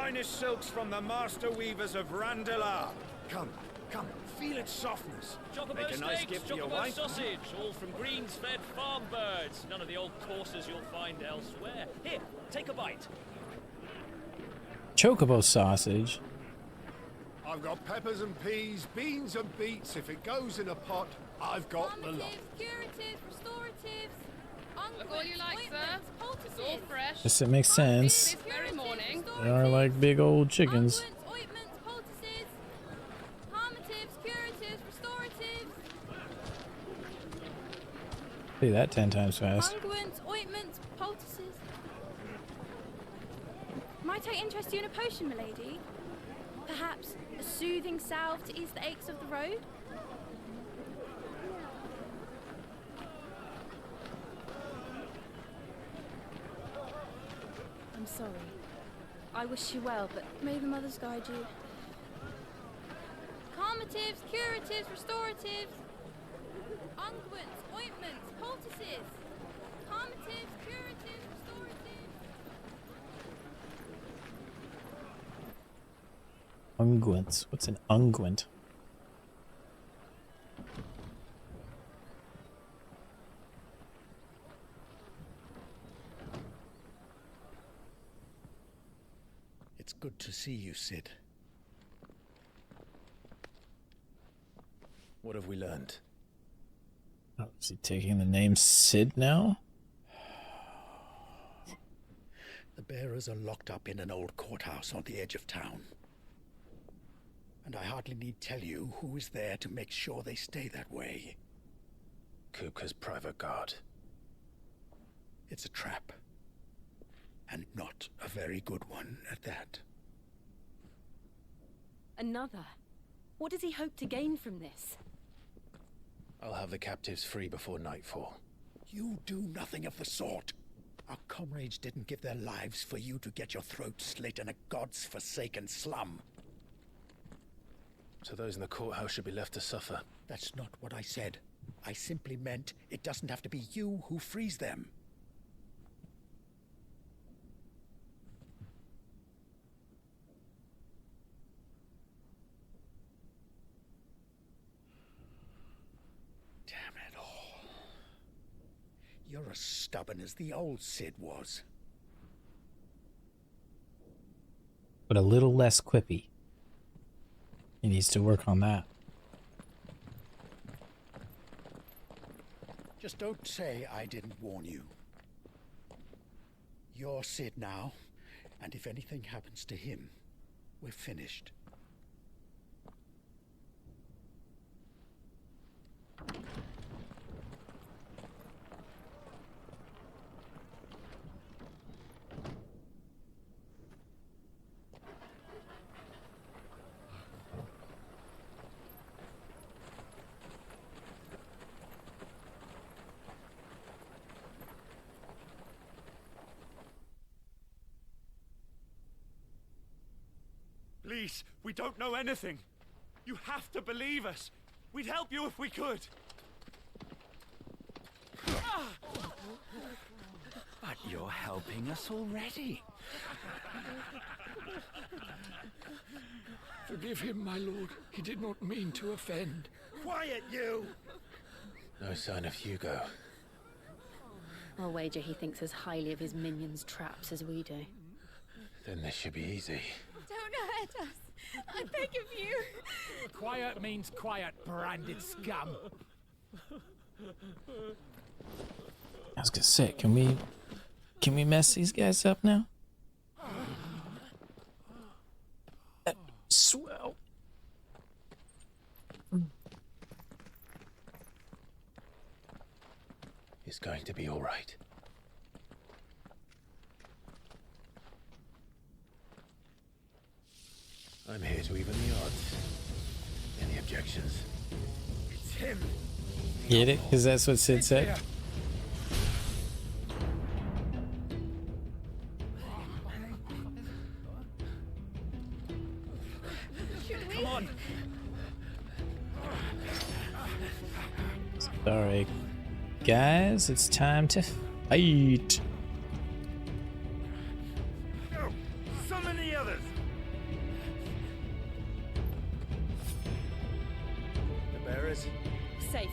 finest silks from the master weavers of Randalar. Come, come, feel its softness. Chocobo Make a nice steaks, gift for your chocobo wife. sausage, all from greens-fed farm birds. None of the old courses you'll find elsewhere. Here, take a bite. Chocobo sausage. I've got peppers and peas, beans and beets. If it goes in a pot, I've got the lot. Curatives, restoratives, Look all you like, sir. It's all fresh. Guess it makes sense. This very morning. They are like big old chickens. Ointments, poultices, palmatives, curatives, restoratives. Say that 10 times fast. Unguents, ointments, poultices. Might I interest you in a potion, milady? Perhaps a soothing salve to ease the aches of the road? I'm sorry. I wish you well, but may the mothers guide you. Calmatives, curatives, restoratives. Unguents, ointments, poultices. Calmatives, curatives, restoratives. Unguents. What's an unguent? It's good to see you, Sid. What have we learned? Oh, is he taking the name Sid now? The bearers are locked up in an old courthouse on the edge of town. And I hardly need tell you who is there to make sure they stay that way. Kupka's private guard. It's a trap. And not a very good one at that. Another? What does he hope to gain from this? I'll have the captives free before nightfall. You do nothing of the sort. Our comrades didn't give their lives for you to get your throat slit in a god's forsaken slum. So those in the courthouse should be left to suffer. That's not what I said. I simply meant it doesn't have to be you who frees them. Damn it all. You're as stubborn as the old Sid was. But a little less quippy. He needs to work on that. Just don't say I didn't warn you. You're Sid now, and if anything happens to him, we're finished. Please, we don't know anything. You have to believe us. We'd help you if we could. But you're helping us already. Forgive him, my lord. He did not mean to offend. Quiet, you! No sign of Hugo. I'll wager he thinks as highly of his minions' traps as we do. Then this should be easy. Don't hurt us. I beg of you. Quiet means quiet, branded scum. I was gonna say, can we mess these guys up now? Swell. It's going to be all right. I'm here to even the odds. Any objections? It's him. Get it? Because that's what Sid said. Come on. Sorry, guys. It's time to fight. Go. Summon the others. bearers? Safe.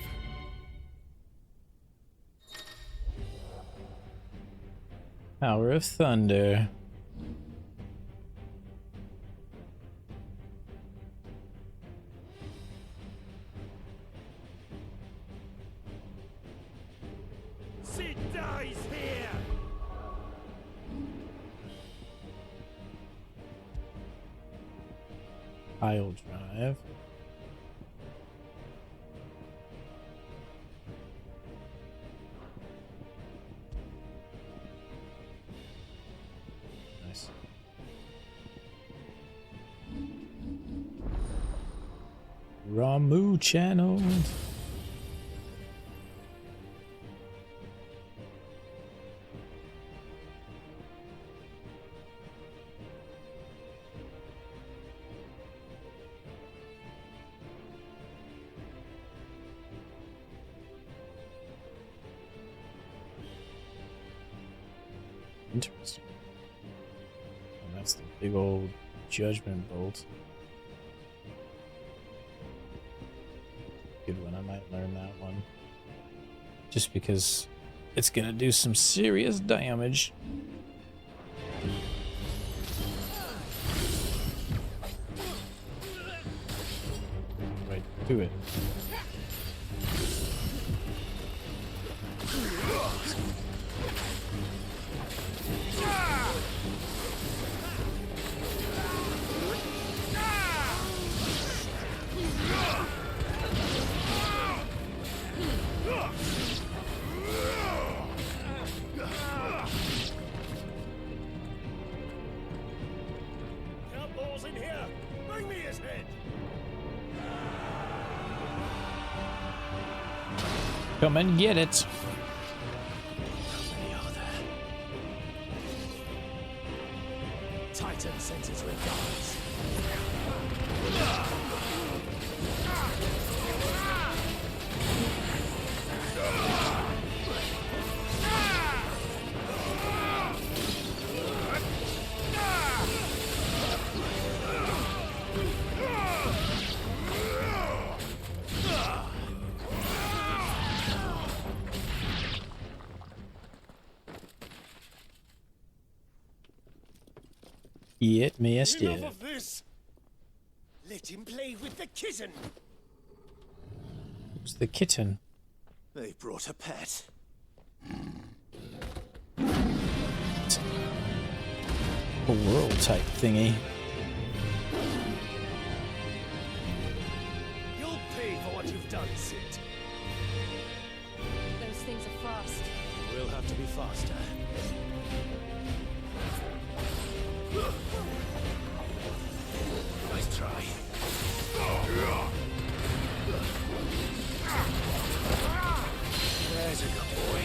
Power of Thunder. Sid dies here! Pile drive. Nice. Ramu channel. Interesting. And that's the big old judgment bolt. Good one. I might learn that one. Just because it's gonna do some serious damage. Right, do it. Outlaws in here! Bring me his head! Come and get it. How many are there? Titan sends his regards. It missed Enough it. of this! Let him play with the kitten! It's the kitten. They brought a pet. A world type thingy. You'll pay for what you've done, Sid. Those things are fast. We'll have to be faster. Nice try. There's a good boy.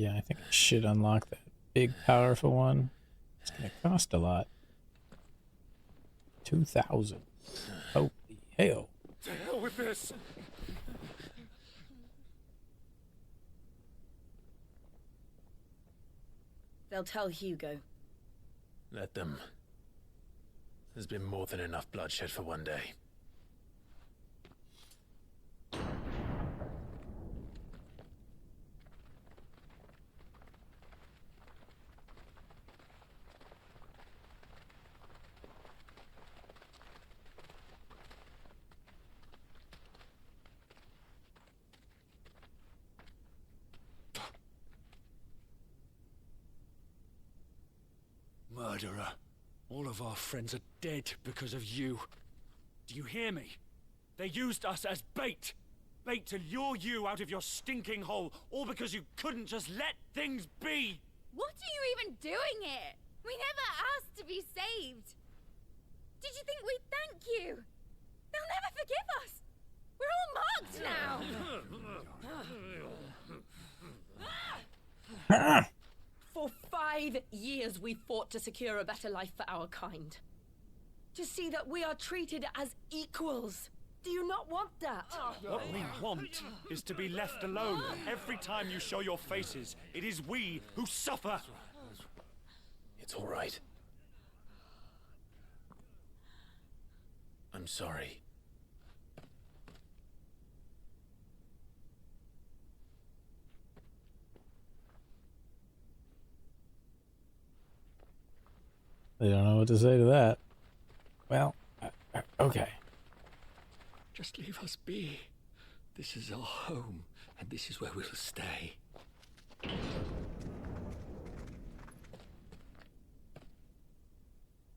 Yeah, I think I should unlock that big, powerful one. It's gonna cost a lot. 2,000. Holy hell. To hell with this! They'll tell Hugo. Let them. There's been more than enough bloodshed for one day. Murderer. All of our friends are dead because of you. Do you hear me? They used us as bait. Bait to lure you out of your stinking hole, all because you couldn't just let things be. What are you even doing here? We never asked to be saved. Did you think we'd thank you? They'll never forgive us. We're all marked now. For 5 years we fought to secure a better life for our kind. To see that we are treated as equals. Do you not want that? What we want is to be left alone. Every time you show your faces, it is we who suffer. It's all right. I'm sorry. They don't know what to say to that. Well, okay. Just leave us be. This is our home, and this is where we'll stay.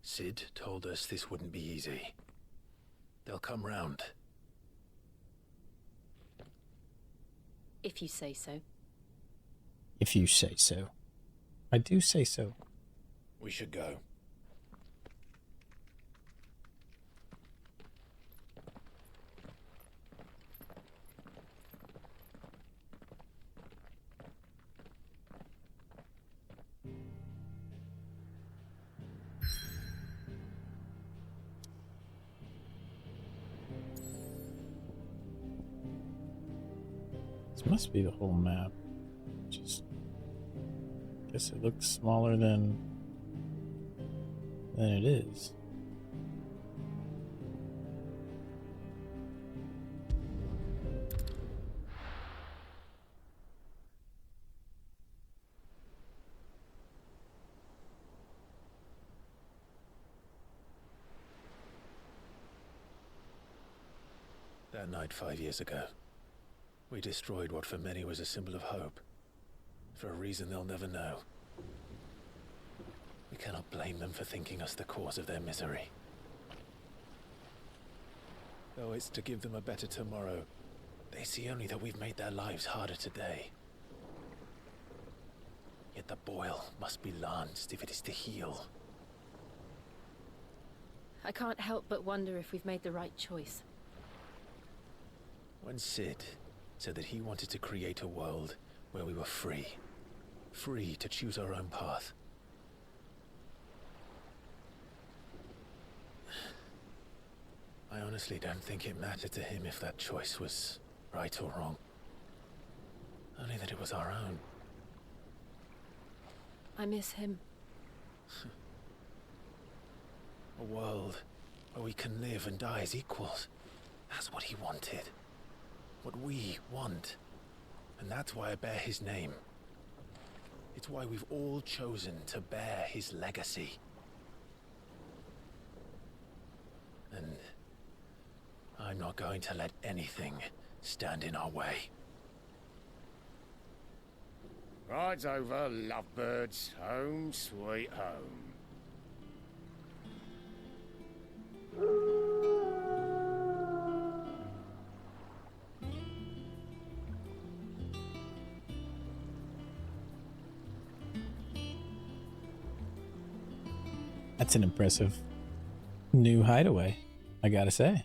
Sid told us this wouldn't be easy. They'll come round. If you say so. If you say so. I do say so. We should go. This must be the whole map. Just guess it looks smaller than it is. That night 5 years ago, we destroyed what for many was a symbol of hope. For a reason they'll never know. We cannot blame them for thinking us the cause of their misery. Though it's to give them a better tomorrow, they see only that we've made their lives harder today. Yet the boil must be lanced if it is to heal. I can't help but wonder if we've made the right choice. When Sid said that he wanted to create a world where we were free. Free to choose our own path. I honestly don't think it mattered to him if that choice was right or wrong. Only that it was our own. I miss him. A world where we can live and die as equals. That's what he wanted. What we want. And that's why I bear his name. It's why we've all chosen to bear his legacy. And I'm not going to let anything stand in our way. Ride's over, lovebirds. Home sweet home. That's an impressive new hideaway, I gotta say.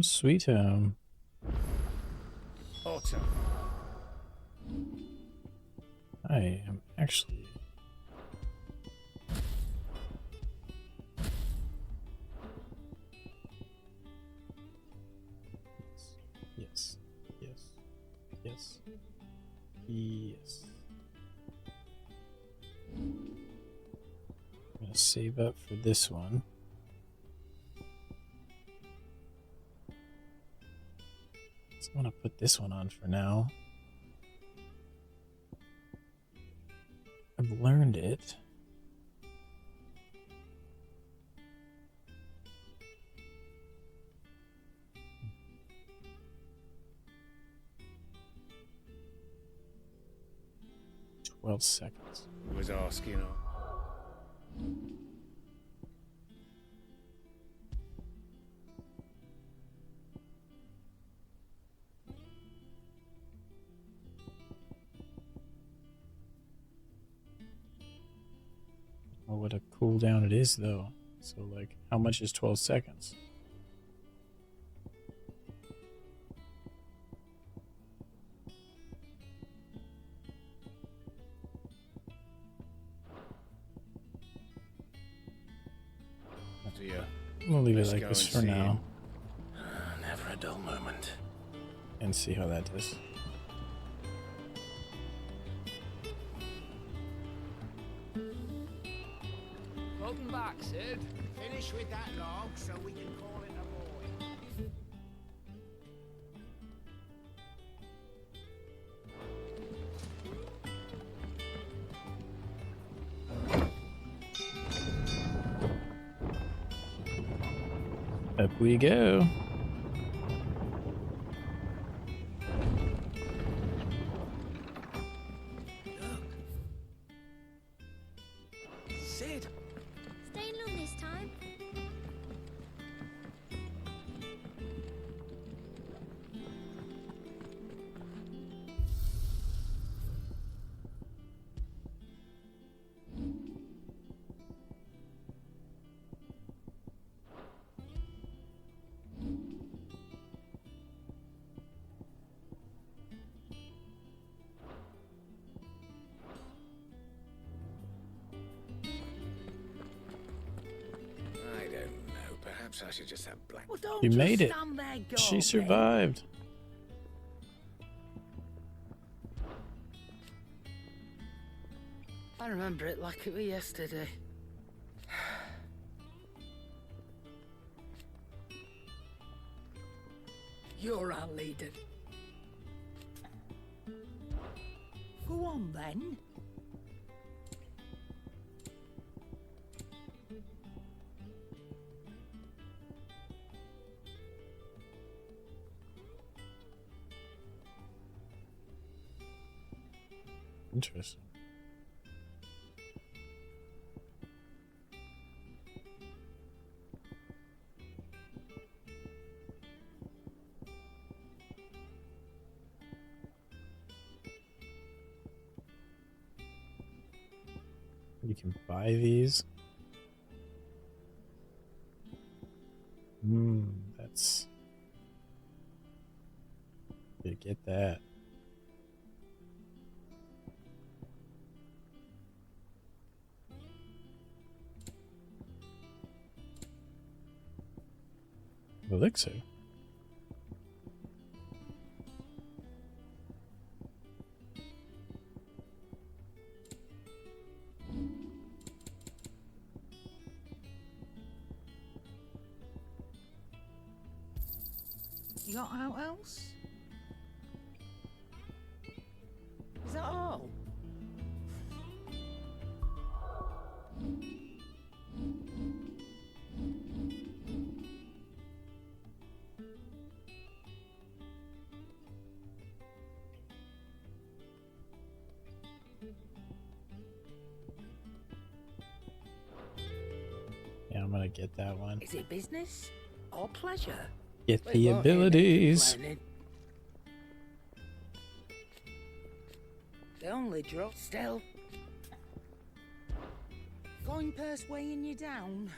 Sweet home. Autumn. I am actually... Yes. Yes. Yes. Yes. I'm gonna save up for this one. I'm gonna put this one on for now. I've learned it. "12 seconds. Was asking. Oh, what a cooldown it is, though. So, like, how much is 12 seconds? We'll leave it like this for now. Never a dull moment. And see how that does. Welcome back, Sid. Finish with that log so we can call it a boy. Up we go. Sid! Staying long this time? I don't know. Perhaps I should just have black. Well, don't You just made it. stand there She gawping. survived. I remember it like it was yesterday. You're our leader. Go on then. Interesting. You can buy these. That's... You get that. Elixir. You got out else? Is that all? Yeah, I'm gonna get that one. Is it business or pleasure? Get We the won't hear them abilities. complaining. They only drop still. Coin purse weighing you down.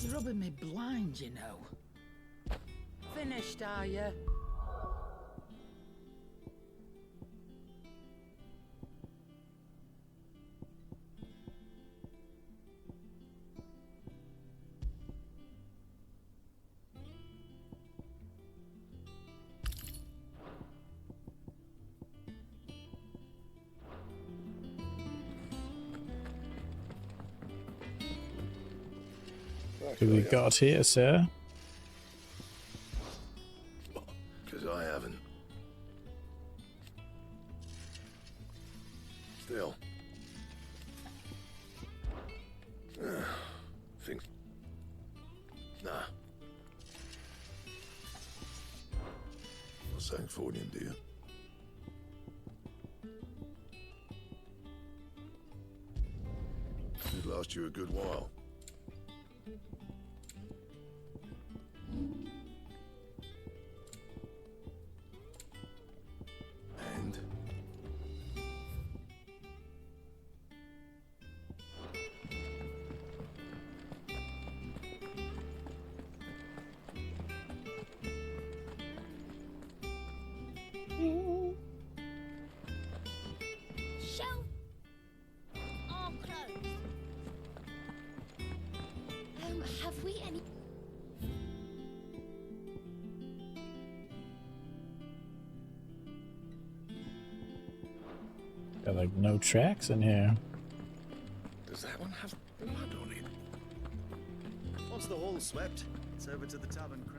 You're rubbing me blind, you know. Finished, are you? Who we got here, sir? Because I haven't. Still. Think. Nah. Not saying for you, do you? It'd last you a good while. And? Show are closed. Have we any? Got like no tracks in here. Does that one have blood on it? Once the hall's swept, it's over to the tavern crowd.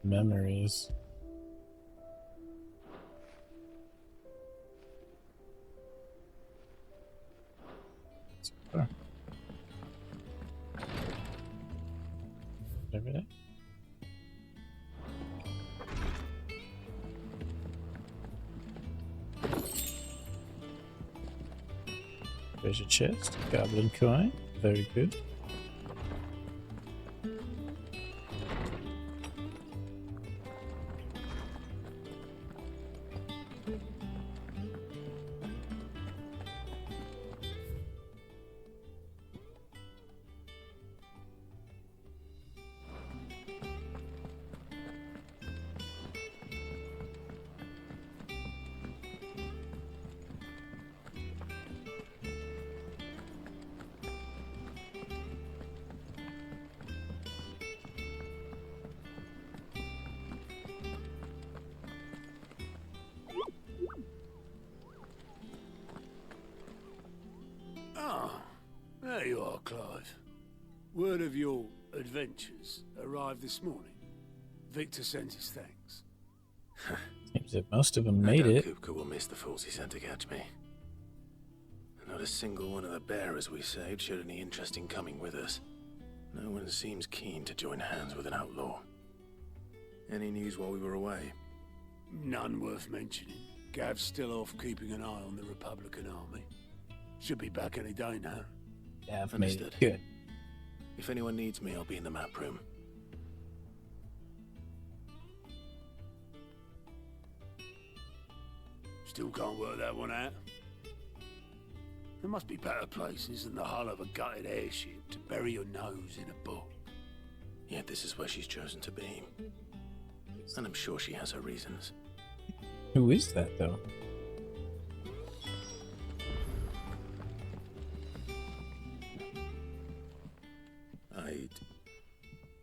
Memories. Super. Everything. Treasure chest, goblin coin, very good. There you are, Clive. Word of your adventures arrived this morning. Victor sends his thanks. Seems that most of them made it. Kupka will miss the fools he sent to catch me. Not a single one of the bearers we saved showed any interest in coming with us. No one seems keen to join hands with an outlaw. Any news while we were away? None worth mentioning. Gav's still off keeping an eye on the Republican army. Should be back any day now. Yeah, I've made Understood. it. Good. If anyone needs me, I'll be in the map room. Still can't work that one out. There must be better places than the hull of a gutted airship to bury your nose in a book. Yet this is where she's chosen to be. And I'm sure she has her reasons. Who is that, though? I'd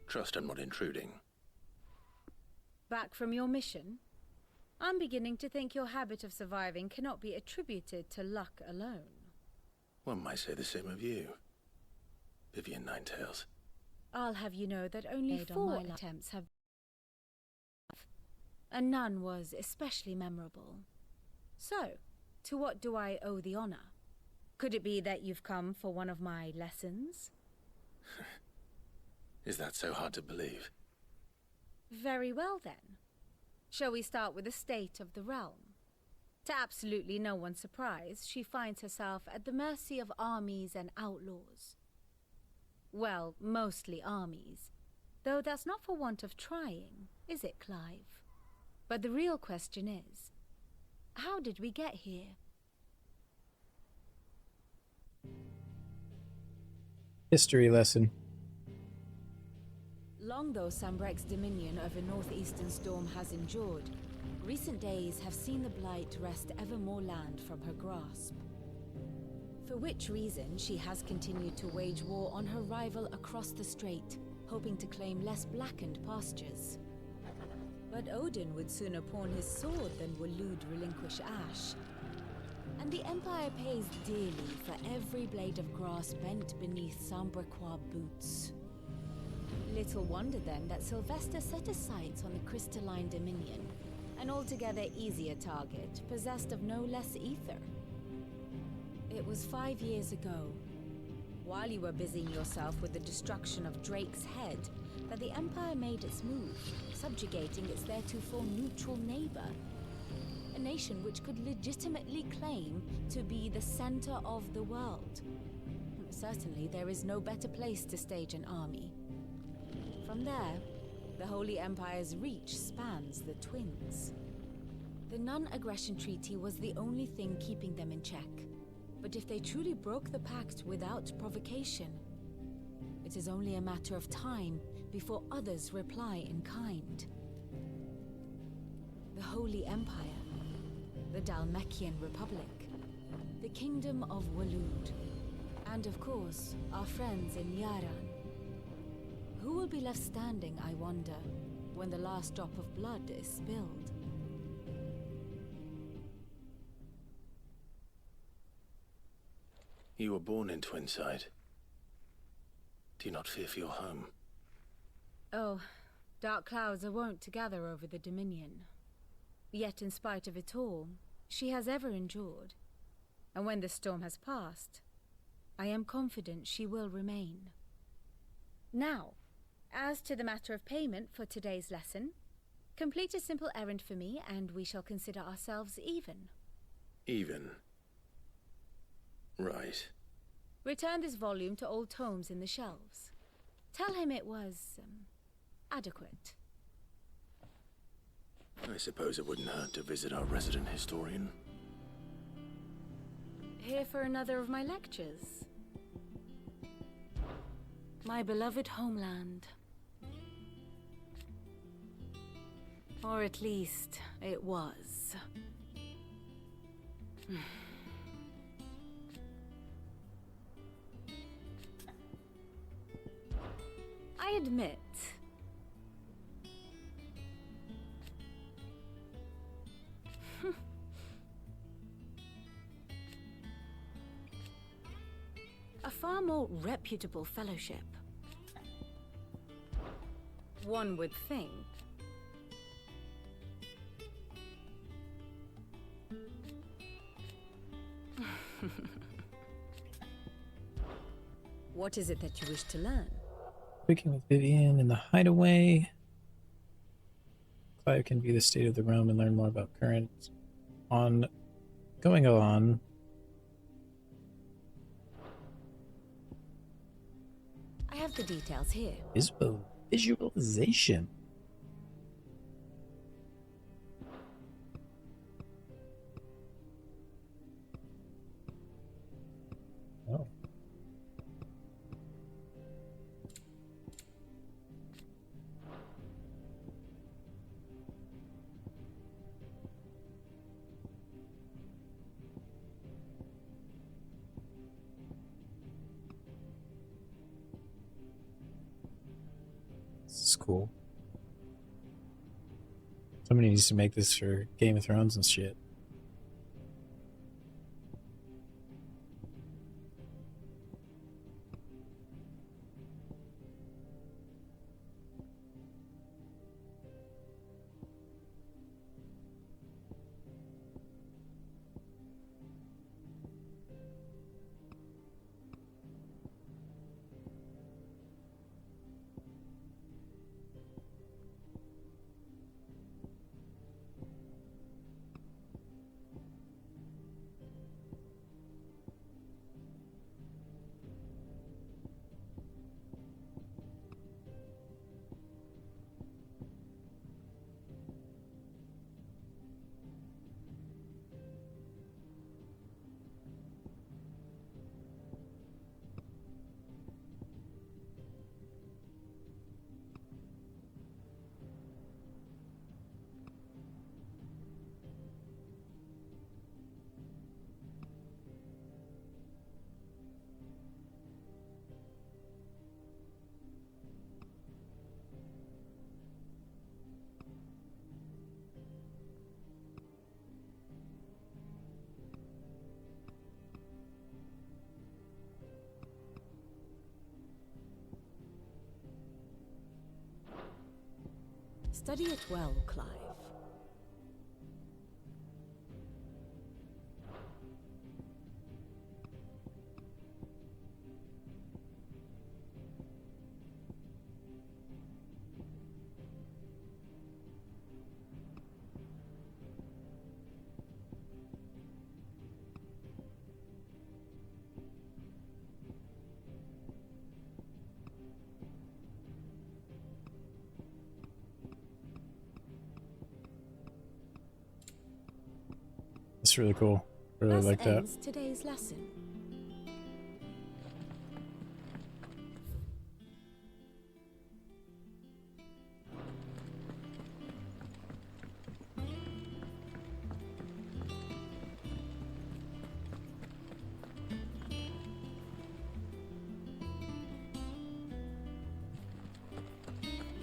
trust I'm not intruding. Back from your mission? I'm beginning to think your habit of surviving cannot be attributed to luck alone. One might say the same of you, Vivian Ninetails. I'll have you know that only 4 attempts have, and none was especially memorable. So, to what do I owe the honor? Could it be that you've come for one of my lessons? Is that so hard to believe? Very well then. Shall we start with the state of the realm? To absolutely no one's surprise, she finds herself at the mercy of armies and outlaws. Well, mostly armies, though that's not for want of trying. is it, Clive? But the real question is, how did we get here? History lesson. Long though Sambrek's dominion over northeastern Storm has endured, recent days have seen the Blight wrest ever more land from her grasp. For which reason she has continued to wage war on her rival across the strait, hoping to claim less blackened pastures. But Odin would sooner pawn his sword than Waloed relinquish Ash. And the Empire pays dearly for every blade of grass bent beneath Sambrequois boots. Little wonder then that Sylvester set his sights on the crystalline dominion, an altogether easier target, possessed of no less ether. It was 5 years ago, while you were busying yourself with the destruction of Drake's head, that the Empire made its move, subjugating its theretofore neutral neighbor. A nation which could legitimately claim to be the center of the world. Certainly, there is no better place to stage an army. From there, the Holy Empire's reach spans the Twins. The non-aggression treaty was the only thing keeping them in check. But if they truly broke the pact without provocation, it is only a matter of time before others reply in kind. The Holy Empire, the Dhalmekian Republic, the Kingdom of Waloed, and of course, our friends in Yaran. Who will be left standing, I wonder, when the last drop of blood is spilled? You were born in Twinside. Do you not fear for your home? Oh, dark clouds are wont to gather over the Dominion. Yet in spite of it all, she has ever endured. And when the storm has passed, I am confident she will remain. Now, as to the matter of payment for today's lesson, complete a simple errand for me and we shall consider ourselves even. Even? Right. Return this volume to old tomes in the shelves. Tell him it was, adequate. I suppose it wouldn't hurt to visit our resident historian. Here for another of my lectures. My beloved homeland. Or at least, it was. I admit, a far more reputable fellowship. One would think. What is it that you wish to learn? Speaking with Vivian in the hideaway. Clive can view the state of the realm and learn more about current. Going on. I have the details here. Visualization. Oh. This is cool. Somebody needs to make this for Game of Thrones and shit. Study it well, Clive. It's really cool. Really Thus like that. ends today's lesson.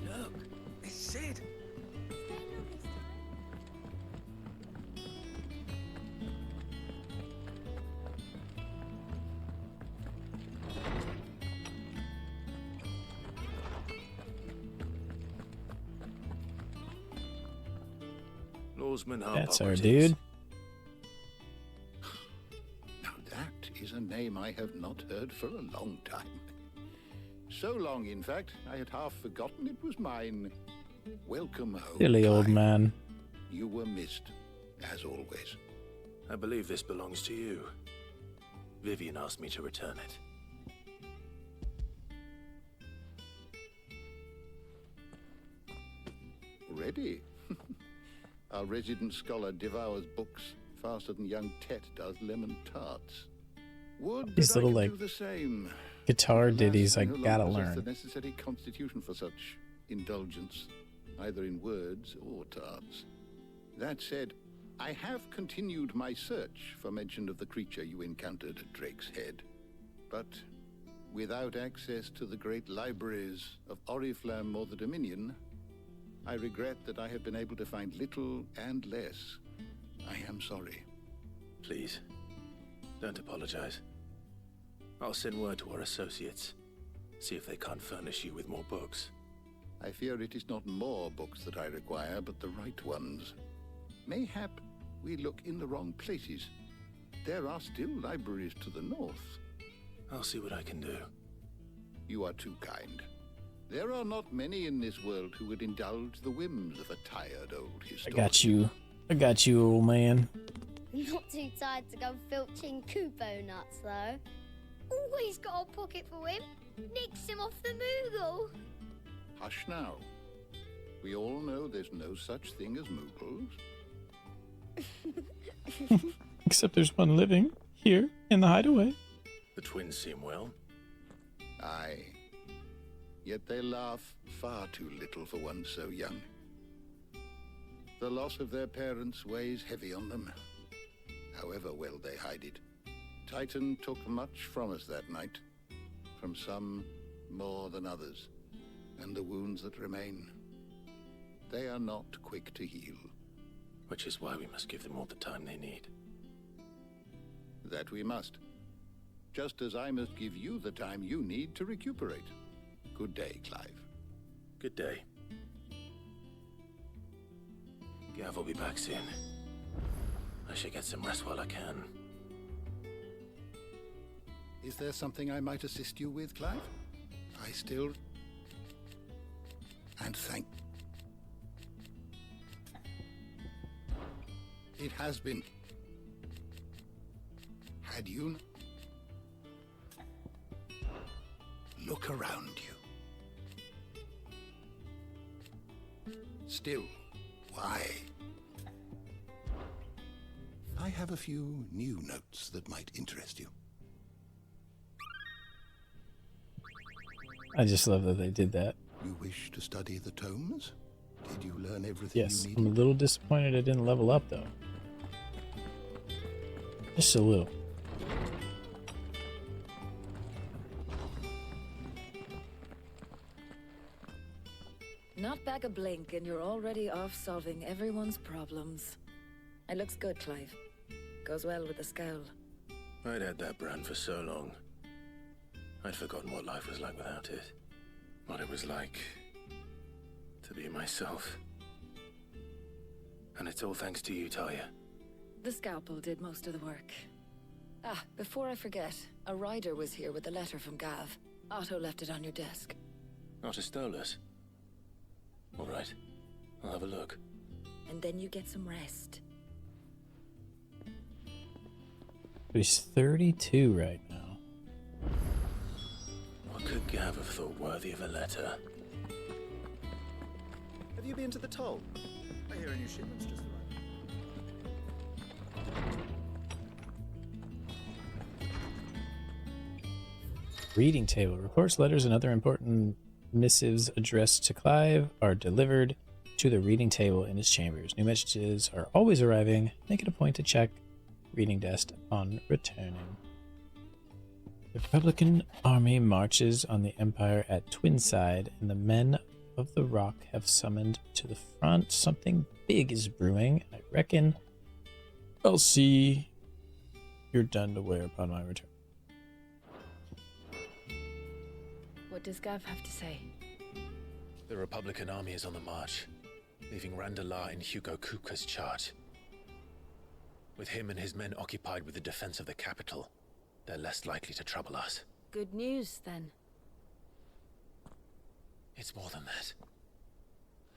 Look, it's Sid. Lawsman That's our dude. Now that is a name I have not heard for a long time. So long, in fact, I had half forgotten it was mine. Welcome home, Silly old Clive. man. You were missed, as always. I believe this belongs to you. Vivian asked me to return it. Ready? Our resident scholar devours books faster than young Tet does lemon tarts. Would These that I little, could like, do the same. guitar Alas, ditties I no gotta longer possess learn. the necessary constitution for such indulgence, either in words or tarts. That said, I have continued my search for mention of the creature you encountered at Drake's Head. But without access to the great libraries of Oriflamme or the Dominion, I regret that I have been able to find little and less. I am sorry. Please, don't apologize. I'll send word to our associates. See if they can't furnish you with more books. I fear it is not more books that I require, but the right ones. Mayhap we look in the wrong places. There are still libraries to the north. I'll see what I can do. You are too kind. There are not many in this world who would indulge the whims of a tired old I historian. got you. I got you, old man. Not too tired to go filching Kupo nuts, though. Always got a pocket for him. Nicks him off the Moogle. Hush now. We all know there's no such thing as Moogles. Except there's one living here in the hideaway. The twins seem well. Aye. Yet they laugh far too little for one so young. The loss of their parents weighs heavy on them, however well they hide it. Titan took much from us that night, from some more than others, and the wounds that remain, they are not quick to heal. Which is why we must give them all the time they need. That we must. Just as I must give you the time you need to recuperate. Good day, Clive. Good day. Gav will be back soon. I should get some rest while I can. Is there something I might assist you with, Clive? I still... And thank... It has been... Had you... Look around you. Still, why? I have a few new notes that might interest you. I just love that they did that. You wish to study the tomes? Did you learn everything Yes, you I'm a needed? little disappointed I didn't level up though. Just a little. Not back a blink and you're already off solving everyone's problems. It looks good, Clive. Goes well with the scowl. I'd had that brand for so long. I'd forgotten what life was like without it. What it was like to be myself. And it's all thanks to you, Talia. The scalpel did most of the work. Ah, before I forget, a rider was here with a letter from Gav. Otto left it on your desk. Otto stole it. All right. I'll have a look. And then you get some rest. He's 32 right now. What could Gav have thought worthy of a letter? Have you been to the toll? I hear a new shipment's just arrived. Reading table. Reports, letters, and other important missives addressed to Clive are delivered to the reading table in his chambers. New messages are always arriving. Make it a point to check reading desk upon returning. The Republican army marches on the Empire at Twinside, and the men of the Rock have summoned to the front. Something big is brewing. I reckon I'll see you're done to wear upon my return. What does Gav have to say? The Republican army is on the march, leaving Randalar in Hugo Kuka's charge. With him and his men occupied with the defense of the capital, they're less likely to trouble us. Good news, then. It's more than that.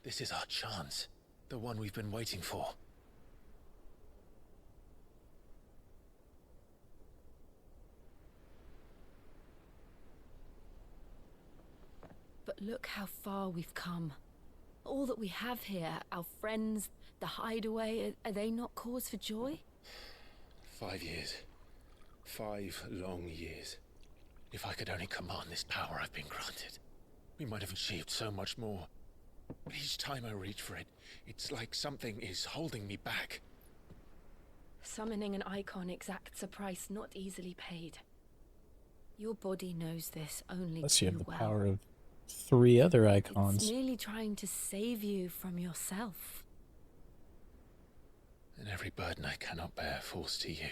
This is our chance. The one we've been waiting for. But look how far we've come. All that we have here, our friends, the hideaway, are they not cause for joy? 5 years. 5 long years. If I could only command this power I've been granted, we might have achieved so much more. But each time I reach for it, it's like something is holding me back. Summoning an icon exacts a price not easily paid. Your body knows this only Unless you have too the well. power of 3 other icons. It's merely trying to save you from yourself. And every burden I cannot bear falls to you.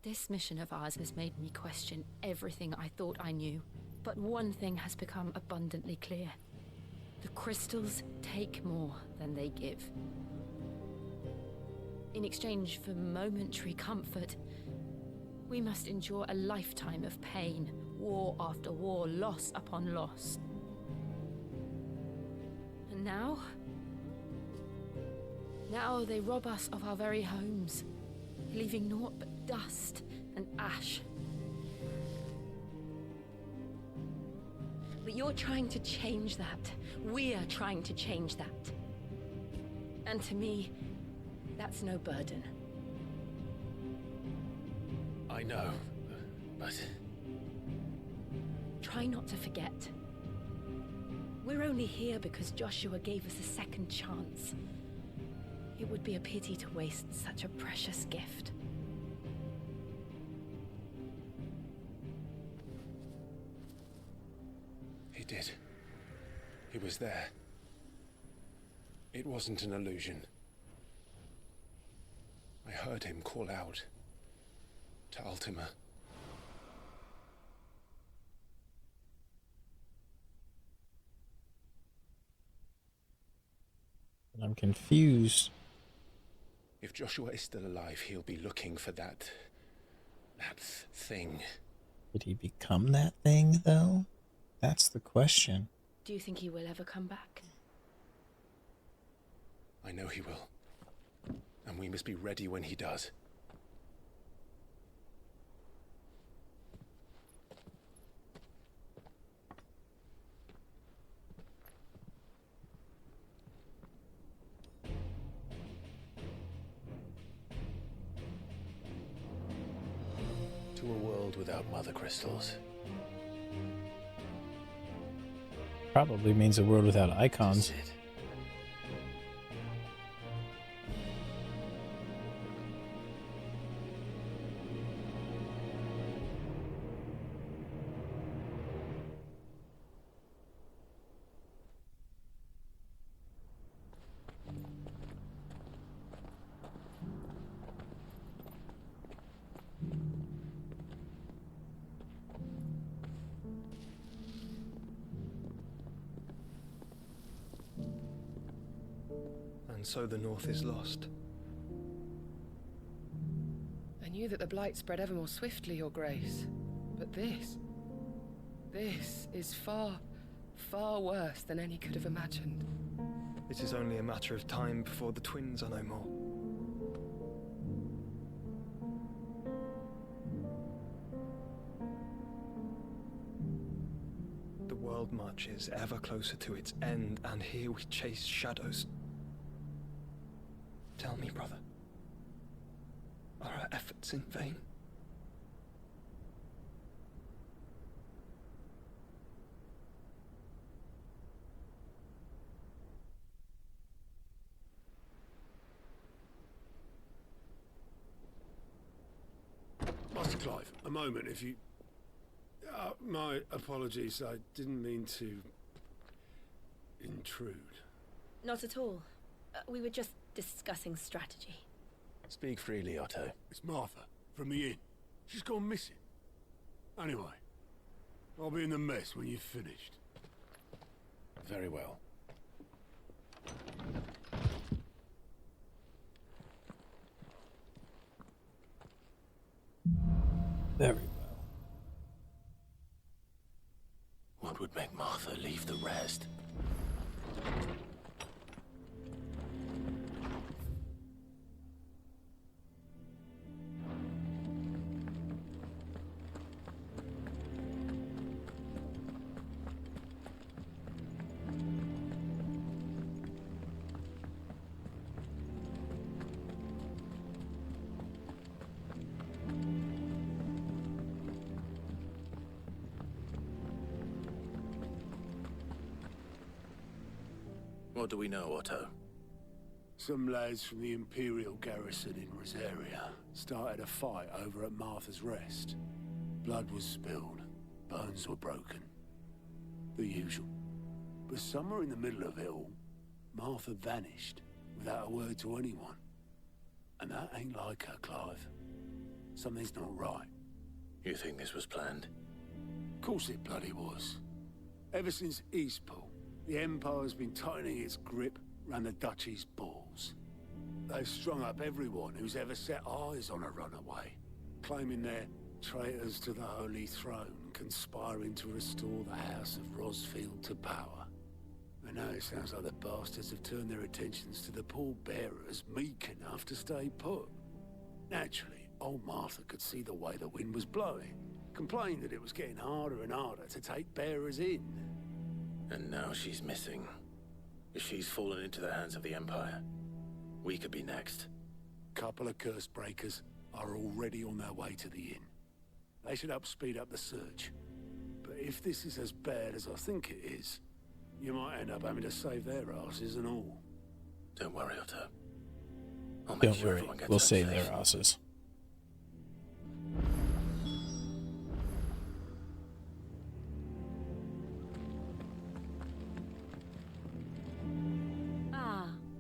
This mission of ours has made me question everything I thought I knew. But one thing has become abundantly clear. The crystals take more than they give. In exchange for momentary comfort, we must endure a lifetime of pain, war after war, loss upon loss. And now they rob us of our very homes, leaving naught but dust and ash. But you're trying to change that. We're trying to change that. And to me, that's no burden. I know, but... Try not to forget. We're only here because Joshua gave us a second chance. It would be a pity to waste such a precious gift. He did. He was there. It wasn't an illusion. I heard him call out to Ultima. And I'm confused. If Joshua is still alive, he'll be looking for that thing. Did he become that thing, though? That's the question. Do you think he will ever come back? I know he will. And we must be ready when he does. To a world without mother crystals. Probably means a world without icons. That's it. And so the North is lost. I knew that the Blight spread ever more swiftly, Your Grace. But this is far, far worse than any could have imagined. It is only a matter of time before the twins are no more. The world marches ever closer to its end, and here we chase shadows. Tell me, brother, are our efforts in vain? Master Clive, a moment, if you... my apologies, I didn't mean to... intrude. Not at all. We were just discussing strategy. Speak freely, Otto. It's Martha, from the inn. She's gone missing. Anyway, I'll be in the mess when you've finished. Very well. Very well. What would make Martha leave the rest? What do we know, Otto? Some lads from the Imperial garrison in Rosaria started a fight over at Martha's Rest. Blood was spilled, bones were broken. The usual. But somewhere in the middle of it all, Martha vanished without a word to anyone. And that ain't like her, Clive. Something's not right. You think this was planned? Of course it bloody was. Ever since Eastpool, the Empire's been tightening its grip round the Duchy's balls. They've strung up everyone who's ever set eyes on a runaway, claiming they're traitors to the Holy Throne, conspiring to restore the House of Rosfield to power. And now it sounds like the bastards have turned their attentions to the pallbearers meek enough to stay put. Naturally, old Martha could see the way the wind was blowing, complained that it was getting harder and harder to take bearers in. And now she's missing. If she's fallen into the hands of the Empire, we could be next. Couple of curse breakers are already on their way to the inn. They should help speed up the search. But if this is as bad as I think it is, you might end up having to save their asses and all. Don't worry, Otto. I'll make Don't sure worry, everyone gets we'll home save safe. their asses.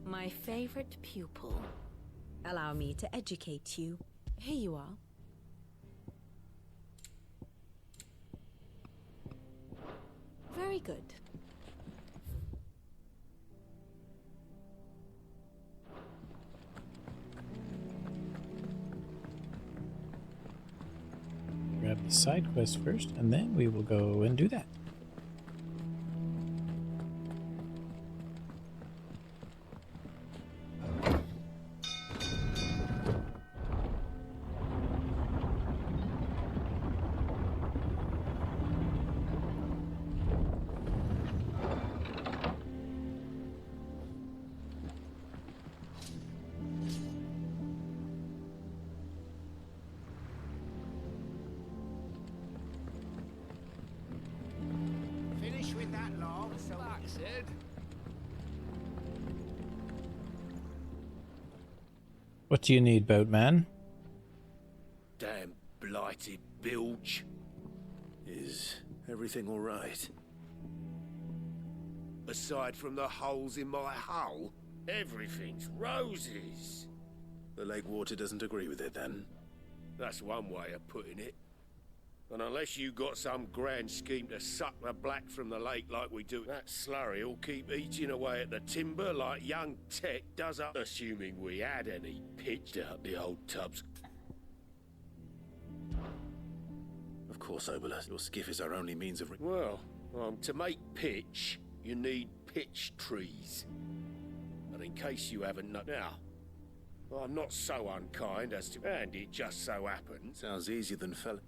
My favorite pupil. Allow me to educate you. Here you are. Very good. Grab the side quest first, and then we will go and do that. Finish with that log, so That's it. What do you need, boatman? Damn blighted bilge. Is everything all right? aside from the holes in my hull, everything's roses. The lake water doesn't agree with it, then? That's one way of putting it. And unless you got some grand scheme to suck the black from the lake like we do, that slurry will keep eating away at the timber like young Tech does up, assuming we had any, pitched out the old tubs. Of course, Obola. Your skiff is our only means of... Well, to make pitch, you need pitch trees. But in case you haven't known... Now, I'm not so unkind as to... And it just so happens... Sounds easier than fell...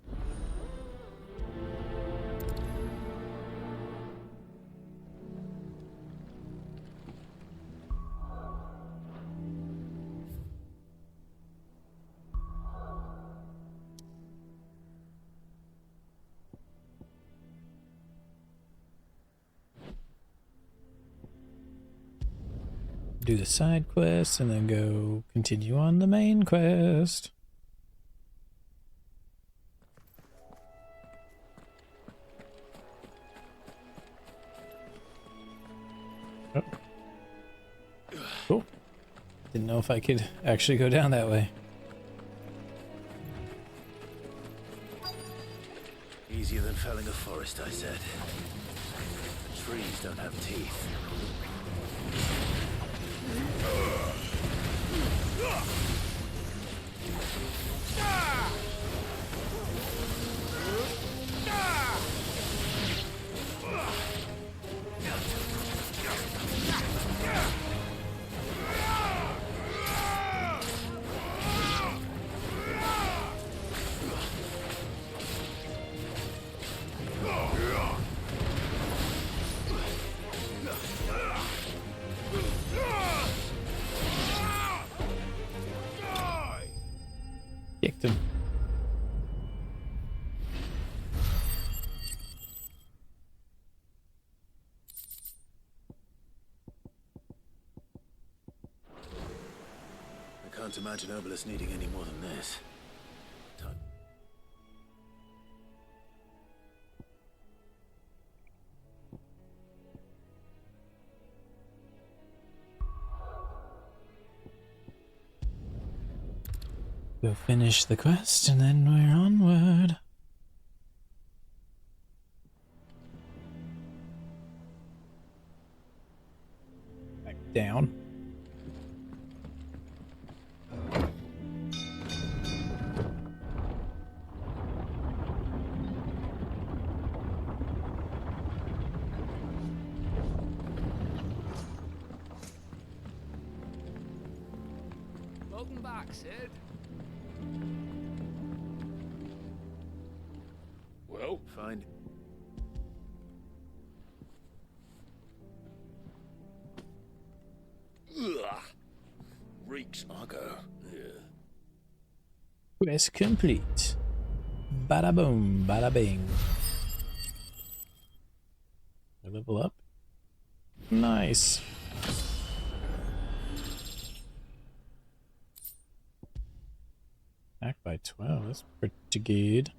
Do the side quest and then go continue on the main quest. Oh. Cool. Didn't know if I could actually go down that way. Easier than felling a forest, I said. Trees don't have teeth. Kicked him. I can't imagine Obolis needing any more than this. Go finish the quest and then we're onward. Back down. Welcome back, Sid. Well, find... Ugh. Reeks. Argo. Yeah. Quest complete. Bada boom, bada bing. Level up. Nice. Back by 12. That's pretty good.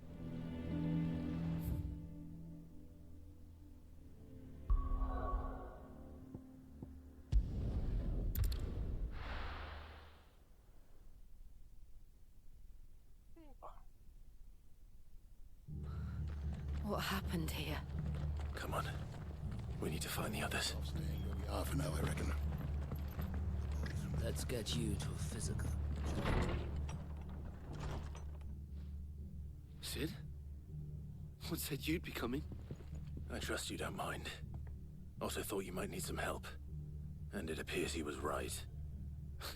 What happened here? Come on. We need to find the others. Half an hour, I reckon. Let's get you to physical. Sid? What said you'd be coming? I trust you don't mind. Also thought you might need some help. And it appears he was right.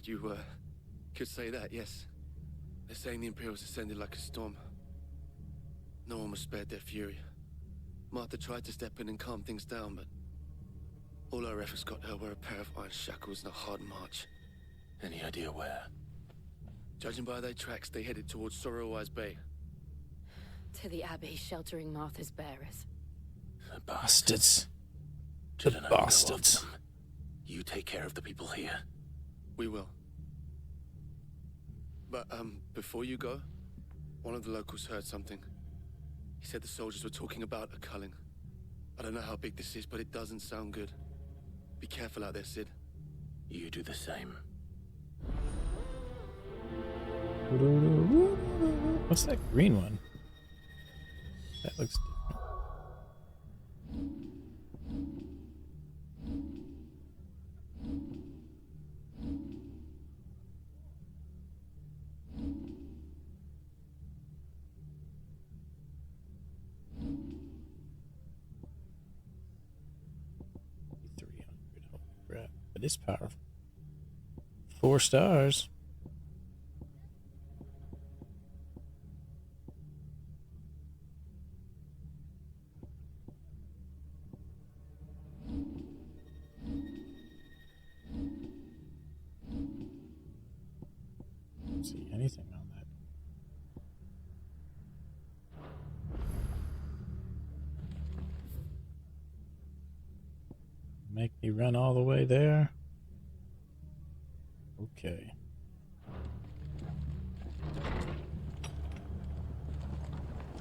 You, could say that, yes. They're saying the Imperials ascended like a storm. No one was spared their fury. Martha tried to step in and calm things down, but all our efforts got her were a pair of iron shackles and a hard march. Any idea where? Judging by their tracks, they headed towards Sorrowwise Bay. To the Abbey sheltering Martha's bearers. The Bastards. The The bastards. You take care of the people here. We will. But, before you go, one of the locals heard something. He said the soldiers were talking about a culling. I don't know how big this is, but it doesn't sound good. Be careful out there, Sid. You do the same. What's that green one? That looks different. But it's powerful. 4 stars. Don't see anything on that. Make me run all the way there. Okay.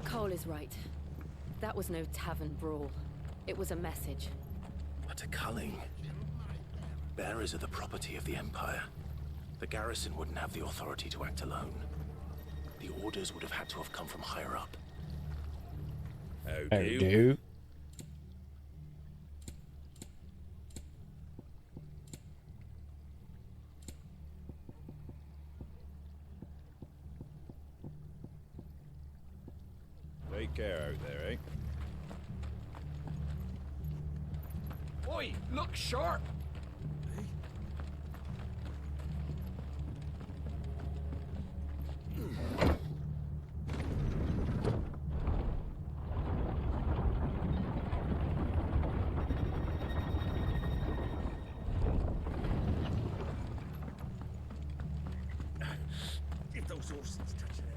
Cole is right. That was no tavern brawl. It was a message. But a culling. Bearers are the property of the Empire. The garrison wouldn't have the authority to act alone. The orders would have had to have come from higher up. How do? Take care out there, eh? Oi, look sharp! If those horses touch it out.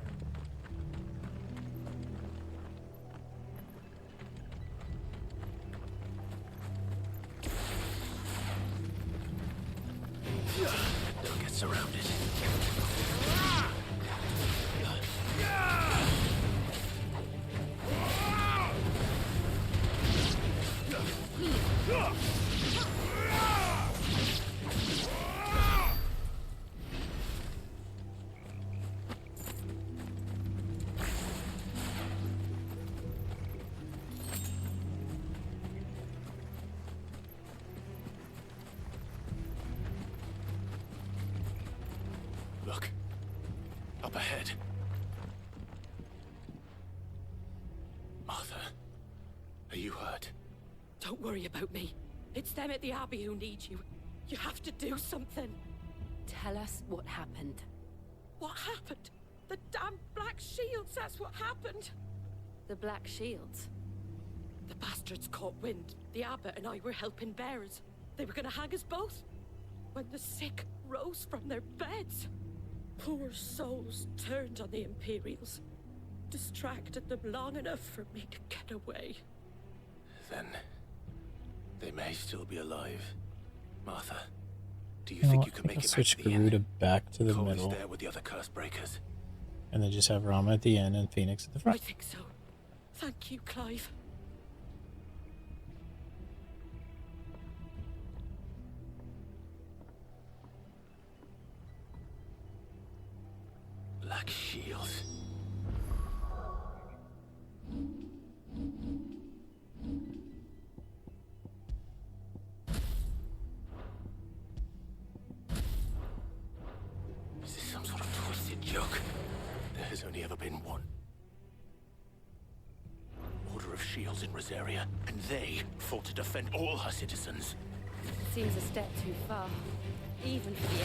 Don't get surrounded. Look. Up ahead. Martha, are you hurt? Don't worry about me. It's them at the Abbey who need you. You have to do something. Tell us what happened. What happened? The damn Black Shields, that's what happened. The Black Shields? The bastards caught wind. The abbot and I were helping bearers. They were gonna hang us both. When the sick rose from their beds. Poor souls turned on the Imperials. Distracted them long enough for me to get away. Then they may still be alive. Martha, do you think you can make it back switch to the inn? Garuda back to the Cole middle, is there with the other curse breakers. and then just have Rama at the end and Phoenix at the I front. think so. Thank you, Clive. Black Shields. Is this some sort of twisted joke? There has only ever been one. Order of Shields in Rosaria, and they fought to defend all her citizens. Seems a step too far, even for the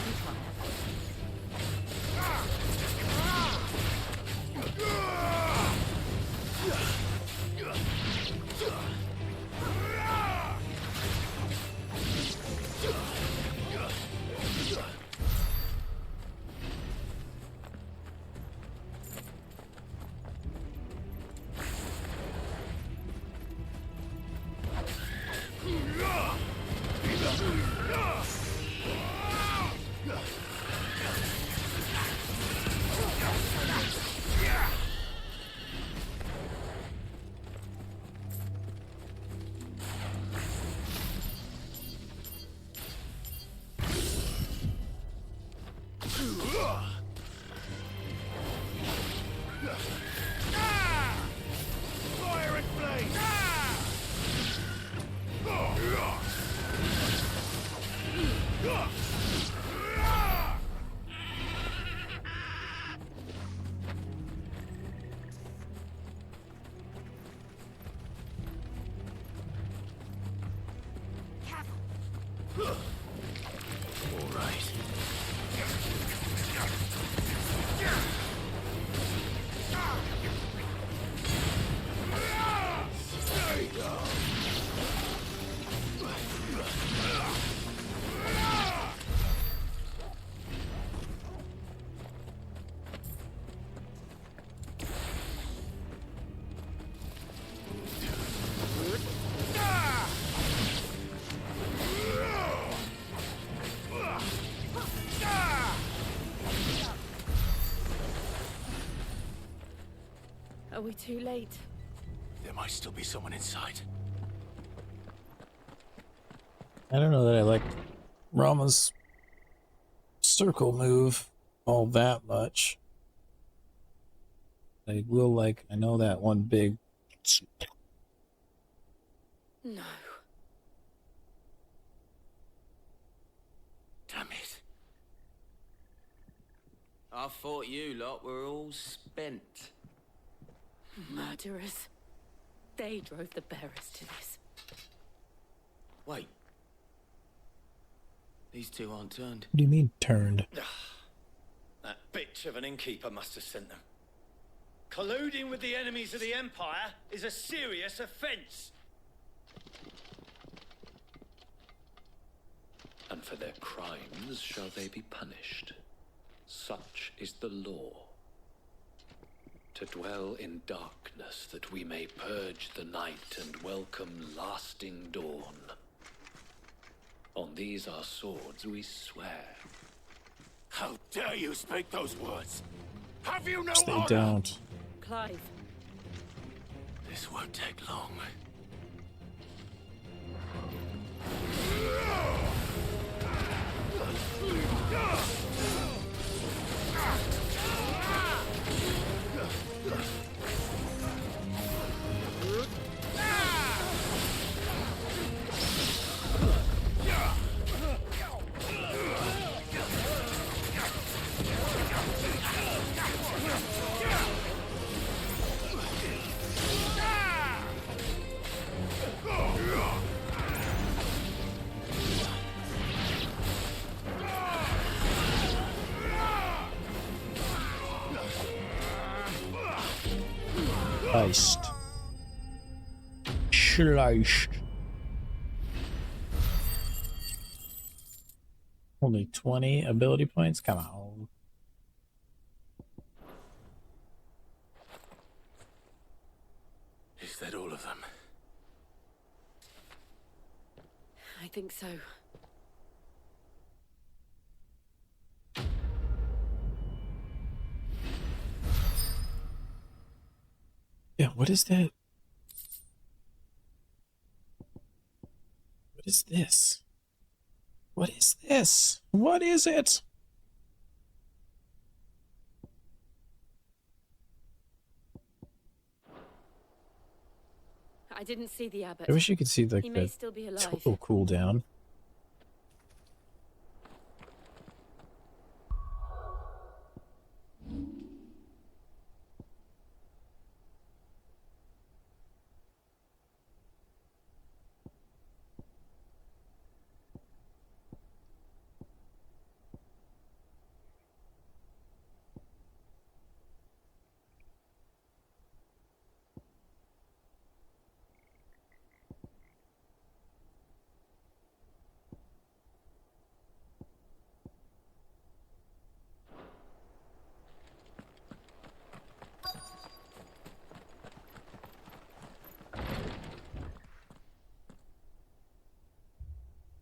Are we too late? There might still be someone inside. I don't know that I like Rama's circle move all that much. I will like, I know that one big... No. Damn it. I thought you lot were all spent. Murderers. They drove the bearers to this. Wait. These two aren't turned. What do you mean, turned? That bitch of an innkeeper must have sent them. Colluding with the enemies of the Empire is a serious offense. And for their crimes shall they be punished. Such is the law. To dwell in darkness that we may purge the night and welcome lasting dawn. On these our swords we swear. How dare you speak those words? Have you no They honor? don't. Clive. This won't take long. Sliced. Sliced. Only 20 ability points? Come on. Is that all of them? I think so. Yeah, what is that? What is this? What is this? What is it? I didn't see the abbot. I wish you could see like He may the still be alive. total cooldown.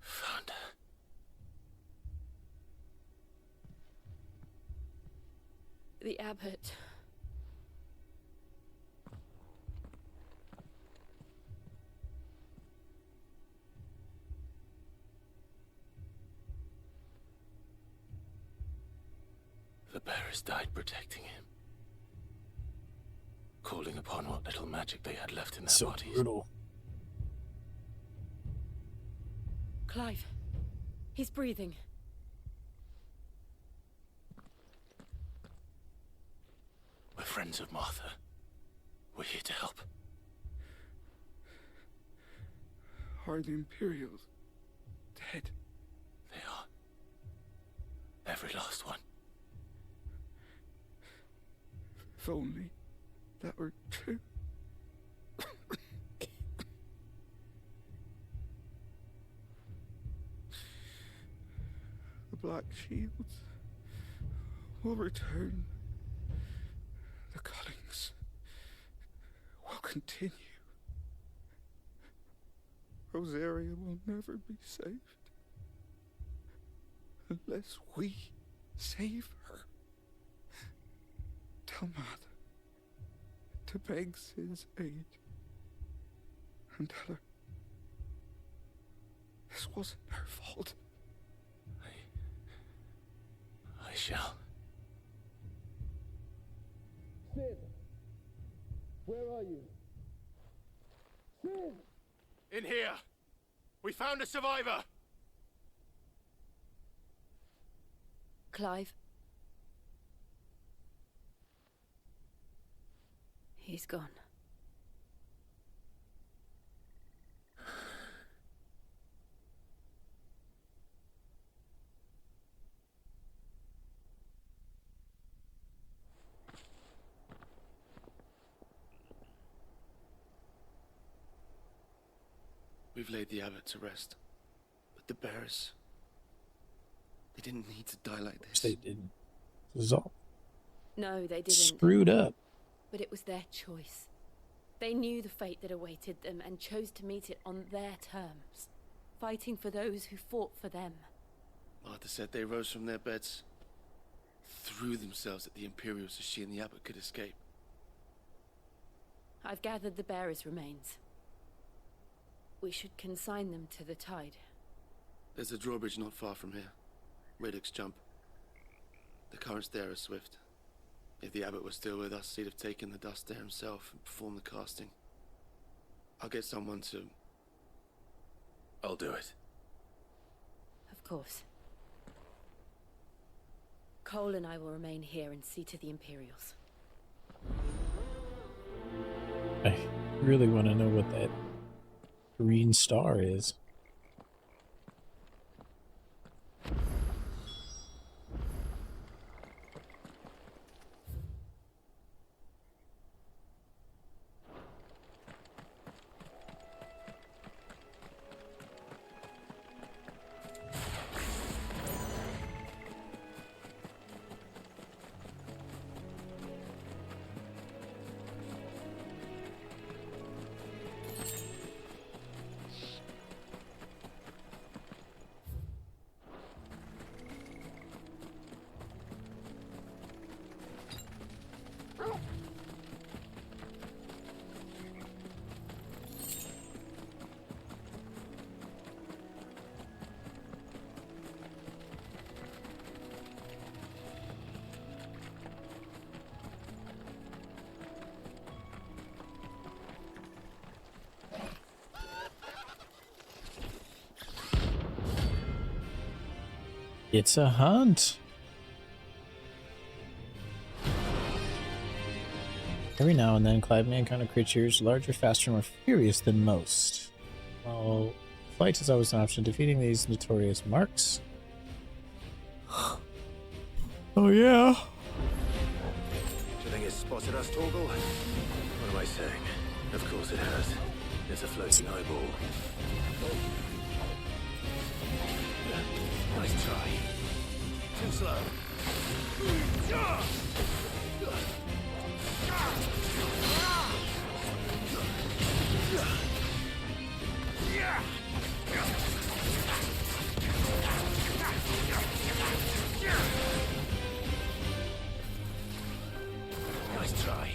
Found her. The abbot. The bearers died protecting him. Calling upon what little magic they had left in their So bodies. brutal. Clive. He's breathing. We're friends of Martha. We're here to help. Are the Imperials dead? They are. Every last one. If only that were true. The Black Shields will return. The Cullings will continue. Rosaria will never be saved unless we save her. Tell Mother to to beg Sin's aid and tell her this wasn't her fault. I shall. Sin! Where are you? Sin! In here! We found a survivor! Clive. He's gone. We've laid the abbot to rest. But the bearers... they didn't need to die like this. They didn't. This is all No, they didn't. screwed up. But it was their choice. They knew the fate that awaited them and chose to meet it on their terms, fighting for those who fought for them. Martha said they rose from their beds, threw themselves at the Imperials so she and the abbot could escape. I've gathered the bearers' remains. We should consign them to the tide. There's a drawbridge not far from here. Radix jump. The currents there are swift. If the abbot was still with us, he'd have taken the dust there himself and performed the casting. I'll get someone to... I'll do it. Of course. Cole and I will remain here and see to the Imperials. I really want to know what that green star is. It's a hunt. Every now and then, Clive may encounter creatures larger, faster, and more furious than most. While flight is always an option, defeating these notorious marks. Oh yeah. Do you think it's spotted us, Torgal? What am I saying? Of course it has. It's a floating eyeball. Nice try. Too slow. Nice try.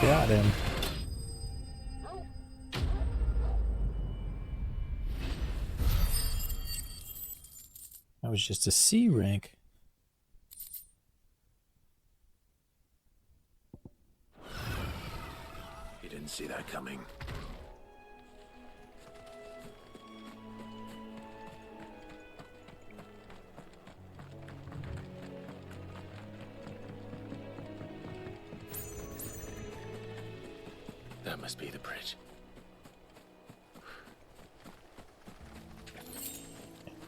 Got him. That was just a C rank. You didn't see that coming. That must be the bridge.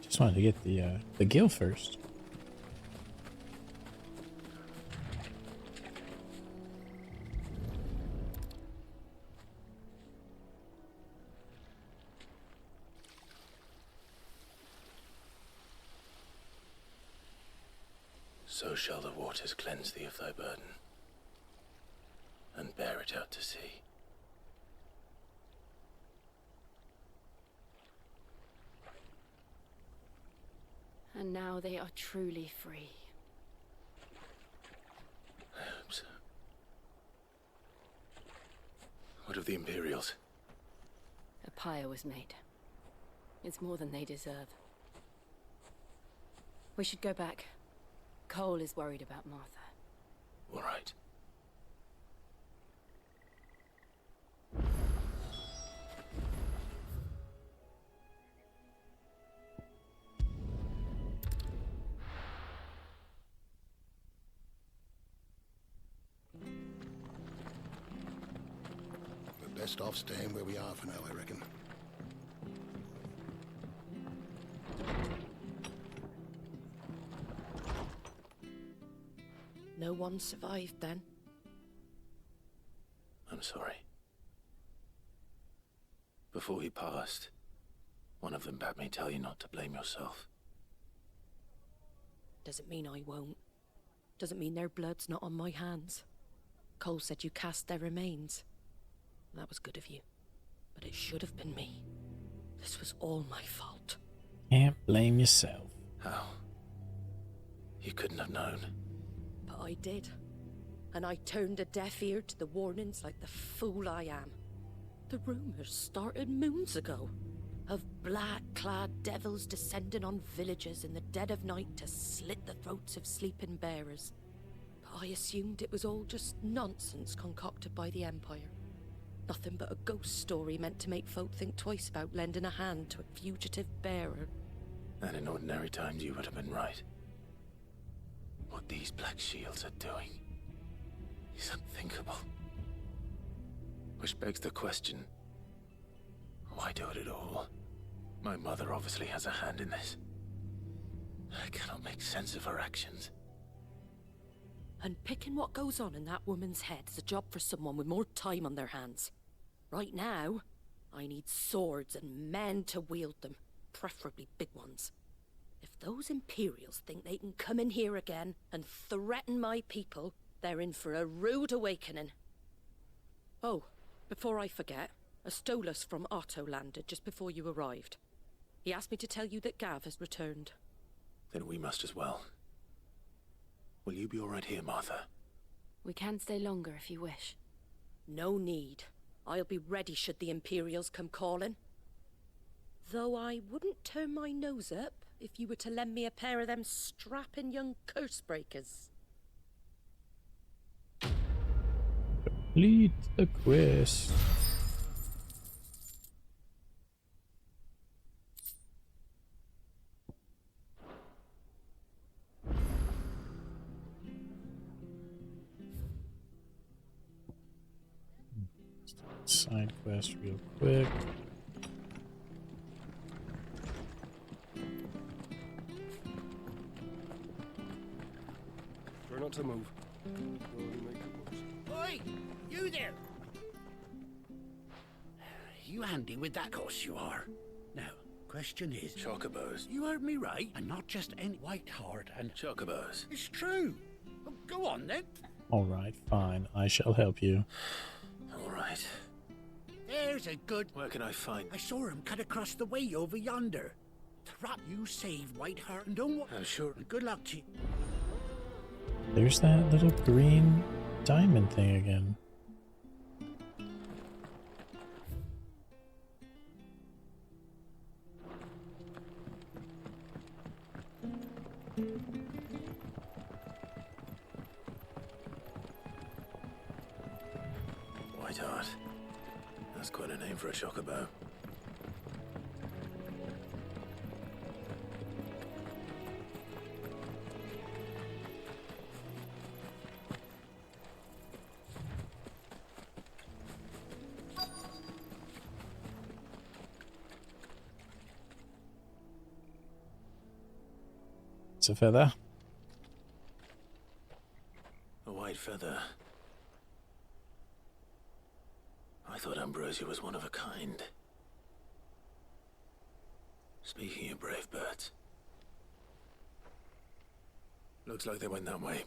Just wanted to get the gill first. So shall the waters cleanse thee of thy burden, and bear it out to sea. And now they are truly free. I hope so. What of the Imperials? A pyre was made. It's more than they deserve. We should go back. Cole is worried about Martha. All right. We're best off staying where we are for now, I reckon. No one survived then? I'm sorry. Before he passed, one of them bade me tell you not to blame yourself. Doesn't mean I won't. Doesn't mean their blood's not on my hands. Cole said you cast their remains. That was good of you. But it should have been me. This was all my fault. Can't blame yourself. How? You couldn't have known. But I did. And I turned a deaf ear to the warnings like the fool I am. The rumors started moons ago. Of black-clad devils descending on villages in the dead of night to slit the throats of sleeping bearers. But I assumed it was all just nonsense concocted by the Empire. Nothing but a ghost story meant to make folk think twice about lending a hand to a fugitive bearer. And in ordinary times you would have been right. What these Black Shields are doing is unthinkable. Which begs the question, why do it at all? My mother obviously has a hand in this. I cannot make sense of her actions. And picking what goes on in that woman's head is a job for someone with more time on their hands. Right now, I need swords and men to wield them, preferably big ones. If those Imperials think they can come in here again and threaten my people, they're in for a rude awakening. Oh, before I forget, a Stolas from Otto landed just before you arrived. He asked me to tell you that Gav has returned. Then we must as well. Will you be all right here, Martha? We can stay longer if you wish. No need. I'll be ready should the Imperials come calling. Though I wouldn't turn my nose up if you were to lend me a pair of them strapping young curse breakers. Complete the quest. Side quest real quick. Try not to move. Oi! You there! You handy with that course you are. Now, question is... Chocobos. You heard me right, and not just any white heart and... Chocobos. It's true. Oh, go on then. Alright, fine. I shall help you. Alright. There's a good... Where can I find... I saw him cut across the way over yonder. Throt, you saved Whiteheart and don't... I'm sure. Good luck to you. There's that little green diamond thing again. Whiteheart. That's quite a name for a chocobo. It's a feather. A white feather. I thought Ambrosia was one of a kind. Speaking of brave birds. Looks like they went that way.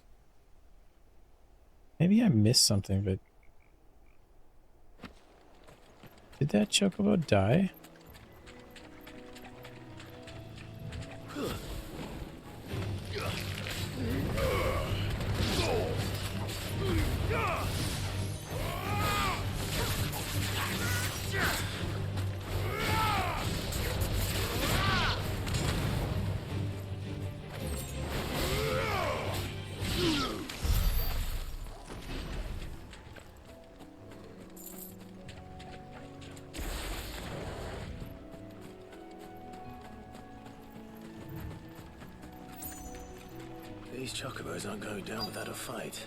Maybe I missed something, but... Did that chocobo die? These chocobos aren't going down without a fight.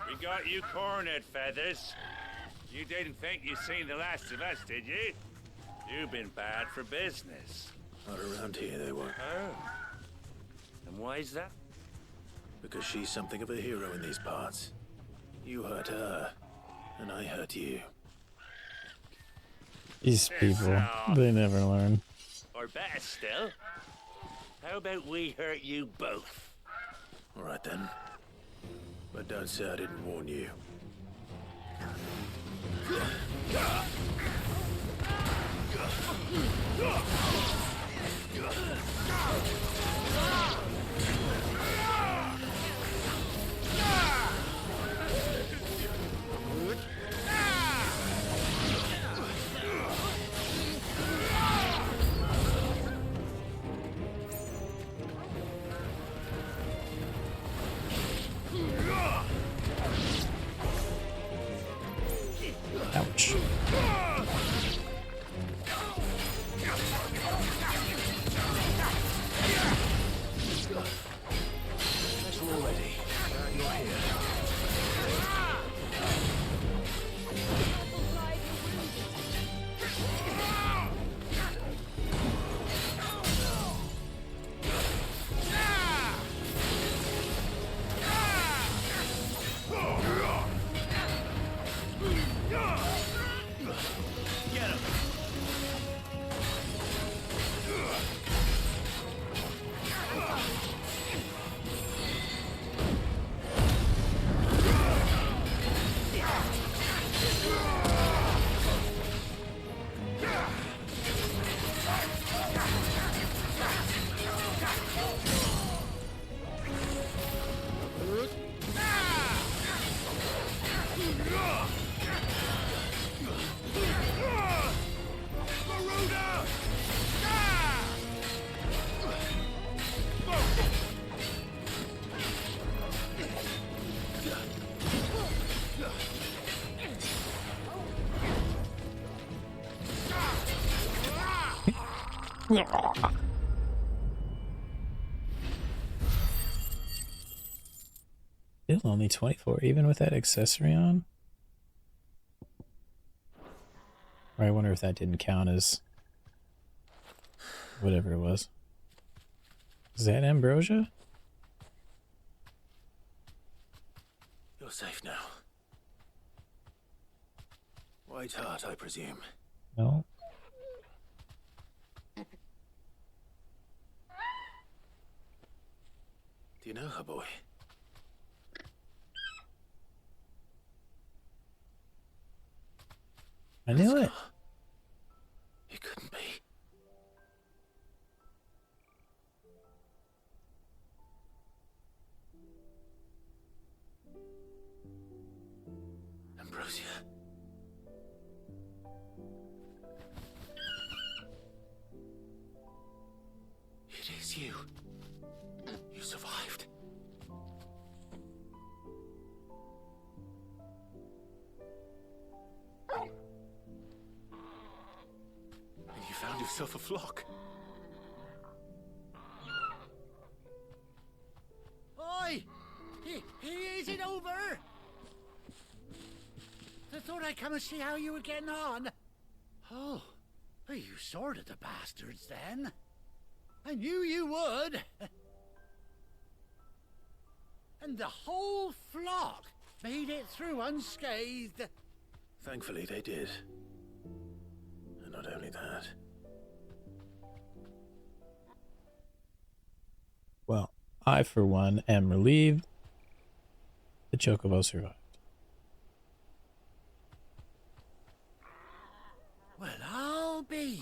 We got you cornered, Feathers. You didn't think you'd seen the last of us, did you? You've been bad for business. Not around here, they were. Oh. And why's that? Because she's something of a hero in these parts. You hurt her, and I hurt you. These people, they never learn. Or better still, how about we hurt you both? All right then. But don't say I didn't warn you. Ouch. That's all ready. You're here. Still only 24, even with that accessory on? Or I wonder if that didn't count as whatever it was. Is that ambrosia? You're safe now. Whiteheart, I presume. No. Do you know her, boy? I knew it. It couldn't be. It's you. You survived. And you found yourself a flock. Oi! Is it over? I thought I'd come and see how you were getting on. Oh, well, you sorted the bastards then. I knew you would. And the whole flock made it through unscathed. Thankfully, they did. And not only that. Well, I, for one, am relieved the Chocobo survived. Well, I'll be.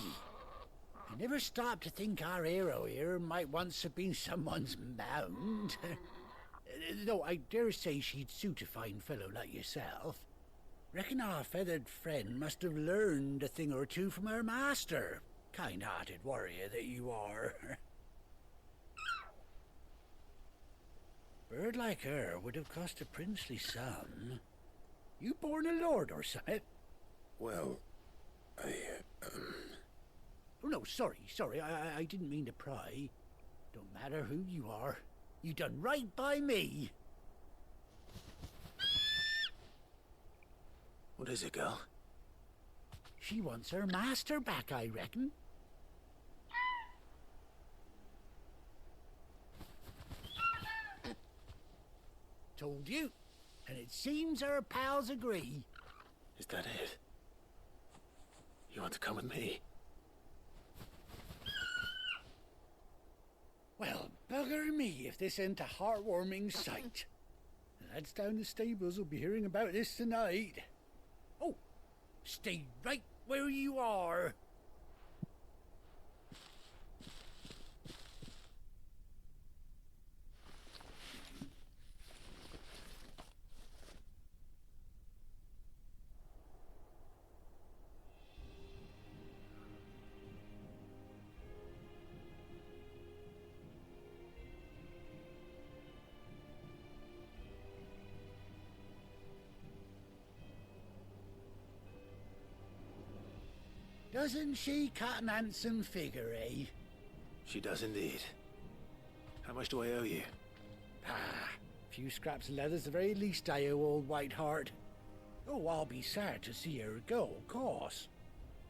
I never stopped to think our hero here might once have been someone's mount. Though I dare say she'd suit a fine fellow like yourself. Reckon our feathered friend must have learned a thing or two from her master. Kind-hearted warrior that you are. Bird like her would have cost a princely sum. You born a lord or something? Well, Oh, no, sorry. I didn't mean to pry. Don't matter who you are. You done right by me. What is it, girl? She wants her master back, I reckon. Told you. And it seems her pals agree. Is that it? You want to come with me? Well, bugger me if this ain't a heartwarming sight. The lads down the stables will be hearing about this tonight. Oh, stay right where you are. Doesn't she cut an handsome figure, eh? She does indeed. How much do I owe you? Ah, a few scraps of leather's the very least I owe old Whiteheart. Oh, I'll be sad to see her go, of course.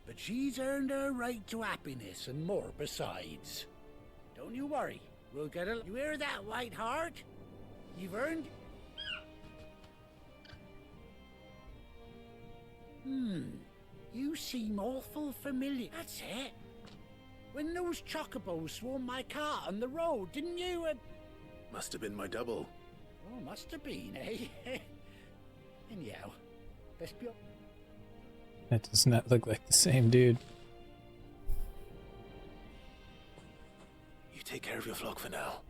But she's earned her right to happiness and more besides. Don't you worry, we'll get her. You hear that, Whiteheart? You've earned... You seem awful familiar. That's it. When those chocobos swarmed my car on the road, didn't you? Must have been my double. Oh, must have been, eh? Anyhow, best be... That does not look like the same dude. You take care of your flock for now.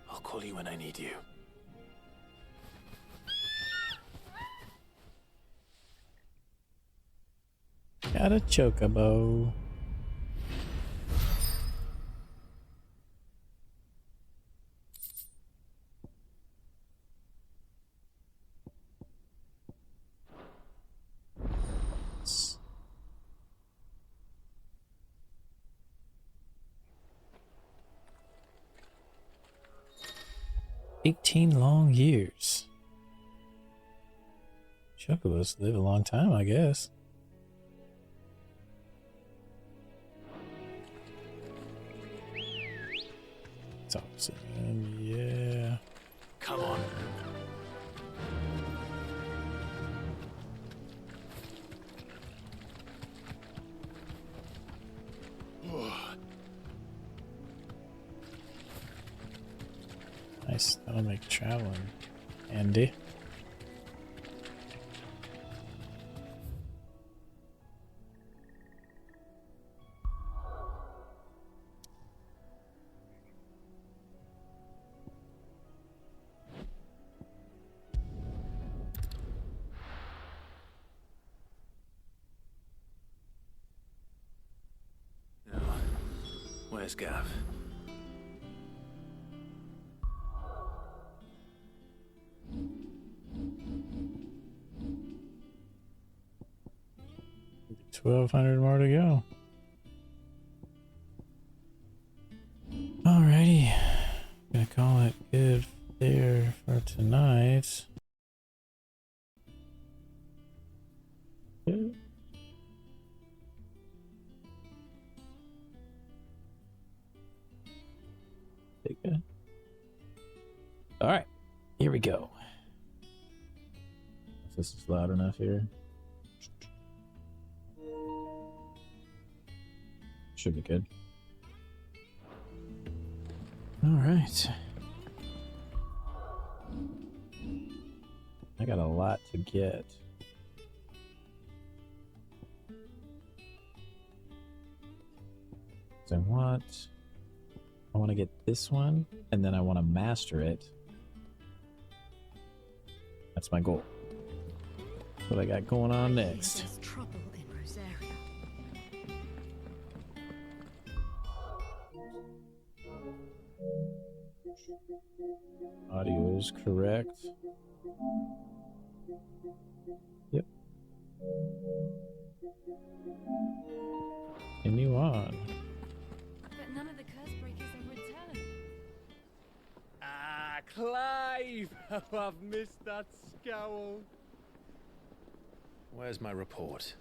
I'll call you when I need you. Got a chocobo. "18 long years. Chocobos live a long time, I guess. It's awesome. Yeah. Come on. Nice. That'll make traveling handy. Where's Gav? 1,200 more to go. Alrighty. Gonna call it good there for tonight. Good. Good. All right, here we go. If this is loud enough here. Should be good. All right. I got a lot to get. So I want to get this one, and then I want to master it. That's my goal. That's what I got going on next. There's trouble in Rosaria. Audio is correct. Yep. Continue on. But none of the curse breakers have returned. Ah, Clive! How I've missed that scowl. Where's my report?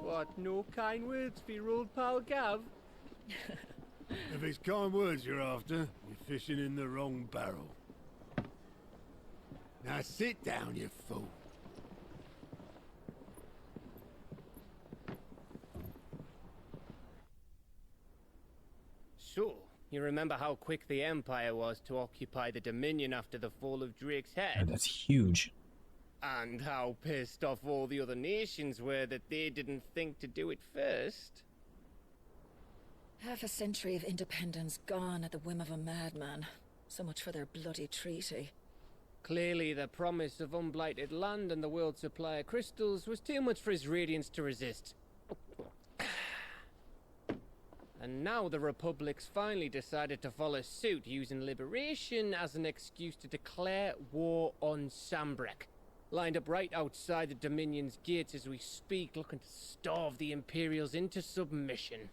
What, no kind words for your old pal Gav? If it's kind words you're after, you're fishing in the wrong barrel. Now sit down, you fool. So, you remember how quick the Empire was to occupy the Dominion after the fall of Drake's Head? Oh, that's huge. And how pissed off all the other nations were that they didn't think to do it first? Half a century of independence gone at the whim of a madman. So much for their bloody treaty. Clearly, the promise of unblighted land and the world's supply of crystals was too much for his radiance to resist. And now the Republic's finally decided to follow suit, using liberation as an excuse to declare war on Sambrek. Lined up right outside the Dominion's gates as we speak, looking to starve the Imperials into submission.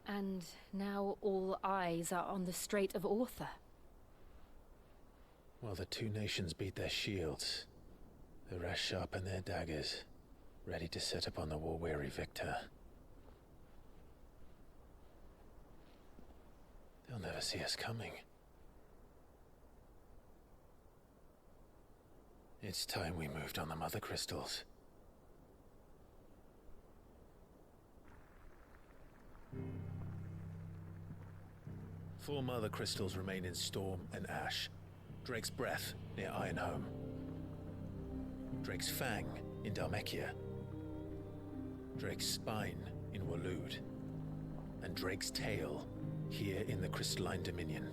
And now all eyes are on the Strait of Author. While the two nations beat their shields, the rest sharpen their daggers, ready to set upon the war-weary victor. They'll never see us coming. It's time we moved on the mother crystals. Four mother crystals remain in Storm and Ash. Drake's Breath near Ironhome. Drake's Fang in Dhalmekia. Drake's Spine in Waloed. And Drake's Tail here in the Crystalline Dominion.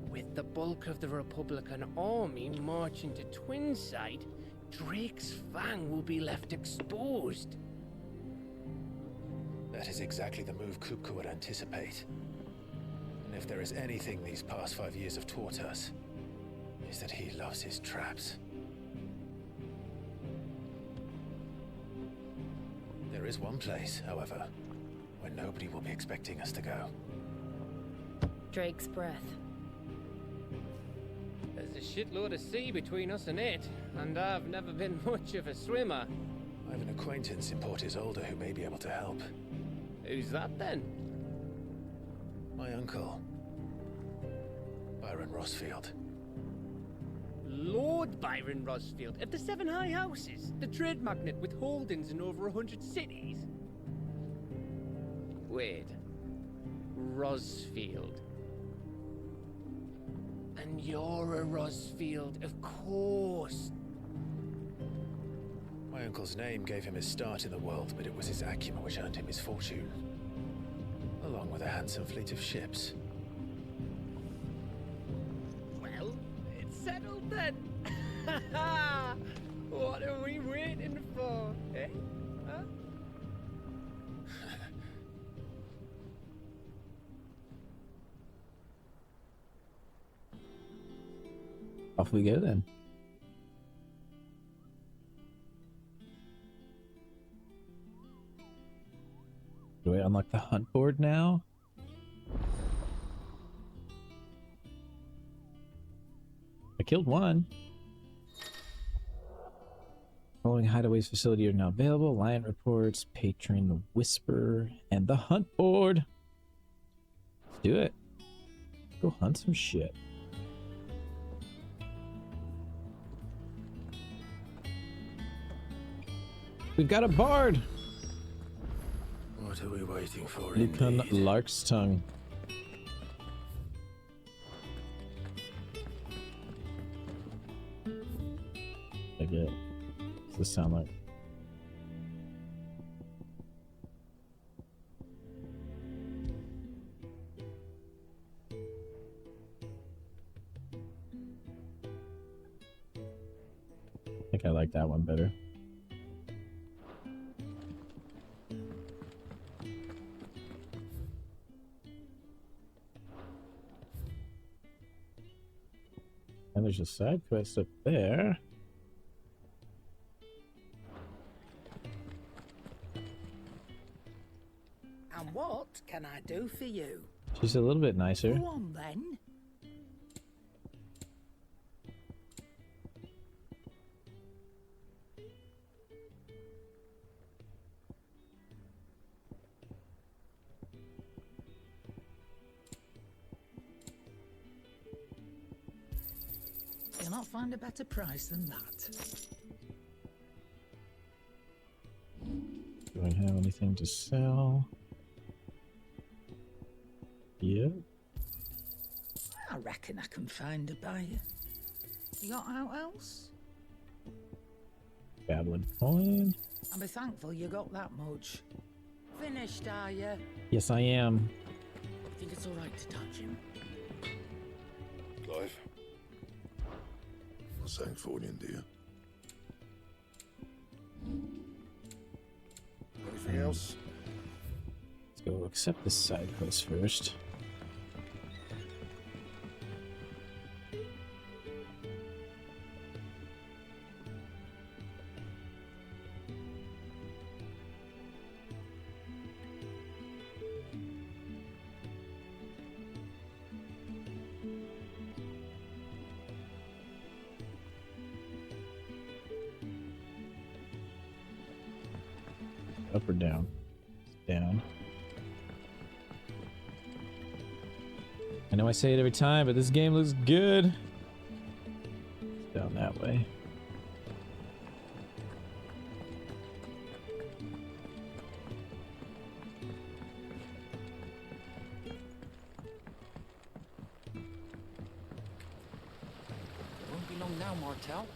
With the bulk of the Republican army marching to Twinside, Drake's Fang will be left exposed. That is exactly the move Kupka would anticipate. And if there is anything these past 5 years have taught us, is that he loves his traps. There is one place, however, where nobody will be expecting us to go. Drake's Breath. There's a shitload of sea between us and it, and I've never been much of a swimmer. I have an acquaintance in Port Isolde who may be able to help. Who's that then? My uncle, Byron Rosfield. Lord Byron Rosfield of the Seven High Houses, the trade magnate with holdings in over 100 cities. Wait, Rosfield. And you're a Rosfield, of course. My uncle's name gave him his start in the world, but it was his acumen which earned him his fortune. Along with a handsome fleet of ships. Well, it's settled then. What are we waiting for, eh? Huh? Off we go then. Do I unlock the hunt board now? I killed one. Following hideaways facility are now available. Lion reports, patron, the whisper, and the hunt board. Let's do it. Go hunt some shit. We've got a bard. What are we waiting for? Lucan Lark's tongue. I get. What's this sound like? I think I like that one better. And there's a side quest up there. And what can I do for you? She's a little bit nicer. Go on then. You'll not find a better price than that. Do I have anything to sell? Yep. I reckon I can find a buyer. You got out else? Babbling coin. I'll be thankful you got that much. Finished, are you? Yes, I am. I think it's all right to touch him. Clive. What's Sancfordian, dear? Anything else? Let's go accept this side quest first. Up or down? Down. I know I say it every time, but this game looks good. It's down that way. Won't be long now, Martel.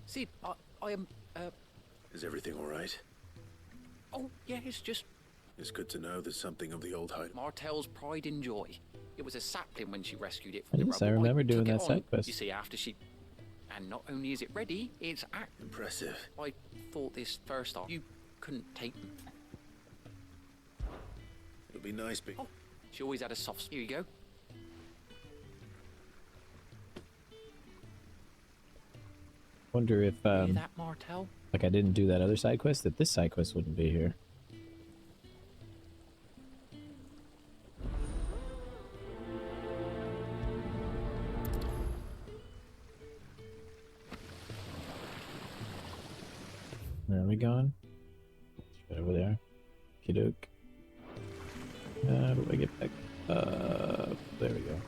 See, I am. Is everything all right? Oh, yeah, it's just It's good to know there's something of the old height. Martel's pride and joy. It was a sapling when she rescued it from the Yes, rubble. I remember doing took it that on, side quest. You see, after she... And not only is it ready, it's impressive. I thought this first off. You couldn't take them. It'll be nice being... Oh, she always had a soft... Here you go. Wonder if, Hear that, Martel? like I didn't do that other side quest, that this side quest wouldn't be here. Where are we going? Right over there. Kidok. How do I get back? There we go.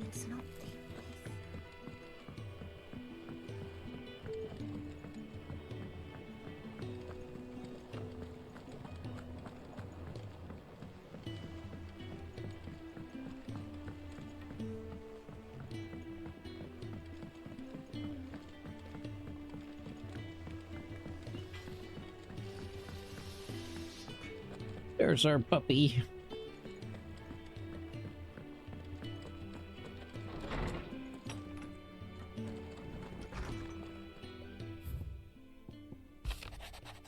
It's not There's our puppy.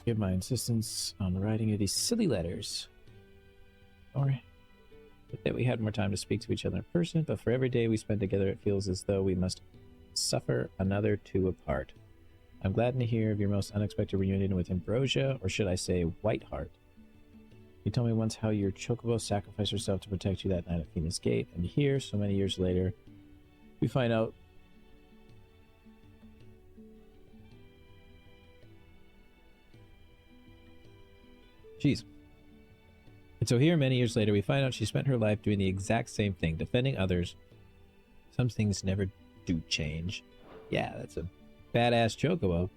Give my insistence on the writing of these silly letters. Or that we had more time to speak to each other in person, but for every day we spend together it feels as though we must suffer another two apart. I'm glad to hear of your most unexpected reunion with Ambrosia, or should I say Whiteheart. You told me once how your chocobo sacrificed herself to protect you that night at Phoenix Gate, and here, so many years later, we find out Jeez. And so here, many years later, we find out she spent her life doing the exact same thing, defending others. Some things never do change. Yeah, that's a badass chocobo.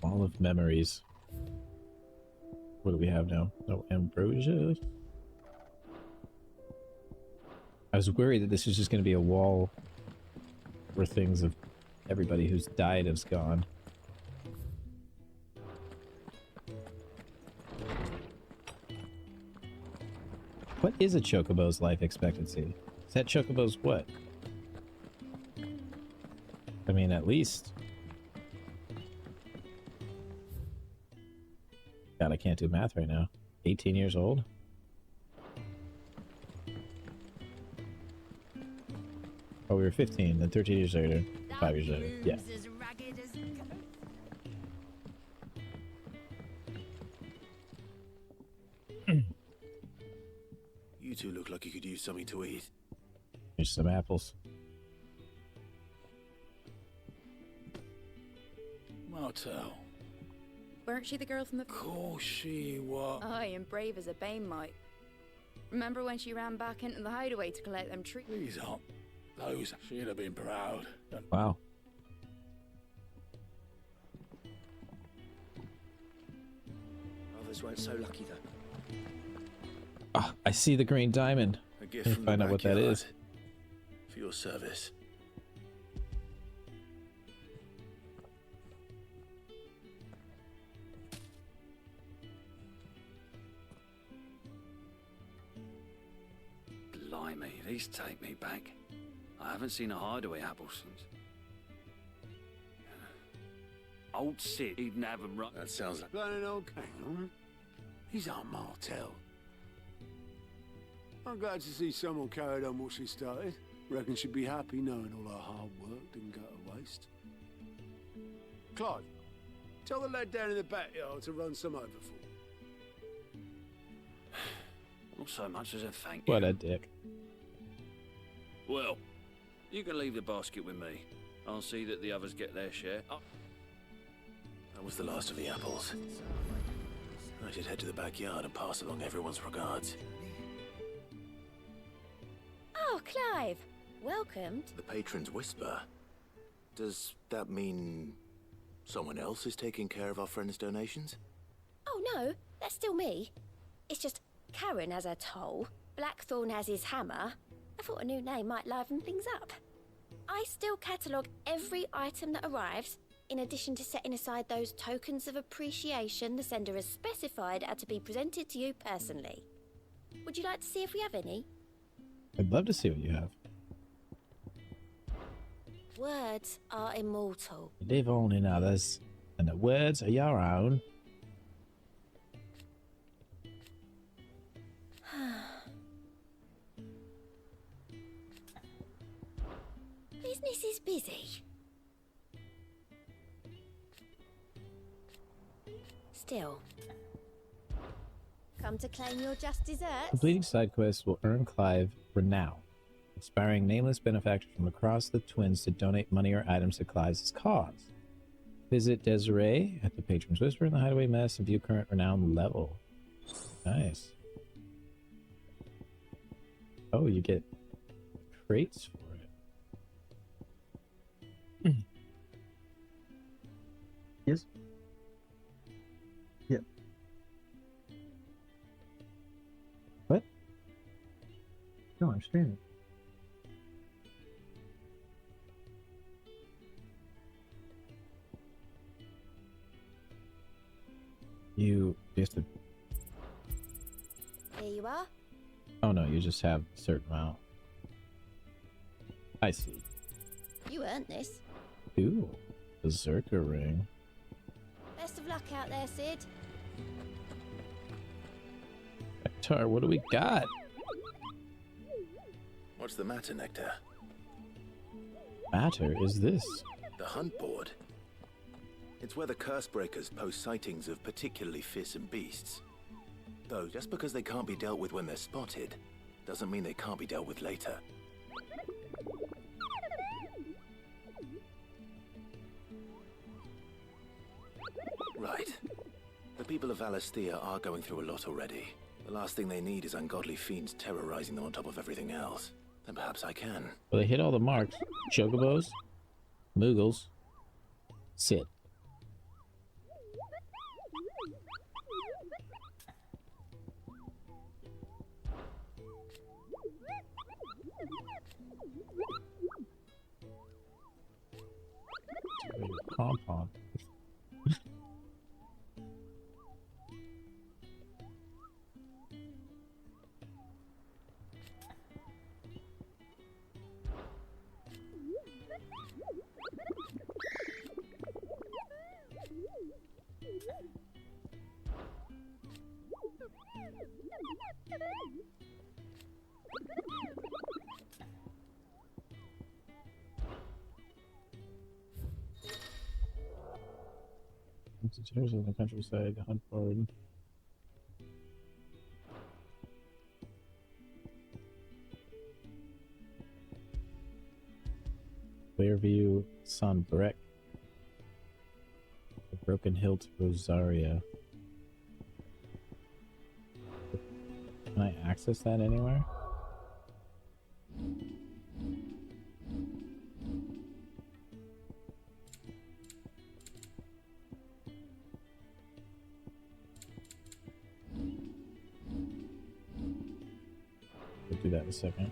Wall of memories. What do we have now? No Ambrosia? I was worried that this was just going to be a wall where things of everybody who's died has gone. What is a chocobo's life expectancy? Is that chocobo's what? I mean, at least... God, I can't do math right now. 18 years old? Oh, we were 15, then 13 years later, 5 years later. Yeah. You two look like you could use something to eat. Here's some apples. Martel. Weren't she the girl from the... Course she was. Aye, and brave as a bane might. Remember when she ran back into the hideaway to collect them trees? Please up. Those, she'd have been proud. Wow. Others weren't so lucky, though. Ah, I see the green diamond. A gift Let me from find the out what that backyard. is. For your service. Blimey, these take me back. I haven't seen a hideaway apple since. Old Sid, he didn't have them right. That sounds like... Bloody old king, He's our Martel. I'm glad to see someone carried on what she started. Reckon she'd be happy knowing all her hard work didn't go to waste. Clive, tell the lad down in the backyard to run some over for. Not so much as a thank you. What a dick. Well, you can leave the basket with me. I'll see that the others get their share. That was the last of the apples. I should head to the backyard and pass along everyone's regards. Oh, Clive. Welcomed. The patron's whisper. Does that mean someone else is taking care of our friend's donations? Oh, no. That's still me. It's just Karen has her toll. Blackthorn has his hammer. I thought a new name might liven things up. I still catalogue every item that arrives, in addition to setting aside those tokens of appreciation the sender has specified are to be presented to you personally. Would you like to see if we have any? I'd love to see what you have. Words are immortal. You live on in others, and the words are your own. Business is busy. Still. Come to claim your just desserts? Completing side quests will earn Clive renown, inspiring nameless benefactors from across the Twins to donate money or items to Clive's cause. Visit Desiree at the Patron's Whisper in the Hideaway Mess and view current renown level. Nice. Oh, you get crates for it. Yes. Yep. What? No, I'm streaming. You have to... Here you are. Oh no, you just have a certain amount. I see. You earned this. Ooh, Berserker ring. Best of luck out there, Sid. Tar, what do we got? What's the matter, Nectar? Matter is this? The hunt board. It's where the Cursebreakers post sightings of particularly fearsome beasts. Though, just because they can't be dealt with when they're spotted, doesn't mean they can't be dealt with later. Right. The people of Valisthea are going through a lot already. The last thing they need is ungodly fiends terrorizing them on top of everything else. Then perhaps I can. Well, they hit all the marks. Chocobos, Moogles, sit. Pom-pom. Terrors in the countryside, the hunt board. Clearview, Sonbrek, the Broken Hilt, Rosaria. Can I access that anywhere? We'll do that in a second.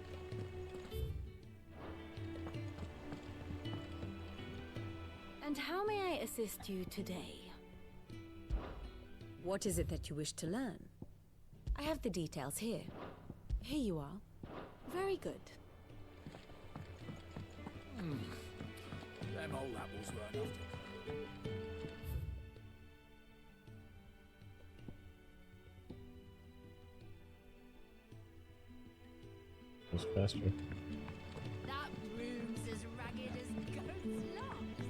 And how may I assist you today? What is it that you wish to learn? I have the details here. Here you are. Very good. Them old apples weren't often. Goes faster. That room's as ragged as goat's locks.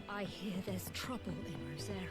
I hear there's trouble in Rosaria.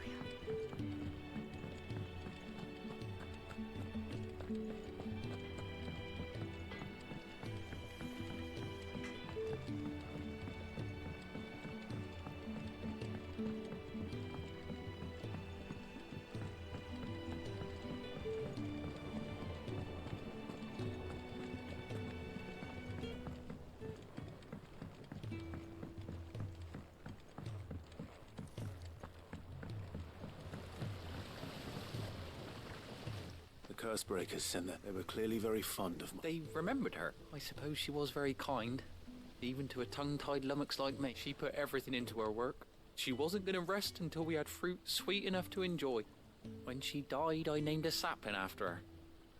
Cursebreakers sent that. They were clearly very fond of me. They remembered her. I suppose she was very kind. Even to a tongue-tied lummox like me. She put everything into her work. She wasn't going to rest until we had fruit sweet enough to enjoy. When she died, I named a sapling after her.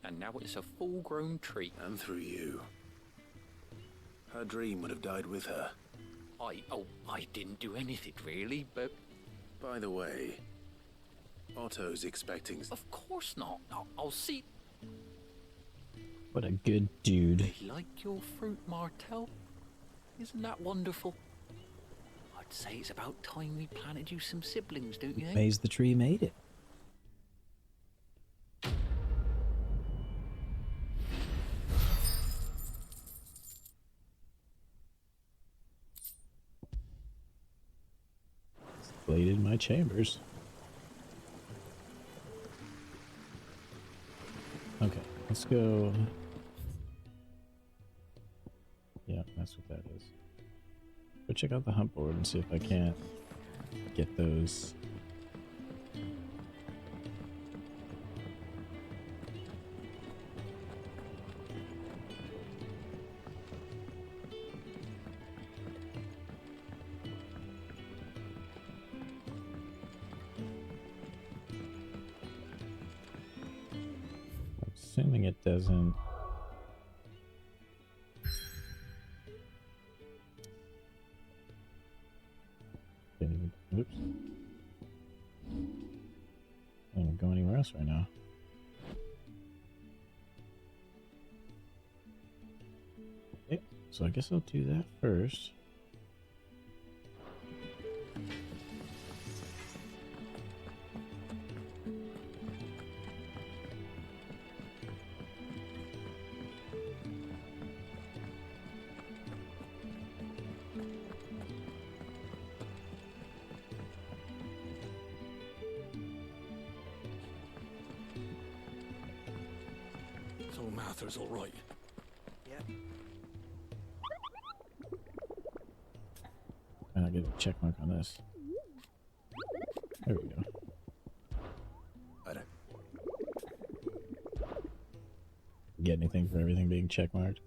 And now it's a full-grown tree. And through you. Her dream would have died with her. I didn't do anything really, but... By the way, Otto's expecting... Of course not. I'll see... What a good dude. They like your fruit, Martel. Isn't that wonderful? I'd say it's about time we planted you some siblings, don't you think? Amazed the tree made it. Bladed my chambers. Okay, let's go. Yeah, that's what that is. Go check out the hunt board and see if I can't get those. Assuming it doesn't. Oops. I don't go anywhere else right now. So I guess I'll do that first. So Martha's all right. Yep. And I get a check mark on this. There we go. I don't. Get anything for everything being check marked?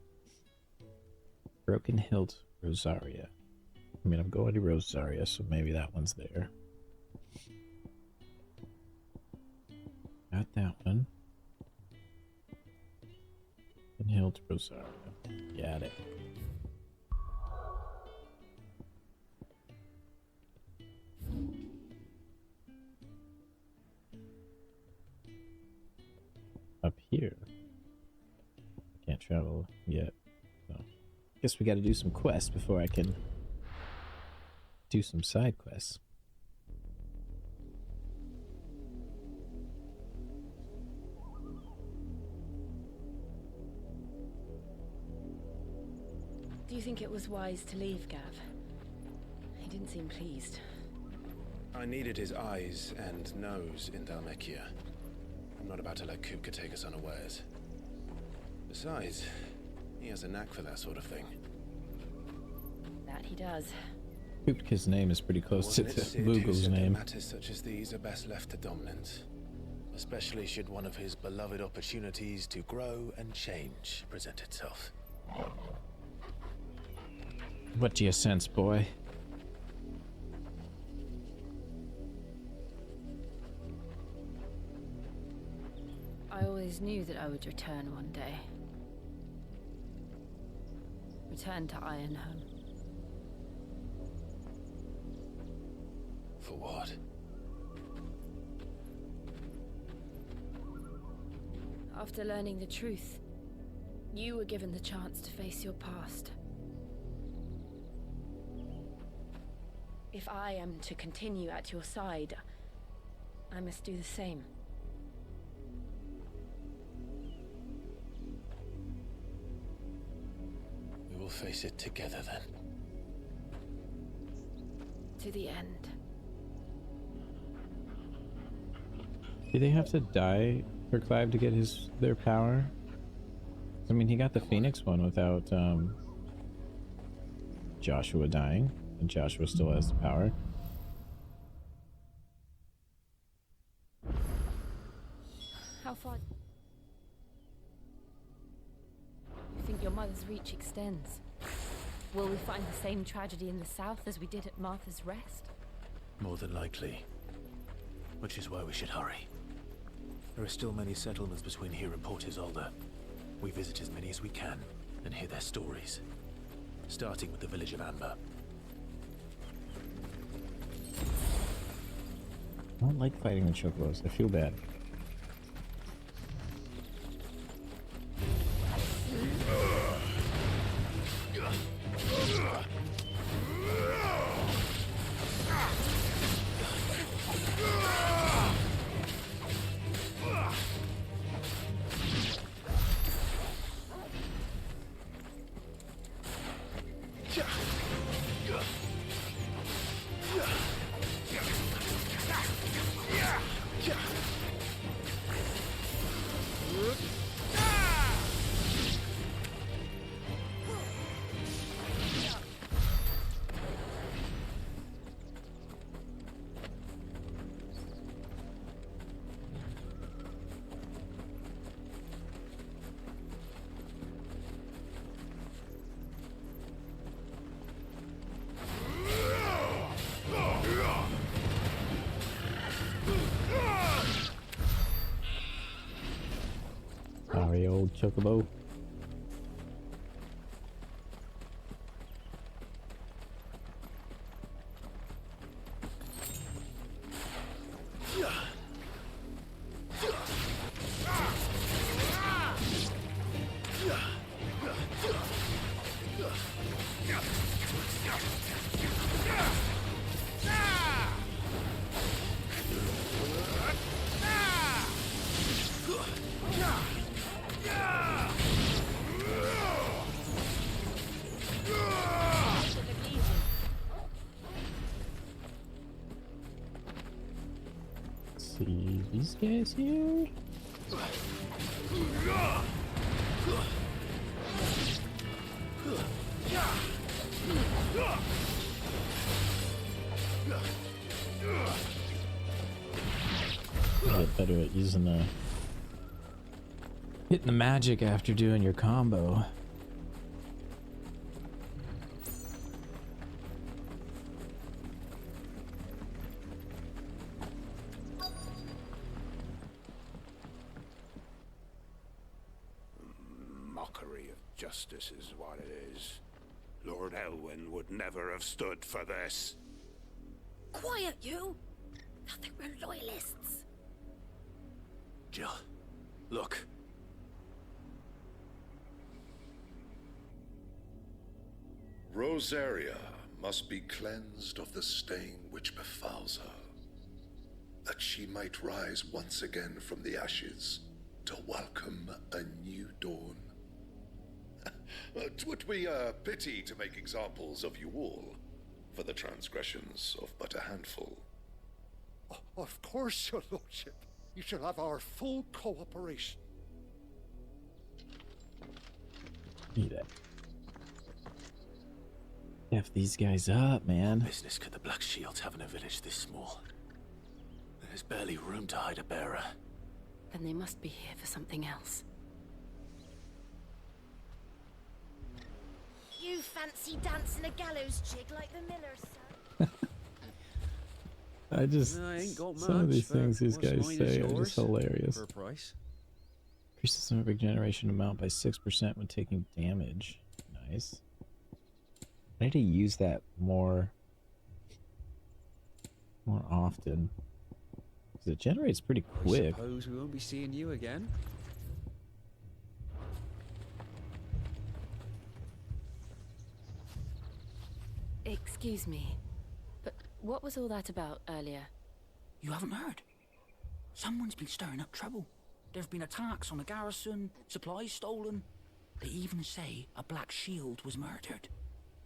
Broken Hilt Rosaria. I mean, I'm going to Rosaria, so maybe that one's there. Got that one. Broken Hilt Rosaria. Got it. Up here. Can't travel yet. So guess we gotta do some quests before I can do some side quests. Do you think it was wise to leave, Gav? He didn't seem pleased. I needed his eyes and nose in Dhalmekia. I'm not about to let Kupka take us unawares. Besides, he has a knack for that sort of thing. That he does. Kupka's name is pretty close to Wasn't the it Sid who Moogle's said that name. matters such as these are best left to dominance? Especially should one of his beloved opportunities to grow and change present itself. What do you sense, boy? I always knew that I would return one day. Return to Ironhome. For what? After learning the truth, you were given the chance to face your past. If I am to continue at your side, I must do the same. We will face it together then. To the end. Do they have to die for Clive to get their power? I mean, he got the Phoenix one without Joshua dying, and Joshua still has the power. How far... You think your mother's reach extends? Will we find the same tragedy in the south as we did at Martha's Rest? More than likely. Which is why we should hurry. There are still many settlements between here and Port Isolde. We visit as many as we can and hear their stories. Starting with the village of Amber. I don't like fighting the chocobos. I feel bad. Sorry, old chocobo. see these guys here. Get better at using the hitting the magic after doing your combo. Mockery of justice is what it is. Lord Elwyn would never have stood for this. Quiet, you! Thought they were loyalists. Jill, look. Rosaria must be cleansed of the stain which befouls her, that she might rise once again from the ashes to welcome a new dawn. 'Twould be a pity to make examples of you all, for the transgressions of but a handful. Of course, your lordship. You shall have our full cooperation. Need it. F these guys up, man. What business could the Black Shields have in a village this small? There's barely room to hide a bearer. Then they must be here for something else. You fancy dancing a gallows jig like the miller's son? I just I ain't got some of much, these but things these what's guys mine say is are yours just hilarious. for a price. Increases the regeneration amount by 6% when taking damage. Nice. I need to use that more often. Because it generates pretty quick. I suppose we won't be seeing you again. Excuse me, but what was all that about earlier? You haven't heard? Someone's been stirring up trouble. There've been attacks on the garrison, supplies stolen. They even say a Black Shield was murdered.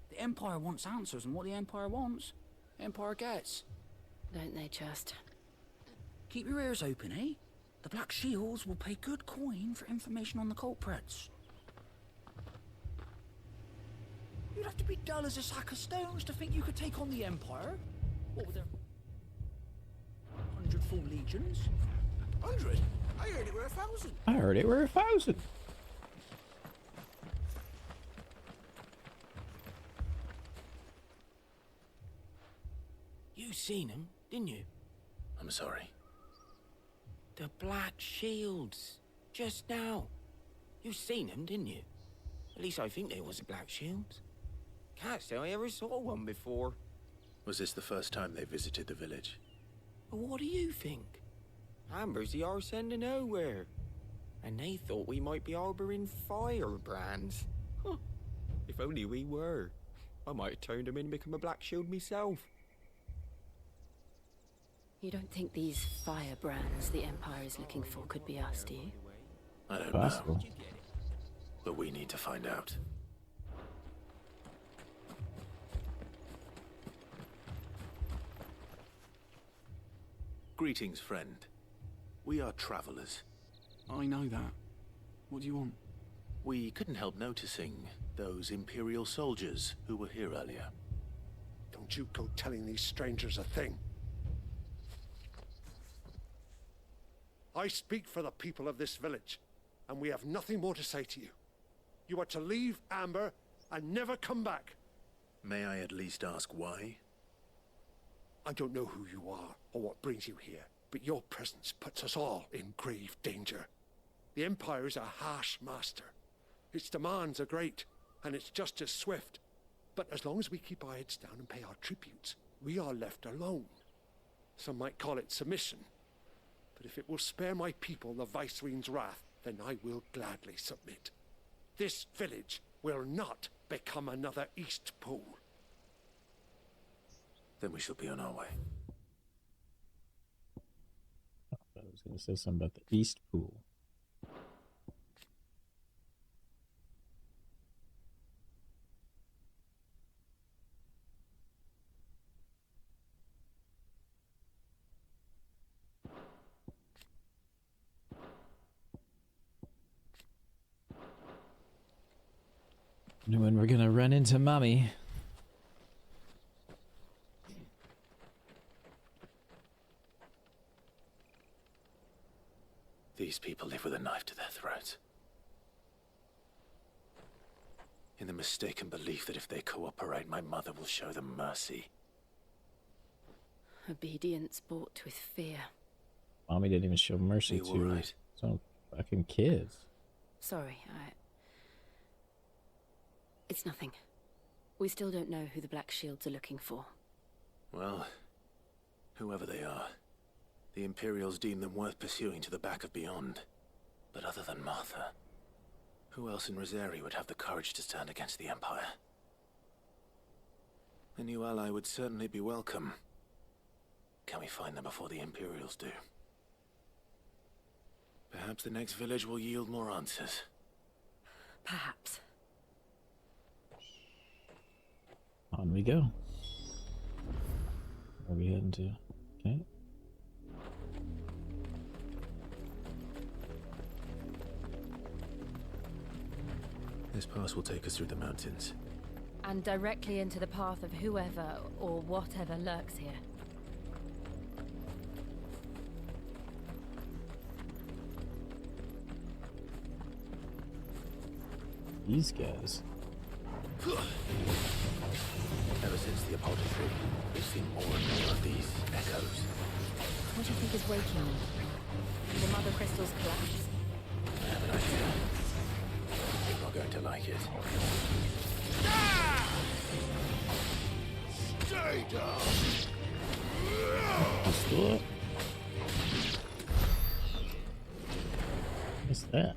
The Empire wants answers, and what the Empire wants, the Empire gets. Don't they just? Keep your ears open, eh? The Black Shields will pay good coin for information on the culprits. You'd have to be dull as a sack of stones to think you could take on the Empire. What with their 100 full legions? 100? I heard it were 1,000. I heard it were 1,000. You seen them, didn't you? I'm sorry. The Black Shields. Just now. You seen them, didn't you? At least I think they was the Black Shields. Can't say I ever saw one before. Was this the first time they visited the village? But what do you think? Amber's the arse end of nowhere. And they thought we might be harboring firebrands. Huh. If only we were. I might have turned them in and become a Black Shield myself. You don't think these firebrands the Empire is looking for could be us, do you? I don't Possible. know. But we need to find out. Greetings, friend. We are travelers. I know that. What do you want? We couldn't help noticing those Imperial soldiers who were here earlier. Don't you go telling these strangers a thing. I speak for the people of this village, and we have nothing more to say to you. You are to leave Amber and never come back. May I at least ask why? I don't know who you are or what brings you here, but your presence puts us all in grave danger. The Empire is a harsh master. Its demands are great, and its justice swift. But as long as we keep our heads down and pay our tributes, we are left alone. Some might call it submission. But if it will spare my people the Viceroy's wrath, then I will gladly submit. This village will not become another East Pool. Then we shall be on our way. I was going to say something about the East Pool. And when we're gonna run into Mommy. These people live with a knife to their throats. In the mistaken belief that if they cooperate, my mother will show them mercy. Obedience bought with fear. Mommy didn't even show mercy You to were right. some fucking kids. Sorry, It's nothing. We still don't know who the Black Shields are looking for. Well, whoever they are, the Imperials deem them worth pursuing to the back of beyond. But other than Martha, who else in Rosari would have the courage to stand against the Empire? A new ally would certainly be welcome. Can we find them before the Imperials do? Perhaps the next village will yield more answers. Perhaps. On we go. Where are we heading to? Okay. This pass will take us through the mountains. And directly into the path of whoever or whatever lurks here. These guys. Ever since the apothecary, we've seen more and more of these echoes. What do you think is waking them? Did the mother crystals collapse? I have an idea. You're not going to like it. Stay down! Still up. What's that?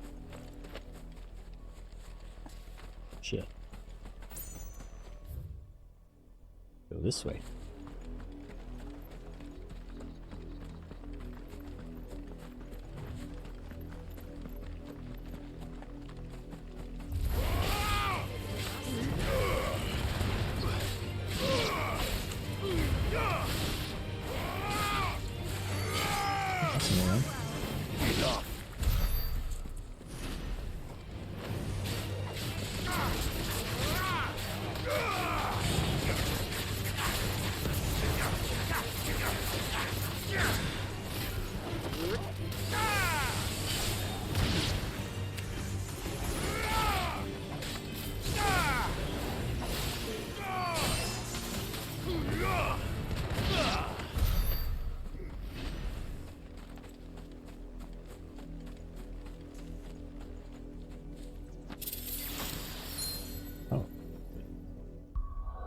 Shit. Go this way.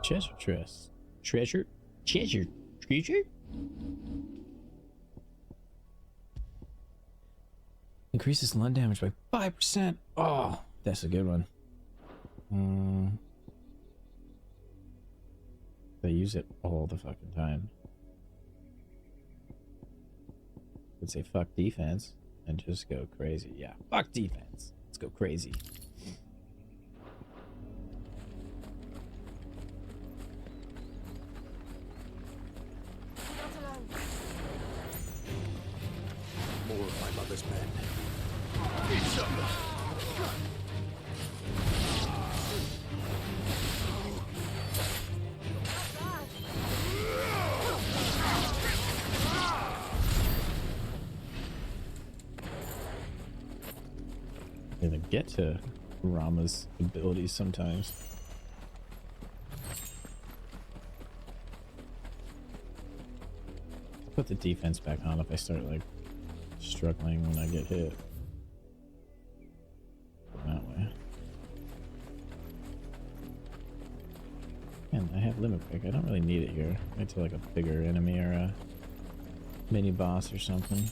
Treasure chest. Treasure? Treasure? Treasure? Increases stun damage by 5%. Oh, that's a good one. They use it all the fucking time. Would say fuck defense and just go crazy. Yeah, fuck defense. Let's go crazy. More of my mother's men. Gonna get to Rama's abilities sometimes. Put the defense back on if I start like struggling when I get hit. That way. And I have limit break. I don't really need it here. Wait till like a bigger enemy or a mini boss or something.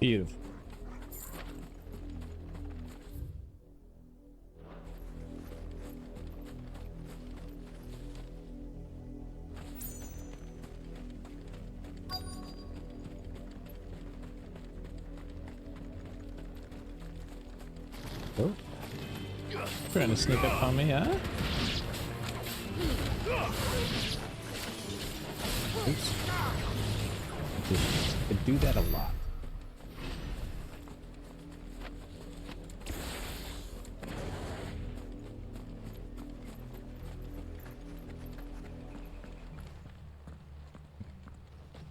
Beautiful. Oh. Trying to sneak up on me, huh? Oops. I do that a lot.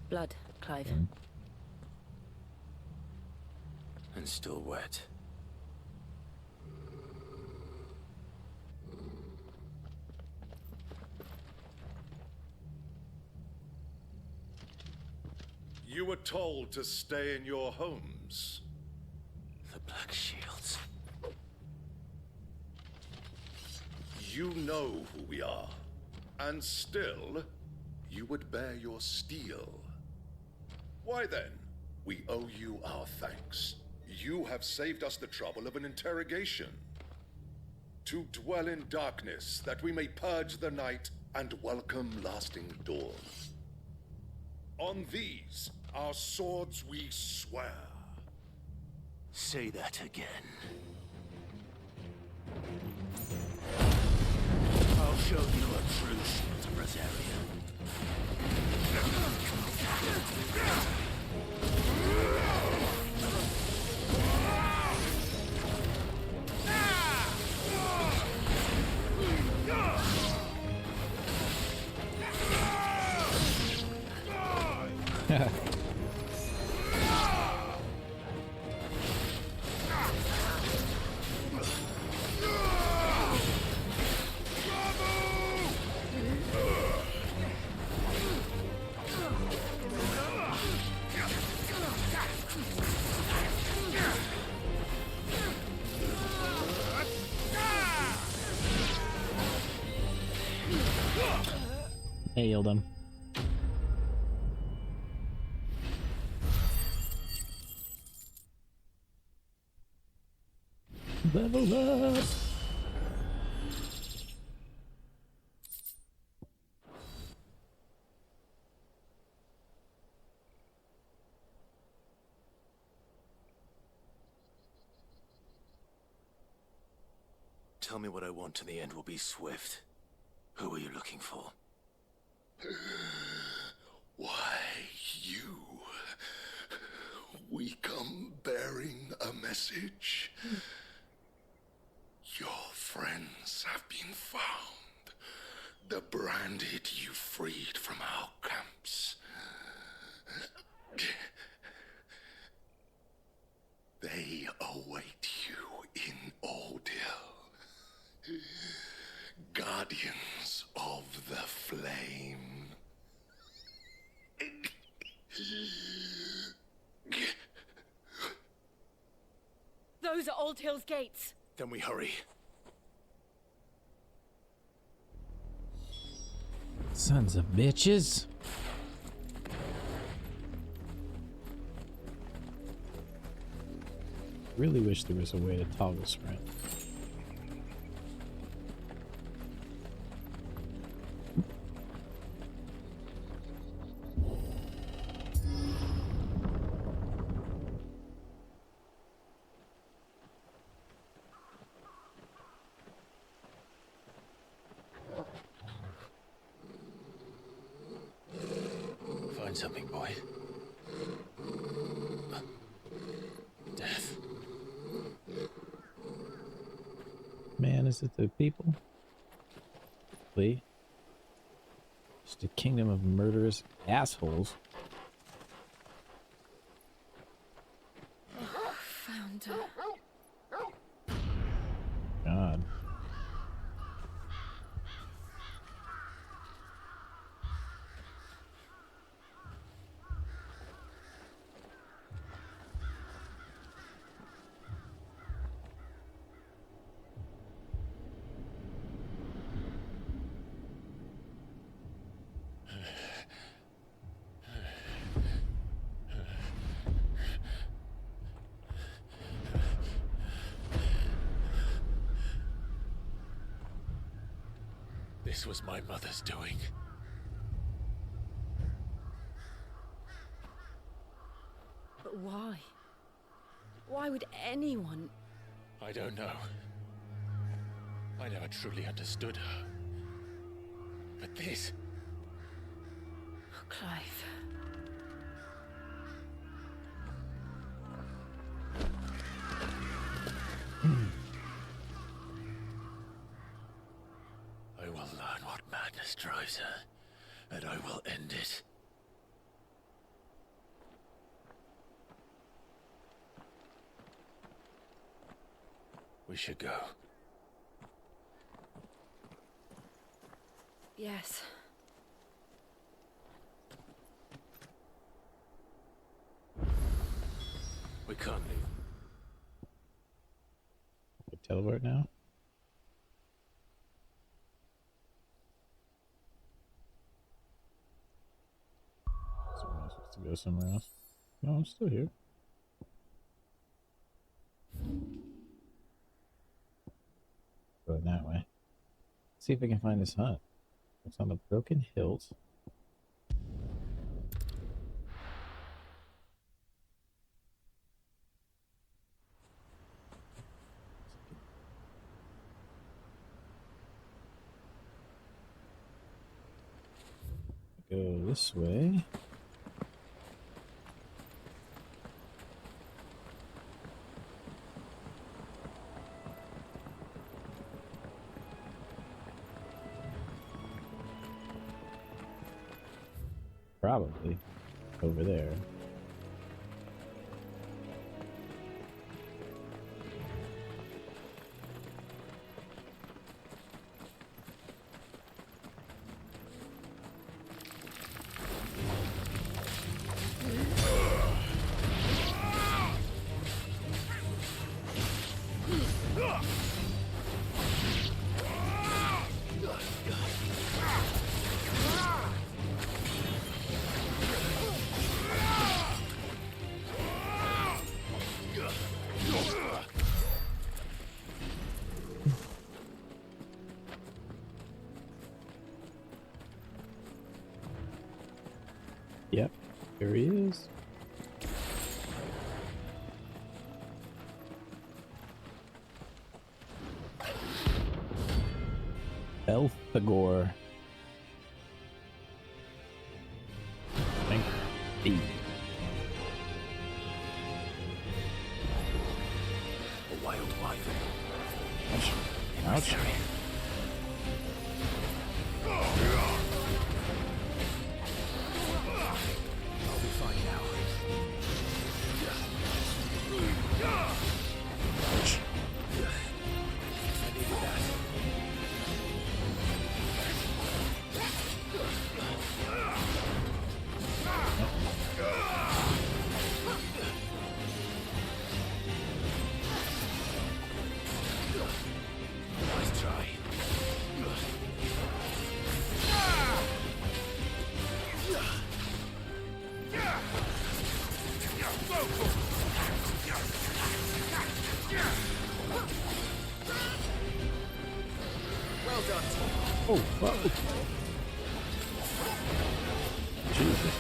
Blood, Clive. And still wet. You were told to stay in your homes. The Black Shields. You know who we are. And still, you would bear your steel. Why then, we owe you our thanks. You have saved us the trouble of an interrogation. To dwell in darkness, that we may purge the night and welcome lasting dawn. On these, our swords we swear. Say that again. I'll show you a true shield of Rosaria. Nailed him. Level up. Tell me what I want and the end will be swift. Who are you looking for? Why, you. We come bearing a message. Your friends have been found. The branded you freed from our camps. They await you in Odil. Guardians of the Flame. Those are Old Hill's gates. Then we hurry. Sons of bitches. Really wish there was a way to toggle sprint. Find something, boy. Death. Man, is it the people? Lee? Just a kingdom of murderous assholes. Hunter. God. This was my mother's doing. But why? Why would anyone? I don't know. I never truly understood her. But this... Oh, Clive. I will learn what madness drives her, and I will end it. We should go. Yes. We can't leave. Teleport now? So am I supposed to go somewhere else? No, I'm still here. Going that way. See if I can find this hut. It's on the Broken Hills. Go this way. Probably over there. Yep, here he is. Elthagor. Thank thee. A wild wyvern. Ouch. I'll be fine now. Ouch. I needed that. Nice try. Well done, Tom. Oh, whoa. Jesus.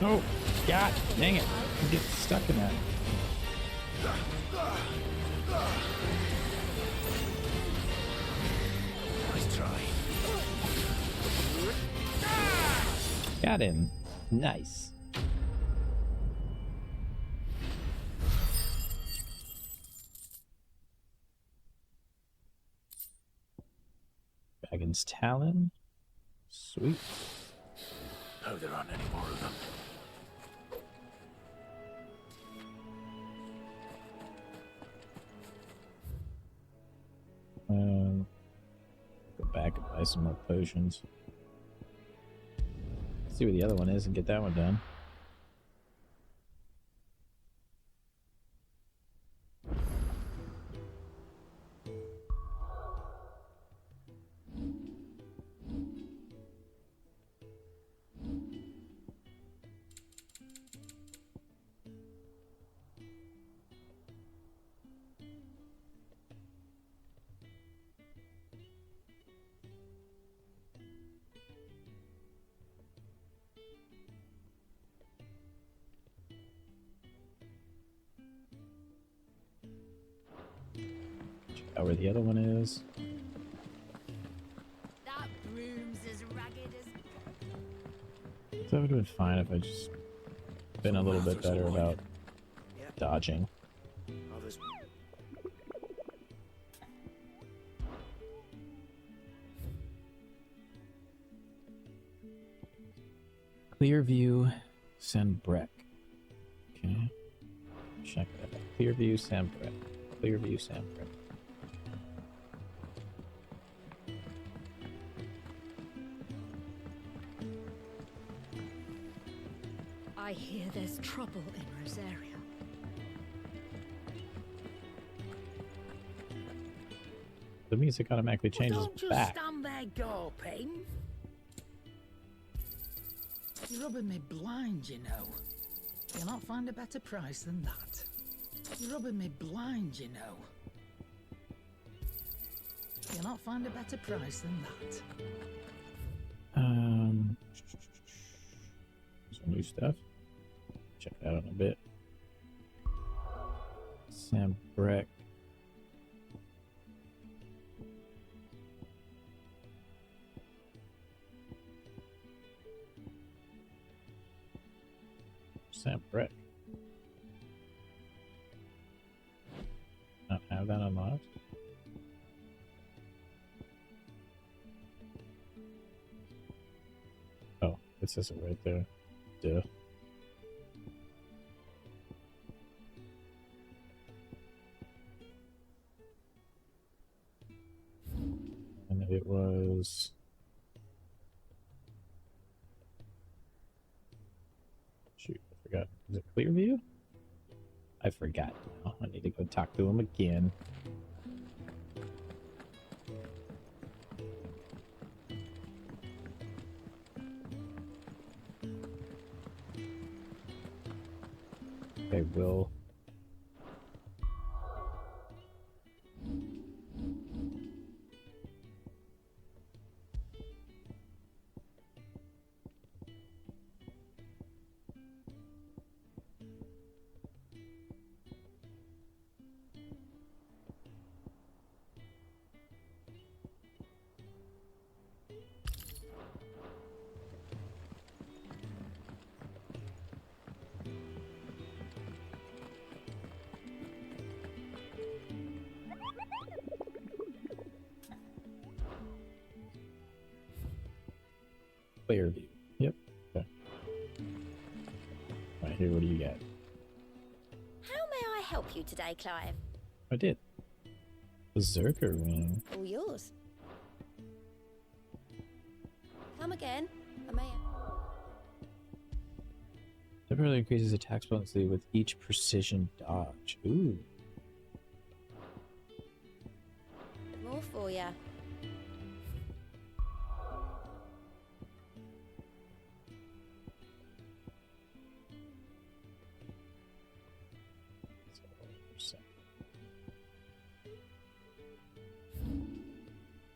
Oh, God, dang it. I get stuck in that. Nice try. Got him. Nice. Dragon's Talon. Sweet. Oh, there aren't any more of them. Go back and buy some more potions. See where the other one is and get that one done. Check out where the other one is. That room's as ragged as... That would have been fine if I just been a little bit better about dodging. Clearview, Sandbreck. Okay. Check that out. Clearview, Sandbreck. Clearview, Sandbreck. I hear there's trouble in Rosaria. The music automatically changes Don't just back. stand there gawping. You're rubbing me blind, you know. You'll not find a better price than that. You're rubbing me blind, you know. You'll not find a better price than that. Some new stuff. Check that out in a bit. Sandbreck. Sandbreck. Not have that unlocked. Oh, it says it right there. Duh. And it was... Shoot, I forgot. Is it Clearview? I forgot now. I need to go talk to him again. Okay, Will. Clearview. Yep. Okay. Right here, what do you got? How may I help you today, Clive? I did. Berserker ring. All yours. Come again. I may... Temporarily increases attack potency with each precision dodge. Ooh. More for ya.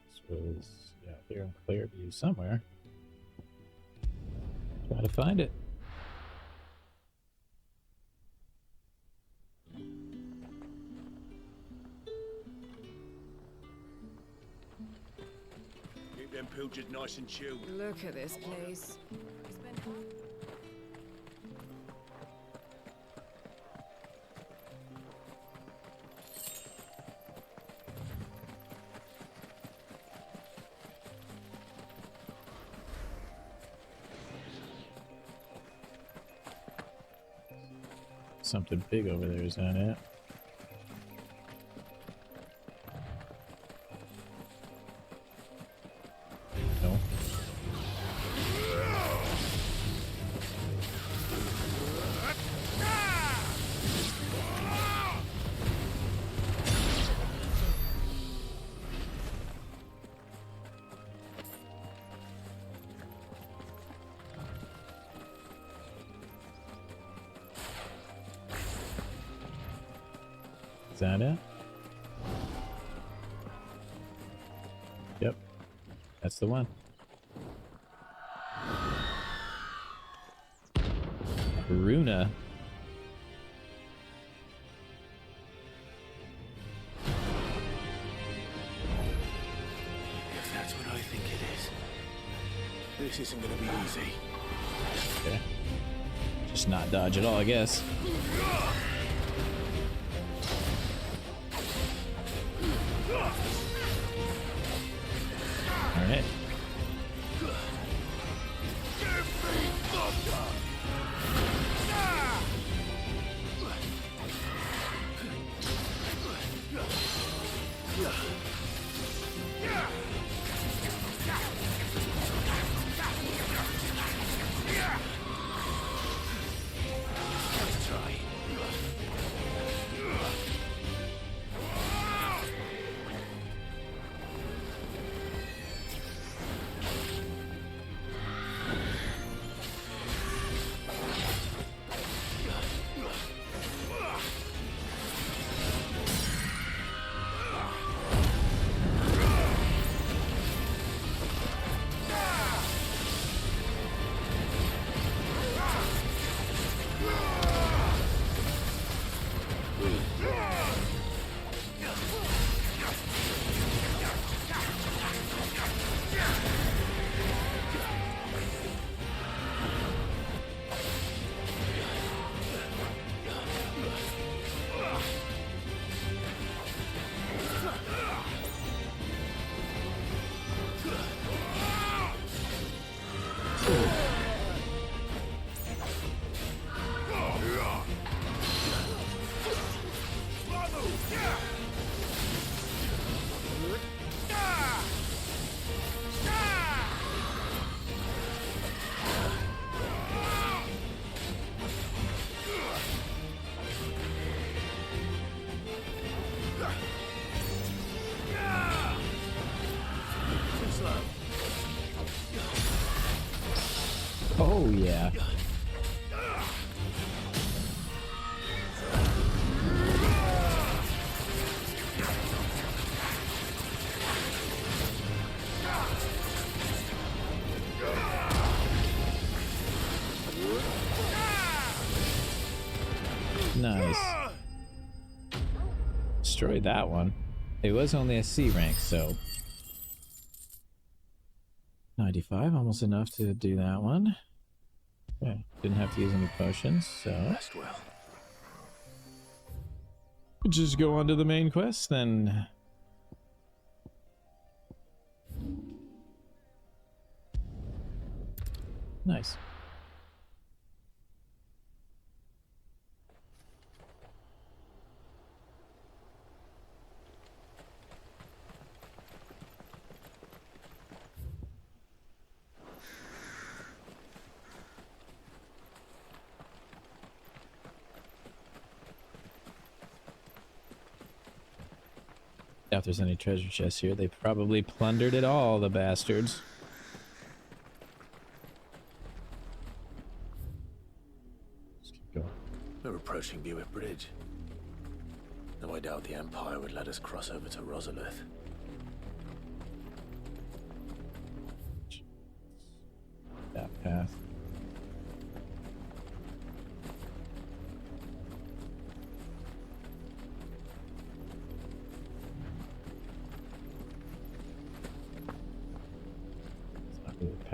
This was, yeah, here in Clearview somewhere. Try to find it. them pilgers nice and chilled. Look at this place. Something big over there, is that it? No. Is that it? Yep. That's the one. Runa. If that's what I think it is, this isn't gonna be easy. Okay. Just not dodge at all, I guess. Alright. Let's try. Oh, yeah. Nice. Destroyed that one. It was only a C rank, so 95, almost enough to do that one. Yeah, didn't have to use any potions, so Rest well. just go on to the main quest then. Nice. Doubt there's any treasure chests here. They probably plundered it all, the bastards. Let's keep going. We're approaching Buick Bridge. Though I doubt the Empire would let us cross over to Rosalith. That path.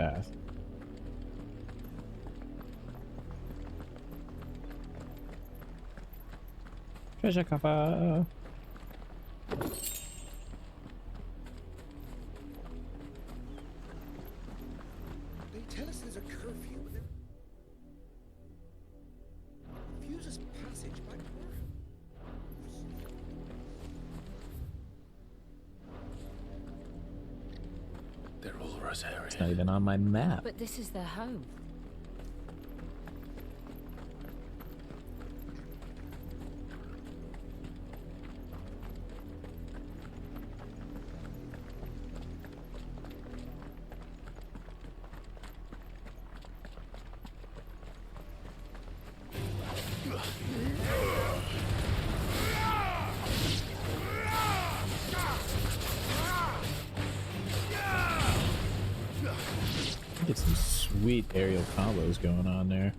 fast. Treasure copper. They tell us there's a curfew, but then refuse us passage by birth. They're all Rosarian. It's not even on my map. But this is their home. Get some sweet aerial combos going on there.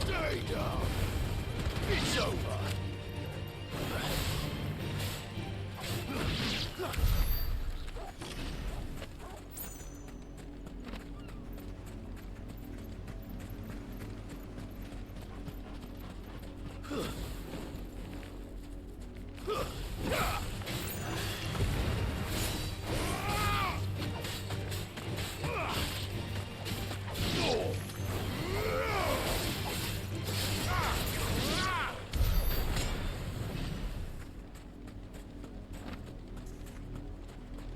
Stay down. It's over.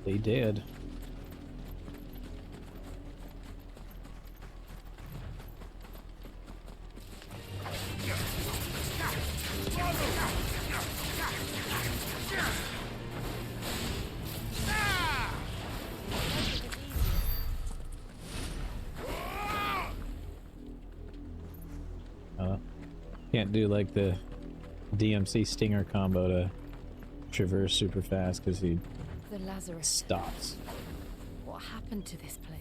They did. Can't do like the DMC Stinger combo to traverse super fast because he The Lazarus. stops. What happened to this place?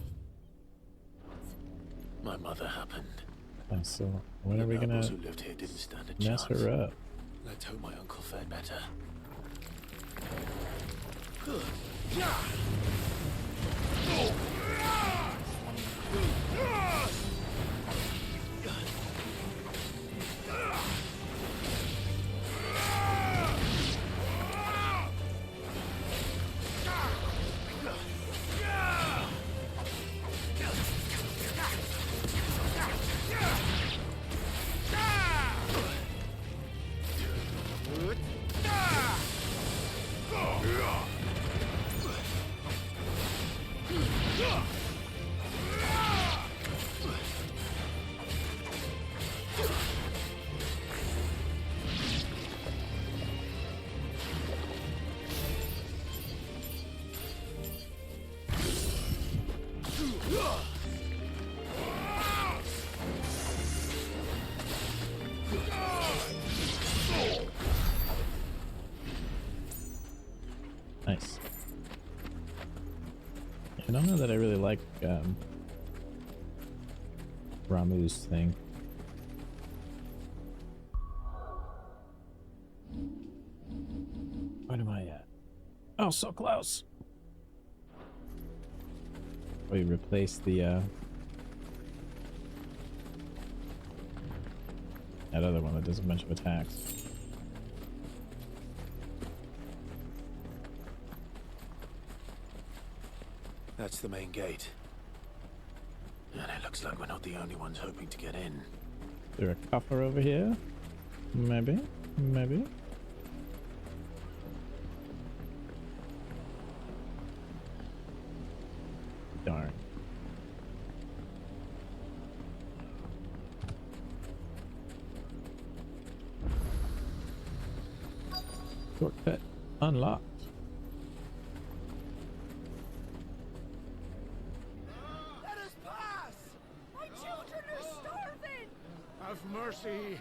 My mother happened. Oh, so when are we The gonna nobles who lived here didn't stand a mess chance. her up? Let's hope my uncle fared better. Nice. I don't know that I really like Ramu's thing. What am I at? Oh, so close. We replaced the that other one that does a bunch of attacks. That's the main gate. And it looks like we're not the only ones hoping to get in. Is there a coffer over here? Maybe. Maybe. Darn. Shortcut unlocked. Let us pass! My children are starving! Have mercy!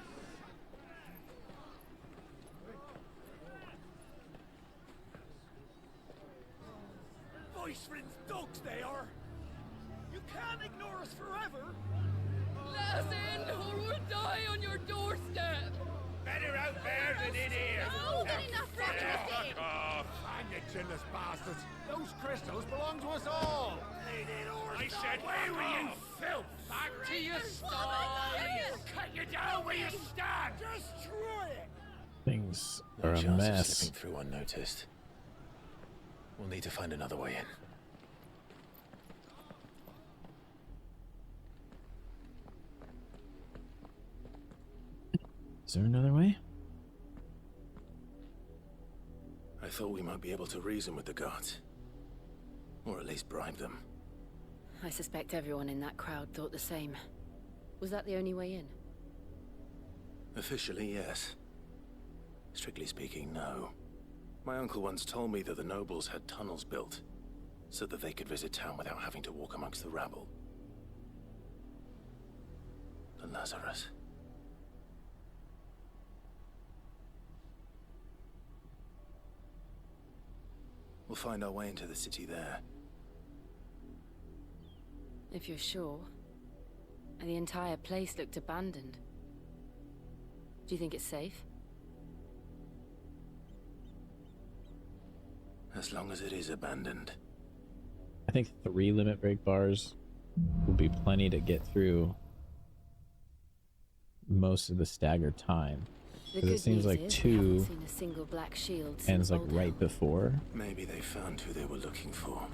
Ice Friends dogs they are. You can't ignore us forever. Let us in, or we'll die on your doorstep. Better out there than in here. Oh, good enough for everything. Fuck off. Hang you chinless bastards. Those crystals belong to us all. I said, Away with you, filth. back to your What stall. the Cut you down where you stand. Destroy it. Things No are a chance of mess. slipping through unnoticed. We'll need to find another way in. Is there another way? I thought we might be able to reason with the guards. Or at least bribe them. I suspect everyone in that crowd thought the same. Was that the only way in? Officially, yes. Strictly speaking, no. My uncle once told me that the nobles had tunnels built, so that they could visit town without having to walk amongst the rabble. The Lazarus. We'll find our way into the city there. If you're sure. The entire place looked abandoned. Do you think it's safe? As long as it is abandoned. I think 3 limit break bars will be plenty to get through most of the staggered time. The Because it good seems news like is 2 we haven't seen a single black shield ends since like Old right before. Maybe they found who they were looking for.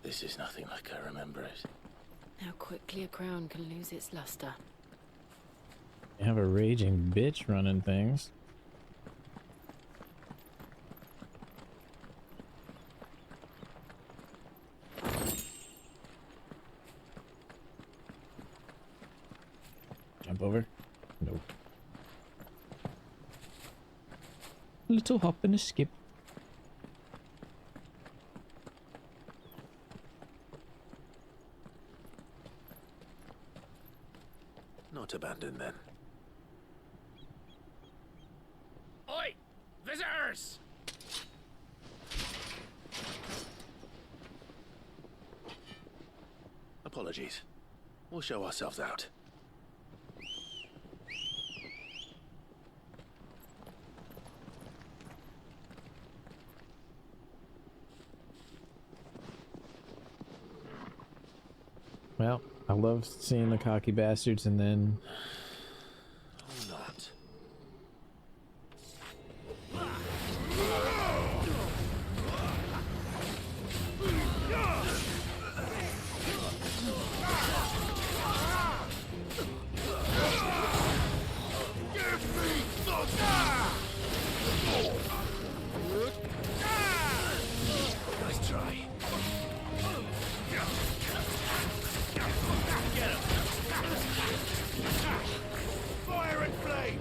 This is nothing like I remember it. How quickly a crown can lose its luster. You have a raging bitch running things. Jump over? Nope. Little hop and a skip. Not abandoned then. Oi! Visitors! Apologies. We'll show ourselves out. Well, I love seeing the cocky bastards and then Not. Nice try. Fire and flame.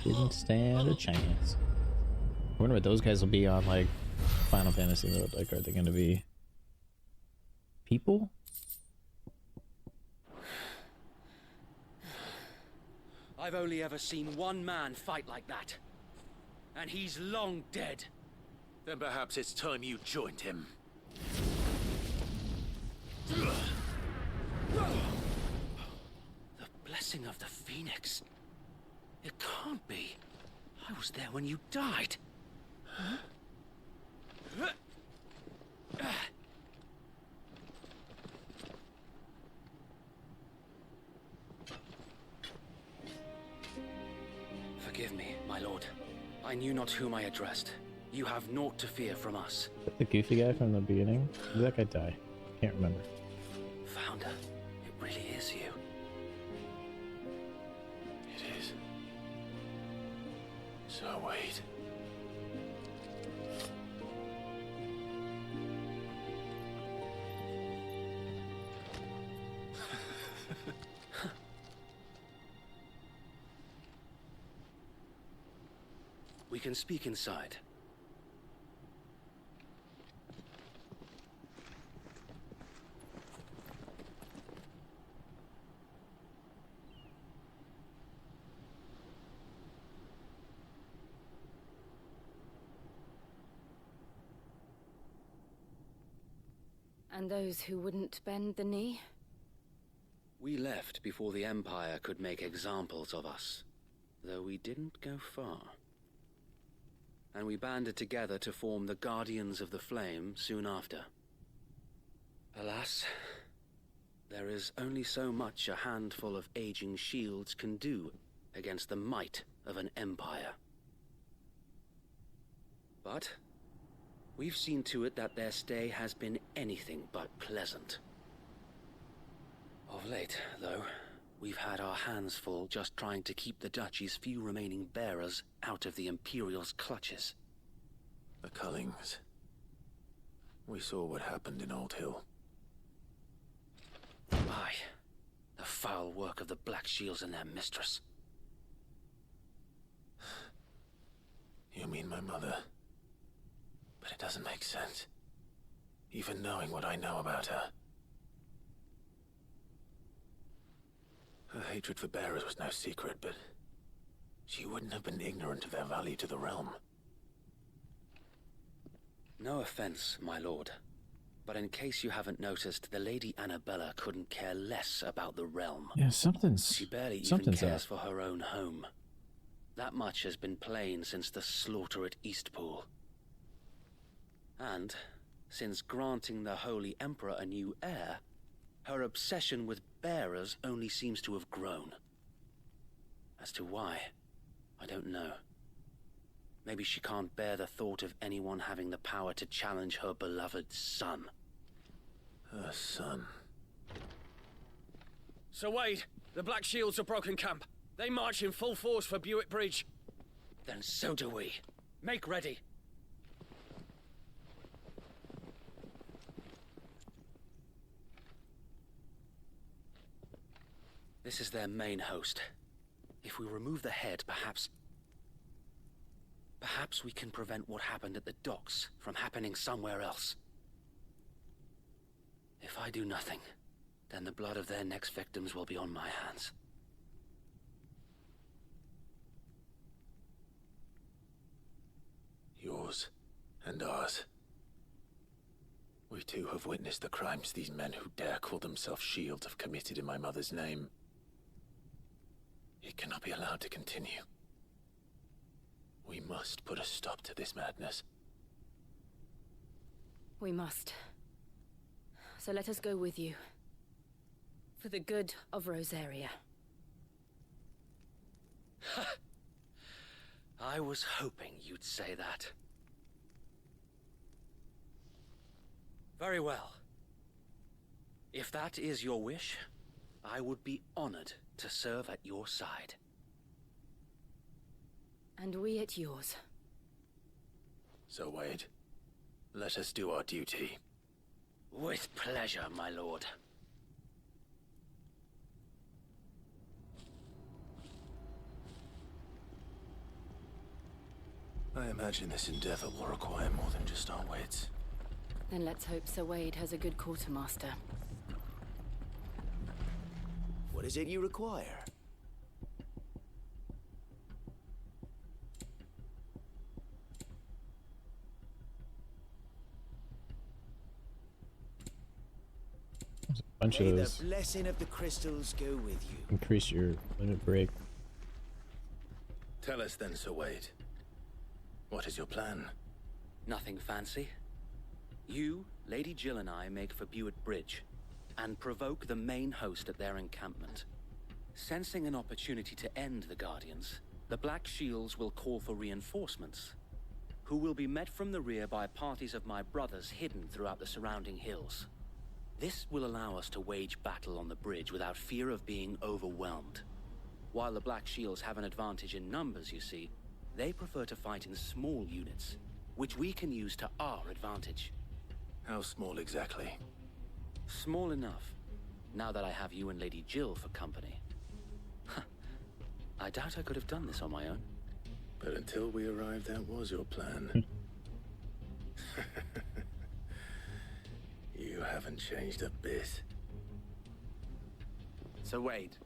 didn't stand a chance. I wonder what those guys will be on, like, Final Fantasy mode. Like, are they going to be people? I've only ever seen one man fight like that. And he's long dead. Then perhaps it's time you joined him. The blessing of the Phoenix. It can't be. I was there when you died. Forgive me, my lord. I knew not whom I addressed. You have naught to fear from us. The goofy guy from the beginning? Did that guy die? Can't remember. Founder, it really is you. It is. Sir Wade. We can speak inside. And those who wouldn't bend the knee? We left before the Empire could make examples of us, though we didn't go far. And we banded together to form the Guardians of the Flame soon after. Alas, there is only so much a handful of aging shields can do against the might of an empire. But we've seen to it that their stay has been anything but pleasant. Of late, though, we've had our hands full just trying to keep the Duchy's few remaining bearers out of the Imperial's clutches. The Cullings. We saw what happened in Old Hill. Aye, the foul work of the Black Shields and their mistress. You mean my mother? But it doesn't make sense. Even knowing what I know about her. Her hatred for bearers was no secret, but she wouldn't have been ignorant of their value to the realm. No offense, my lord, but in case you haven't noticed, the Lady Annabella couldn't care less about the realm. Yeah, something's... She barely even something's cares up. for her own home. That much has been plain since the slaughter at Eastpool. And, since granting the Holy Emperor a new heir, her obsession with bearers only seems to have grown. As to why, I don't know. Maybe she can't bear the thought of anyone having the power to challenge her beloved son. Her son? Sir Wade, the Black Shields have broken camp. They march in full force for Buick Bridge. Then so do we. Make ready. This is their main host. If we remove the head, perhaps we can prevent what happened at the docks from happening somewhere else. If I do nothing, then the blood of their next victims will be on my hands. Yours and ours. We too have witnessed the crimes these men who dare call themselves shields have committed in my mother's name. It cannot be allowed to continue. We must put a stop to this madness. We must. So let us go with you. For the good of Rosaria. I was hoping you'd say that. Very well. If that is your wish, I would be honored to serve at your side. And we at yours. So, Wade, let us do our duty. With pleasure, my lord. I imagine this endeavor will require more than just our wits. Then let's hope Sir Wade has a good quartermaster. What is it you require? Bunch May of the those. blessing of the crystals go with you. Increase your limit break. Tell us then, Sir Wade. What is your plan? Nothing fancy. You, Lady Jill and I make for Buick Bridge, and provoke the main host at their encampment. Sensing an opportunity to end the Guardians, the Black Shields will call for reinforcements, who will be met from the rear by parties of my brothers hidden throughout the surrounding hills. This will allow us to wage battle on the bridge without fear of being overwhelmed. While the Black Shields have an advantage in numbers, you see, They prefer to fight in small units, which we can use to our advantage. How small exactly? Small enough, now that I have you and Lady Jill for company. I doubt I could have done this on my own. But until we arrived, that was your plan. You haven't changed a bit. So Wade,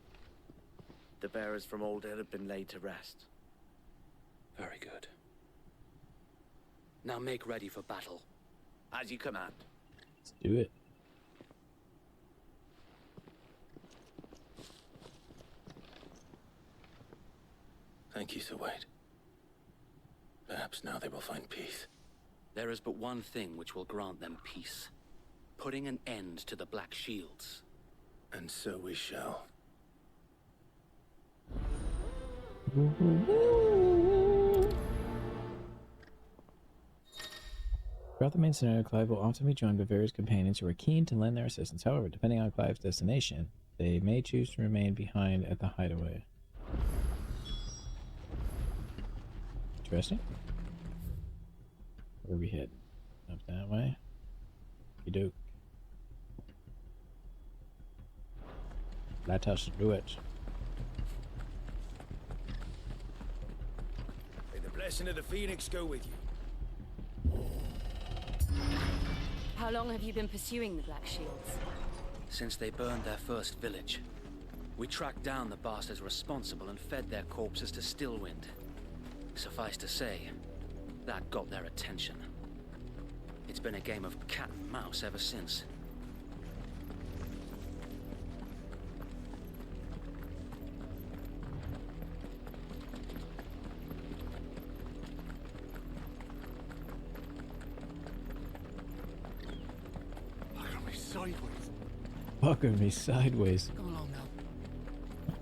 the bearers from Old Hill have been laid to rest. Very good. Now make ready for battle. As you command. Let's do it. Thank you, Sir Wade. Perhaps now they will find peace. There is but one thing which will grant them peace. Putting an end to the Black Shields. And so we shall. Throughout the main scenario, Clive will often be joined by various companions who are keen to lend their assistance. However, depending on Clive's destination, they may choose to remain behind at the hideaway. Interesting. Where we head? Up that way? You do. Let us do it. May the blessing of the Phoenix go with you. How long have you been pursuing the Black Shields? Since they burned their first village. We tracked down the bastards responsible and fed their corpses to Stillwind. Suffice to say, that got their attention. It's been a game of cat and mouse ever since. Sideways. Fucking me sideways. Come along now.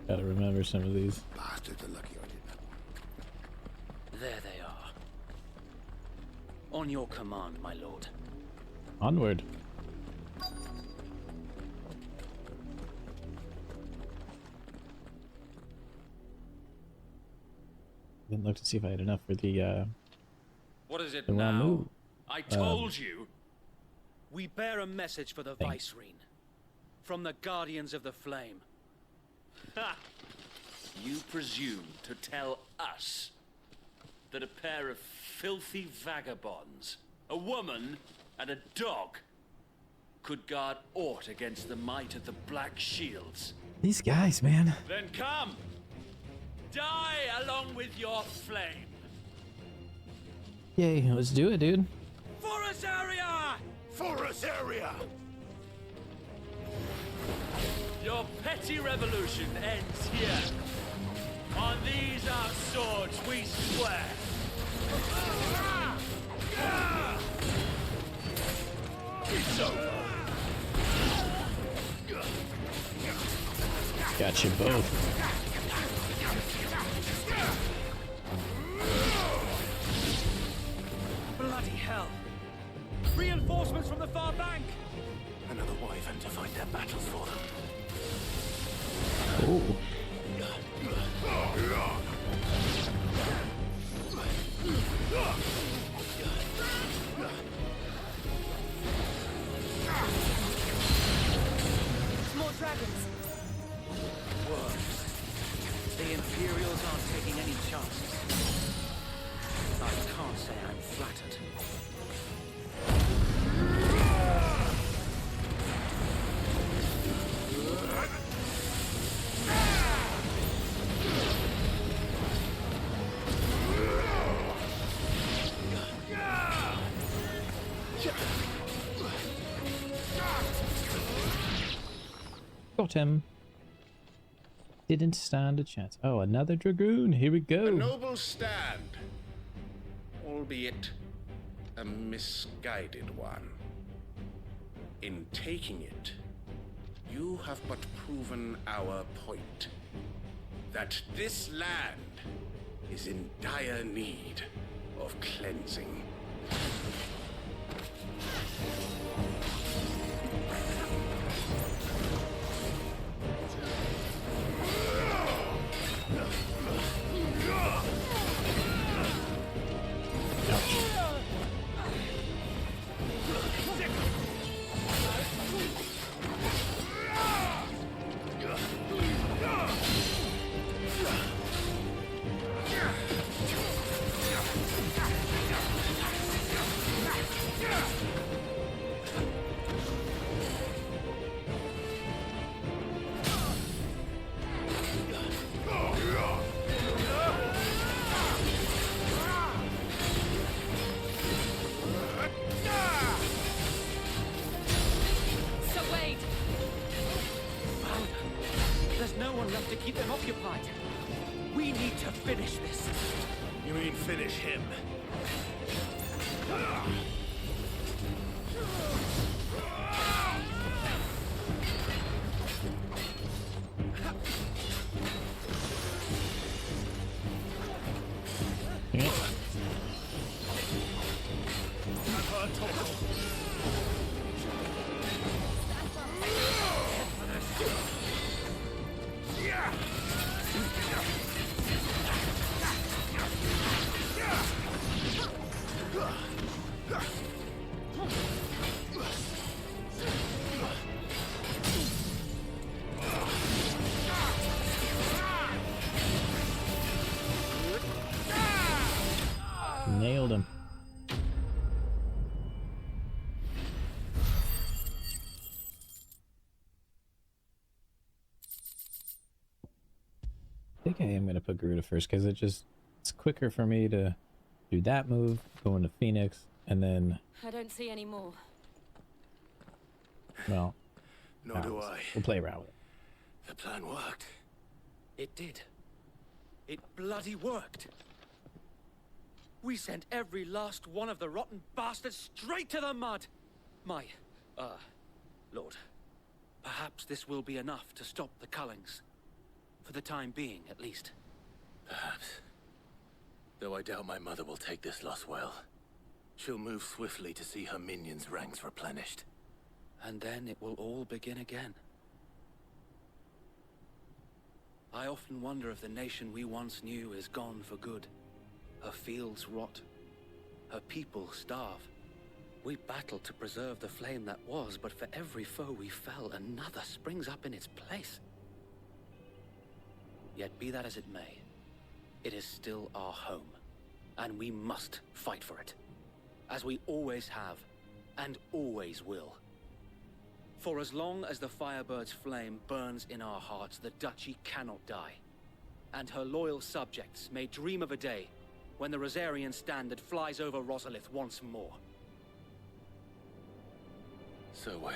Gotta remember some of these. Bastards are lucky I did that. There they are. On your command, my lord. Onward. Didn't look to see if I had enough for the What is it the now? Ramu. I told you. We bear a message for the Thanks. Vicereine. From the Guardians of the Flame. Ha! You presume to tell us that a pair of filthy vagabonds, a woman and a dog, could guard aught against the might of the Black Shields? These guys, man. Then come! Die along with your flame! Yay, let's do it, dude. For us area! For us area! Your petty revolution ends here. On these our swords we swear. It's over. Got you both. Bloody hell! Reinforcements from the far bank! Another wyvern to fight their battles for them. Ooh. More dragons. Worse. The Imperials aren't taking any chances. I can't say I'm flattered. Got him. Didn't stand a chance. Oh, another dragoon. Here we A go. noble stand, albeit a misguided one. In taking it, you have but proven our point. That this land is in dire need of cleansing. occupied. We need to finish this. You mean finish him? Nailed him. I think I am going to put Garuda first because it's quicker for me to do that move, go into Phoenix, and then, I don't see any more. well, Nor do I. we'll play around with it. The plan worked. It did. It bloody worked. We sent every last one of the rotten bastards straight to the mud. My, Lord, perhaps this will be enough to stop the Cullings. For the time being, at least. Perhaps. Though I doubt my mother will take this loss well. She'll move swiftly to see her minions' ranks replenished. And then it will all begin again. I often wonder if the nation we once knew is gone for good. Her fields rot. Her people starve. We battled to preserve the flame that was, but for every foe we fell, another springs up in its place. Yet be that as it may, it is still our home, and we must fight for it, as we always have, and always will. For as long as the Firebird's flame burns in our hearts, the Duchy cannot die, and her loyal subjects may dream of a day when the Rosarian standard flies over Rosalith once more. So wait,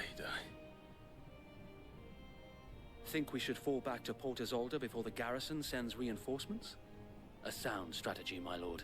Think we should fall back to Port Isolde before the garrison sends reinforcements? A sound strategy, my lord.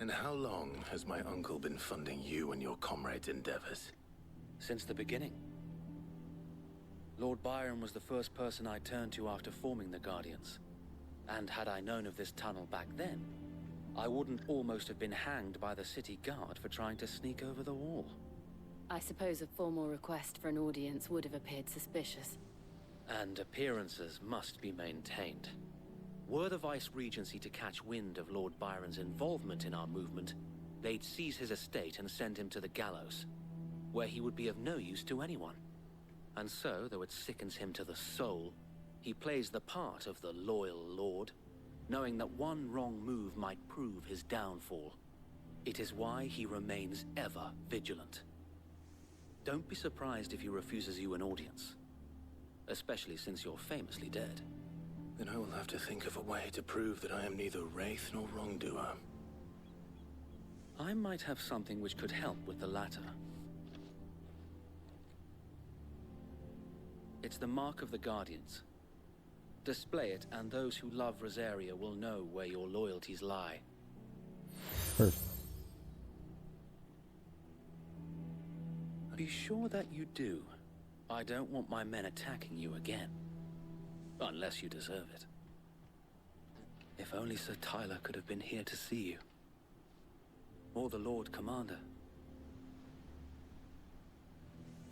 And how long has my uncle been funding you and your comrades' endeavors? Since the beginning. Lord Byron was the first person I turned to after forming the Guardians. And had I known of this tunnel back then, I wouldn't almost have been hanged by the city guard for trying to sneak over the wall. I suppose a formal request for an audience would have appeared suspicious. And appearances must be maintained. Were the Vice-Regency to catch wind of Lord Byron's involvement in our movement, they'd seize his estate and send him to the gallows, where he would be of no use to anyone. And so, though it sickens him to the soul, he plays the part of the loyal lord, knowing that one wrong move might prove his downfall. It is why he remains ever vigilant. Don't be surprised if he refuses you an audience, especially since you're famously dead. Then I will have to think of a way to prove that I am neither wraith nor wrongdoer. I might have something which could help with the latter. It's the mark of the Guardians. Display it, and those who love Rosaria will know where your loyalties lie. Perfect. Be sure that you do. I don't want my men attacking you again. Unless you deserve it. If only Sir Tyler could have been here to see you. Or the Lord Commander.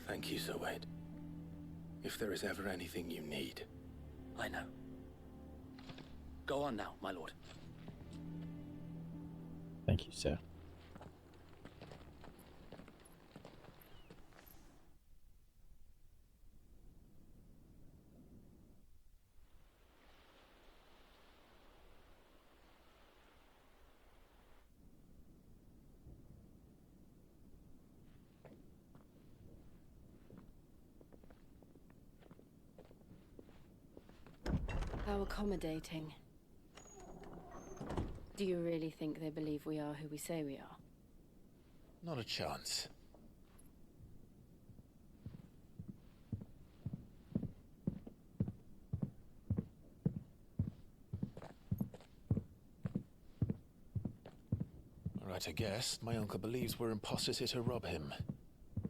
Thank you, Sir Wade. If there is ever anything you need. I know. Go on now, my lord. Thank you, sir. How accommodating. Do you really think they believe we are who we say we are? Not a chance. Right, I guess. My uncle believes we're imposters here to rob him.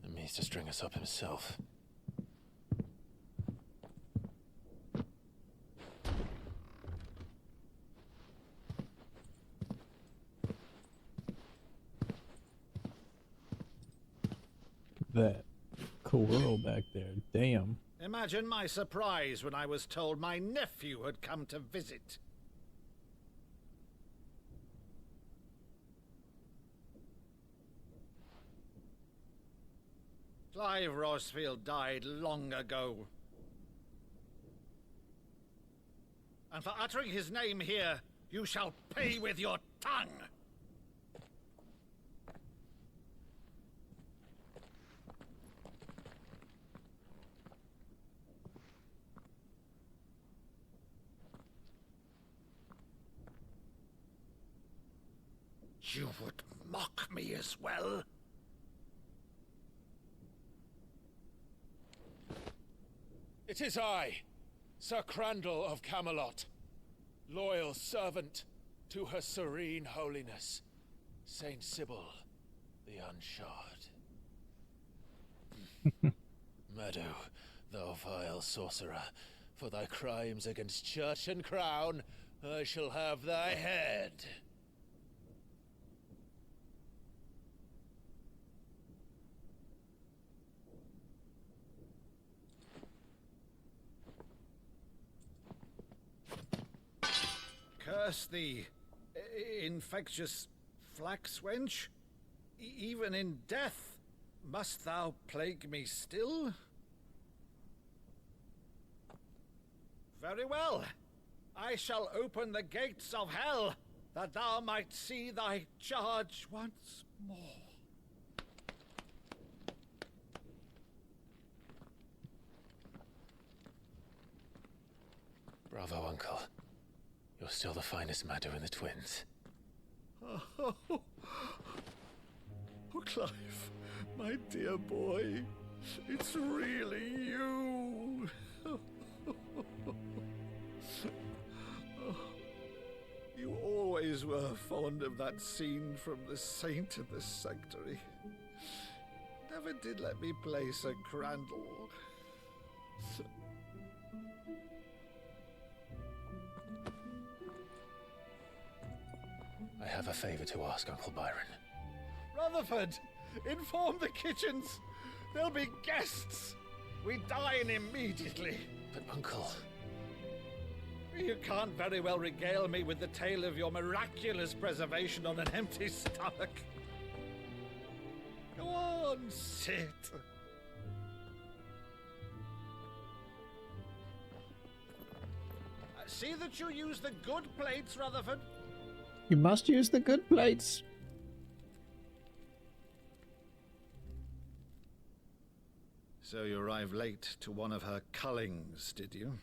And means to string us up himself. That coral back there, damn. Imagine my surprise when I was told my nephew had come to visit. Clive Rosfield died long ago. And for uttering his name here, you shall pay with your tongue! You would mock me as well? It is I, Sir Crandall of Camelot, loyal servant to Her Serene Holiness, Saint Sybil the Unshod. Meadow, thou vile sorcerer, for thy crimes against church and crown, I shall have thy head. Curse thee, infectious flax wench. Even in death, must thou plague me still? Very well. I shall open the gates of hell, that thou might see thy charge once more. Bravo, Uncle. You're still the finest Meadow in the twins. Oh, Clive, my dear boy, it's really you. You always were fond of that scene from The Saint in the Sanctuary. Never did let me play Sir Crandall. I have a favor to ask, Uncle Byron. Rutherford, inform the kitchens. There'll be guests. We dine immediately. But, Uncle... You can't very well regale me with the tale of your miraculous preservation on an empty stomach. Go on, sit. See that you use the good plates, Rutherford. You must use the good plates. So you arrived late to one of her cullings, did you?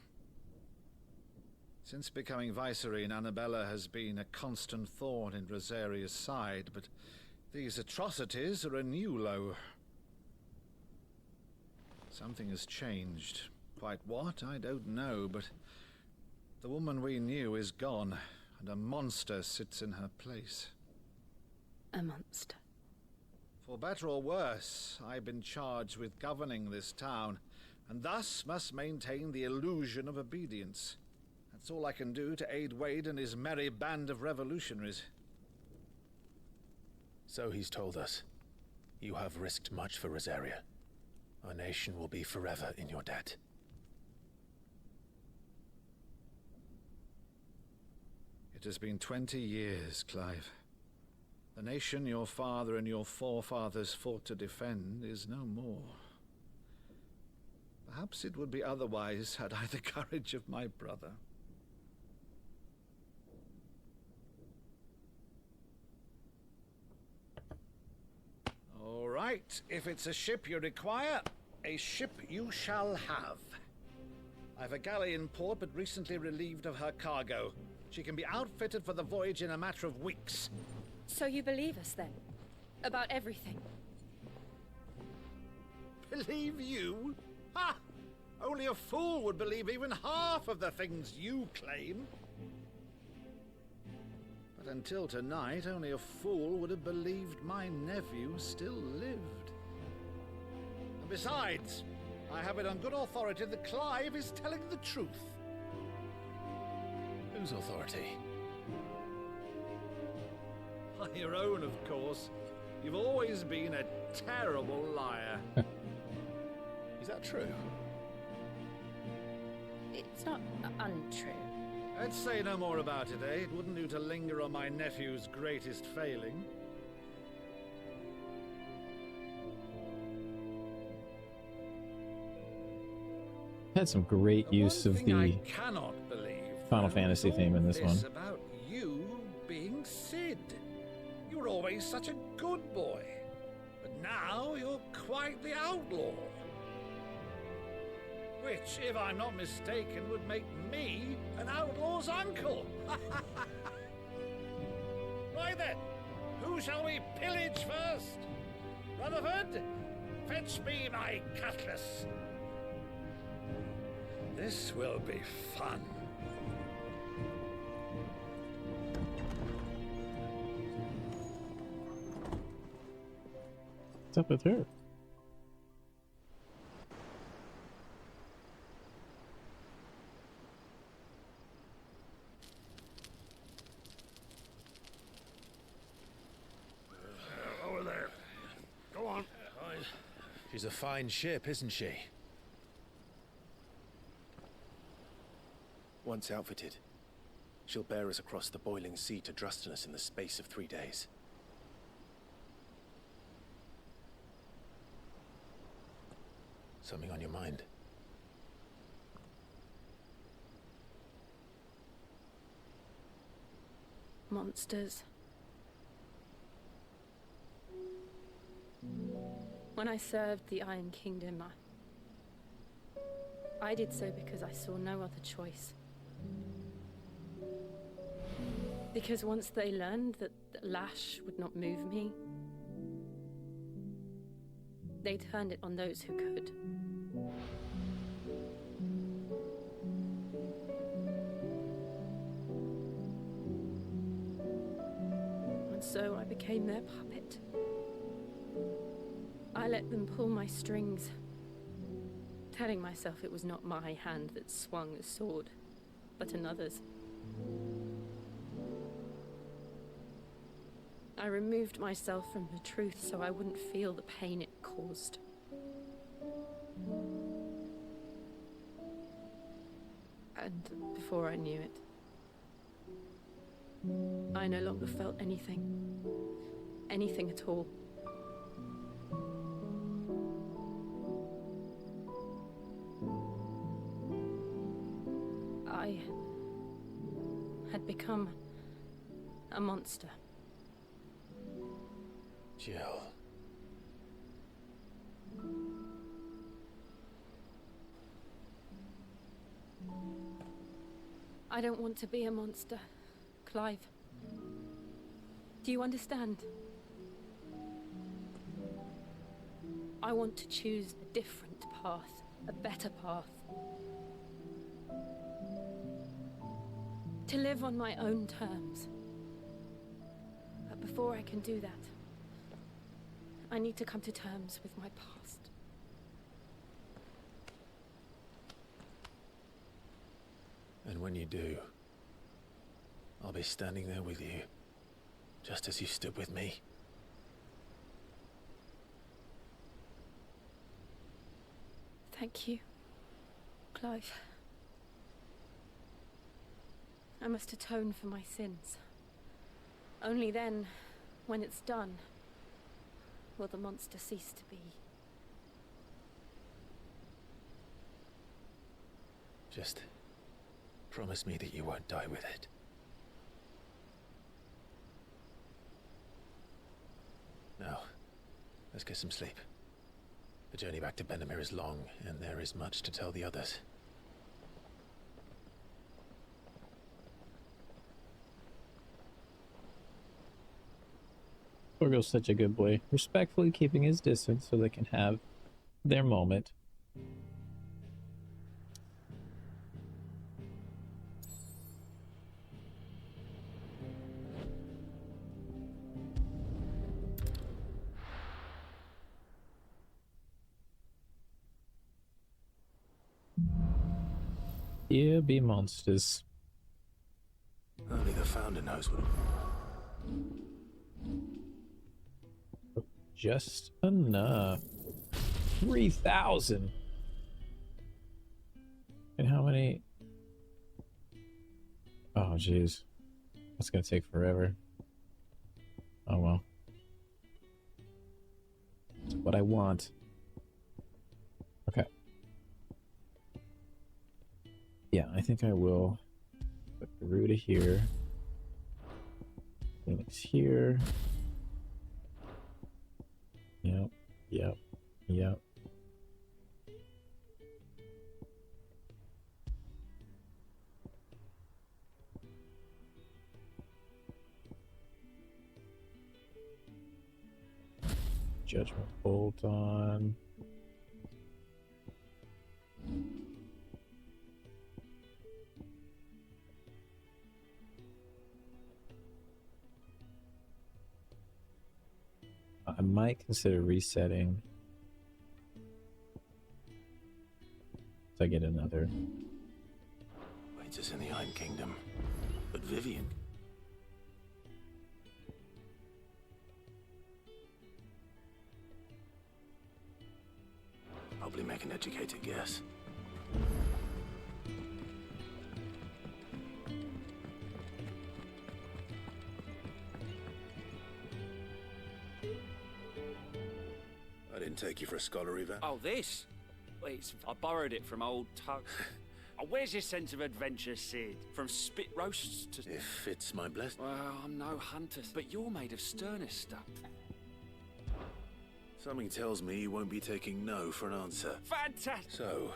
Since becoming Vicereine, Annabella has been a constant thorn in Rosaria's side, but these atrocities are a new low. Something has changed. Quite what, I don't know, but the woman we knew is gone, and a monster sits in her place. A monster? For better or worse, I've been charged with governing this town, and thus must maintain the illusion of obedience. That's all I can do to aid Wade and his merry band of revolutionaries. So he's told us. You have risked much for Rosaria. Our nation will be forever in your debt. It has been 20 years, Clive. The nation your father and your forefathers fought to defend is no more. Perhaps it would be otherwise had I the courage of my brother. All right, if it's a ship you require, a ship you shall have. I've a galley in port, but recently relieved of her cargo. She can be outfitted for the voyage in a matter of weeks. So you believe us then? About everything? Believe you? Ha! Only a fool would believe even half of the things you claim. But until tonight, only a fool would have believed my nephew still lived. And besides, I have it on good authority that Clive is telling the truth. Whose authority? Your own, of course. You've always been a terrible liar. Is that true? It's not untrue. Let's say no more about it, eh? It wouldn't do to linger on my nephew's greatest failing. Had some great use of the Final Fantasy theme in this one. About you being Sid. You were always such a good boy, but now you're quite the outlaw. Which, if I'm not mistaken, would make me an outlaw's uncle. Right then, who shall we pillage first? Rutherford, fetch me my cutlass. This will be fun. What's up with her? Over there. Go on. She's a fine ship, isn't she? Once outfitted, she'll bear us across the boiling sea to Drustinus in the space of 3 days. Something on your mind? Monsters. When I served the Iron Kingdom, I did so because I saw no other choice. Because once they learned that Lash would not move me, they turned it on those who could. And so I became their puppet. I let them pull my strings, telling myself it was not my hand that swung the sword, but another's. I removed myself from the truth so I wouldn't feel the pain it caused. And before I knew it, I no longer felt anything. Anything at all. I had become a monster. Jill. I don't want to be a monster, Clive. Do you understand? I want to choose a different path, a better path. To live on my own terms. But before I can do that, I need to come to terms with my past. And when you do, I'll be standing there with you, just as you stood with me. Thank you, Clive. I must atone for my sins. Only then, when it's done, will the monster cease to be. Just promise me that you won't die with it. Now, let's get some sleep. The journey back to Benamir is long, and there is much to tell the others. Torgil's such a good boy, respectfully keeping his distance so they can have their moment. Here be monsters. Only the founder knows what. Just enough. 3,000. And how many? Oh, jeez. That's gonna take forever. Oh well. That's what I want. Okay. Yeah, I think I will put Garuda here. Phoenix here. Yep, yep, yep. Judgment bolt on. I might consider resetting. So I get another. Waits us in the Iron Kingdom. But Vivian. Probably make an educated guess. I didn't take you for a scholar, Eva. Oh, this? I borrowed it from old Tug. Oh, where's your sense of adventure, Sid? From spit roasts to... If it's my blessing. Well, I'm no hunter, but you're made of sterner stuff. Something tells me you won't be taking no for an answer. Fantastic! So?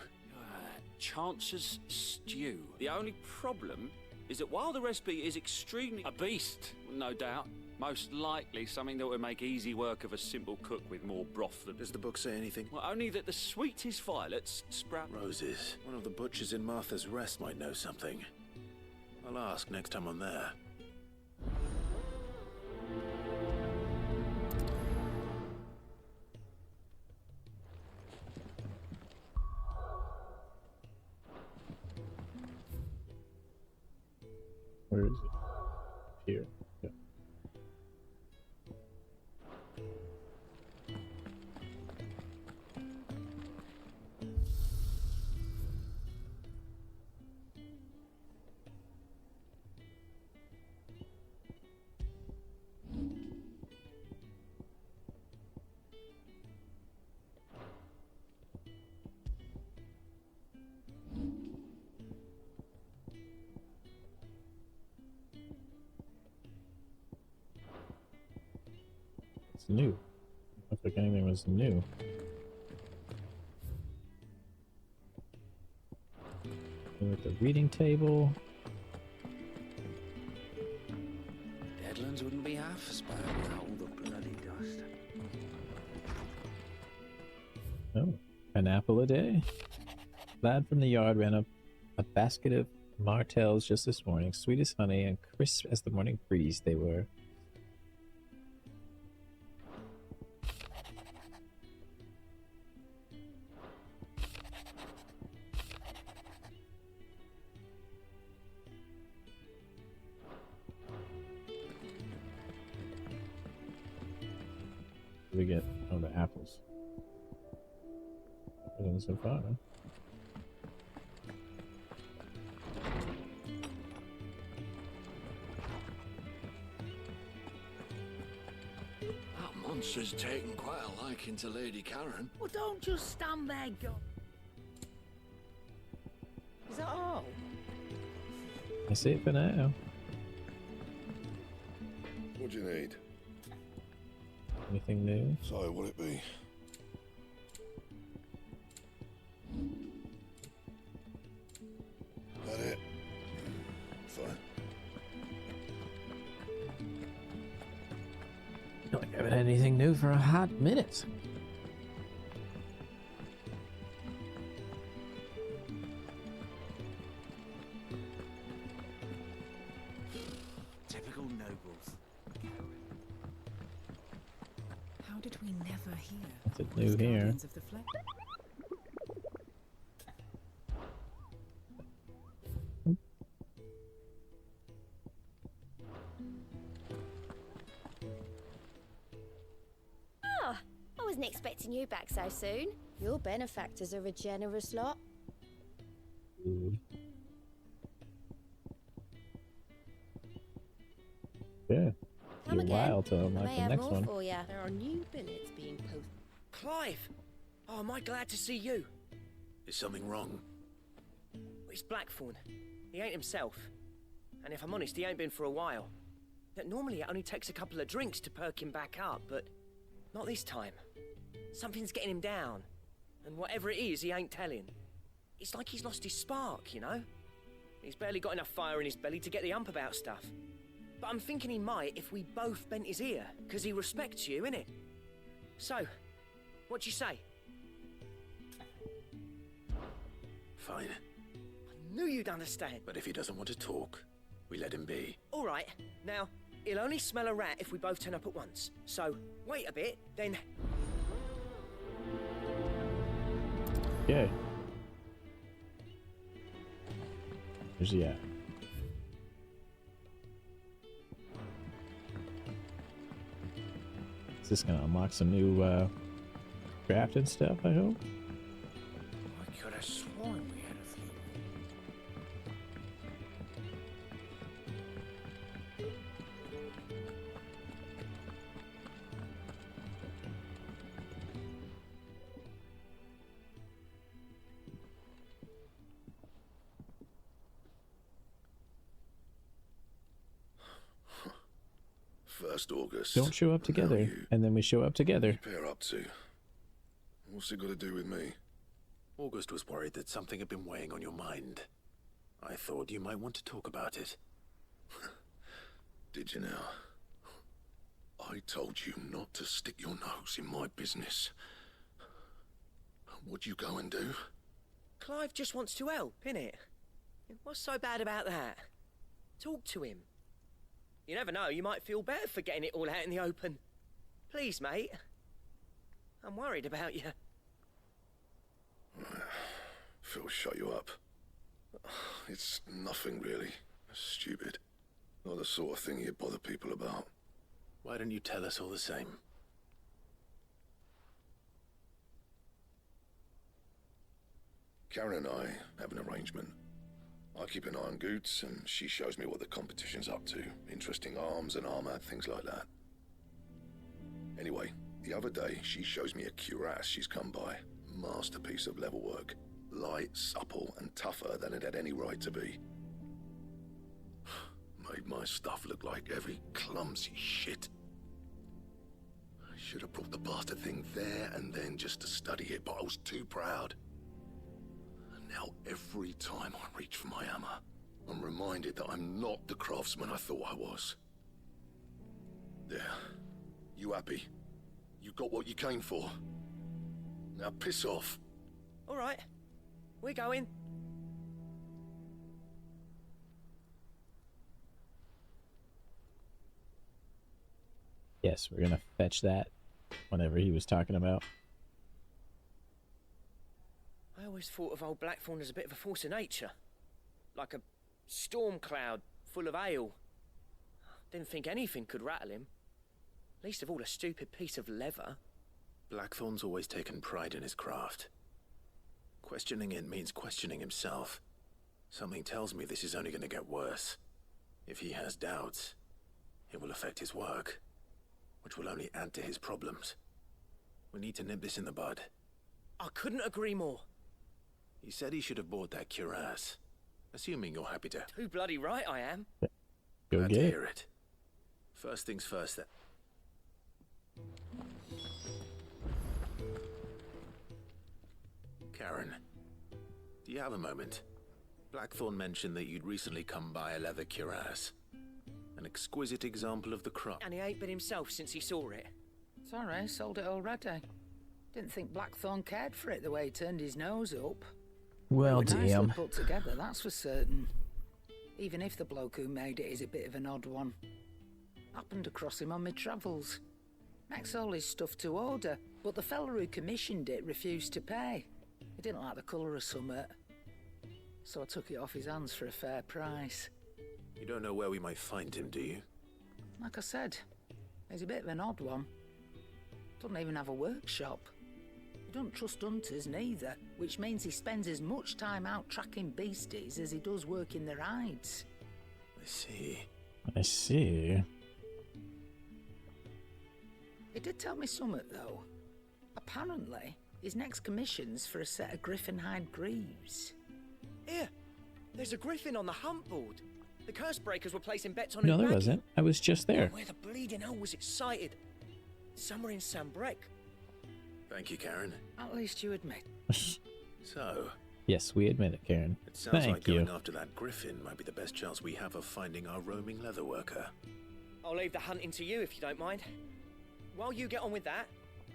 Chance's stew. The only problem is that while the recipe is extremely... A beast, no doubt. Most likely something that would make easy work of a simple cook with more broth than... Does the book say anything? Well, only that the sweetest violets sprout... Roses. One of the butchers in Martha's Rest might know something. I'll ask next time I'm there. Where is it? Here. Yeah. New. Looks like anything was new. With the reading table. Deadlands wouldn't be half as bad without all the bloody dust. Oh, an apple a day. Lad from the yard ran up a basket of martels just this morning, sweet as honey and crisp as the morning breeze they were. We get the apples. Everything so far. That monster's taken quite a liking to Lady Karen. Well, don't just stand there, go. Is that all? I see it for now. What do you need? Anything new? So, what'll it be? That it? Fine. feel like I haven't had anything new for a hot minute. Typical nobles. How did we never hear? What's it new here? Guardians of the Flame? Oh, I wasn't expecting you back so soon. Your benefactors are a generous lot. Yeah. Come Be a again. while till I like may the have next more one. for you. There are new billets being posted. Clive! Oh, am I glad to see you? Is something wrong? It's Blackthorn. He ain't himself. And if I'm honest, he ain't been for a while. That normally it only takes a couple of drinks to perk him back up, but not this time. Something's getting him down. And whatever it is, he ain't telling. It's like he's lost his spark, you know? He's barely got enough fire in his belly to get the ump about stuff. But I'm thinking he might if we both bent his ear, because he respects you, innit? So, what you say? Fine. I knew you'd understand. But if he doesn't want to talk, we let him be. All right. Now, he'll only smell a rat if we both turn up at once. So, wait a bit, then... Yeah. Where's he at? Is this gonna unlock some new crafting stuff, I hope? I could have sworn we had a few. First August. Don't show up together, and then we show up together. Pair up to. What's it got to do with me? August was worried that something had been weighing on your mind. I thought you might want to talk about it. Did you now? I told you not to stick your nose in my business. What'd you go and do? Clive just wants to help, innit? What's so bad about that? Talk to him. You never know, you might feel better for getting it all out in the open. Please, mate. I'm worried about you. Phil shut you up. It's nothing really. Stupid. Not the sort of thing you bother people about. Why don't you tell us all the same? Karen and I have an arrangement. I keep an eye on Goots, and she shows me what the competition's up to. Interesting arms and armor, things like that. Anyway, the other day, she shows me a cuirass she's come by. Masterpiece of level work. Light, supple, and tougher than it had any right to be. Made my stuff look like heavy, clumsy shit. I should have brought the bastard thing there and then just to study it, but I was too proud. Now, every time I reach for my hammer, I'm reminded that I'm not the craftsman I thought I was. There. You happy? You got what you came for? Now piss off. All right. We're going. Yes, we're gonna fetch that whenever he was talking about. I always thought of old Blackthorn as a bit of a force of nature. Like a storm cloud full of ale. Didn't think anything could rattle him. Least of all a stupid piece of leather. Blackthorn's always taken pride in his craft. Questioning it means questioning himself. Something tells me this is only going to get worse. If he has doubts, it will affect his work, which will only add to his problems. We need to nip this in the bud. I couldn't agree more. He said he should have bought that cuirass. Assuming you're happy to. Too bloody right I am. Go Glad get to it. hear it. First things first, then. Karen, do you have a moment? Blackthorn mentioned that you'd recently come by a leather cuirass. An exquisite example of the craft. And he ain't been himself since he saw it. Sorry, sold it already. Didn't think Blackthorn cared for it the way he turned his nose up. Well, They were nicely damn. put together, that's for certain. Even if the bloke who made it is a bit of an odd one. Happened across him on my travels. Makes all his stuff to order, but the fella who commissioned it refused to pay. He didn't like the colour of summit. So I took it off his hands for a fair price. You don't know where we might find him, do you? Like I said, he's a bit of an odd one. Doesn't even have a workshop. He don't trust hunters neither, which means he spends as much time out tracking beasties as he does working their hides. I see. I see. He did tell me something, though. Apparently, his next commission's for a set of griffin hide greaves. Here, there's a griffin on the hunt board. The curse breakers were placing bets on No, it. there wasn't. I was just there. Where the bleeding hell was it sighted? Somewhere in Sambrek. Thank you, Karen. At least you admit. So, Yes, we admit it, Karen. it sounds Thank like you. going after that griffin might be the best chance we have of finding our roaming leatherworker. I'll leave the hunting to you if you don't mind. While you get on with that,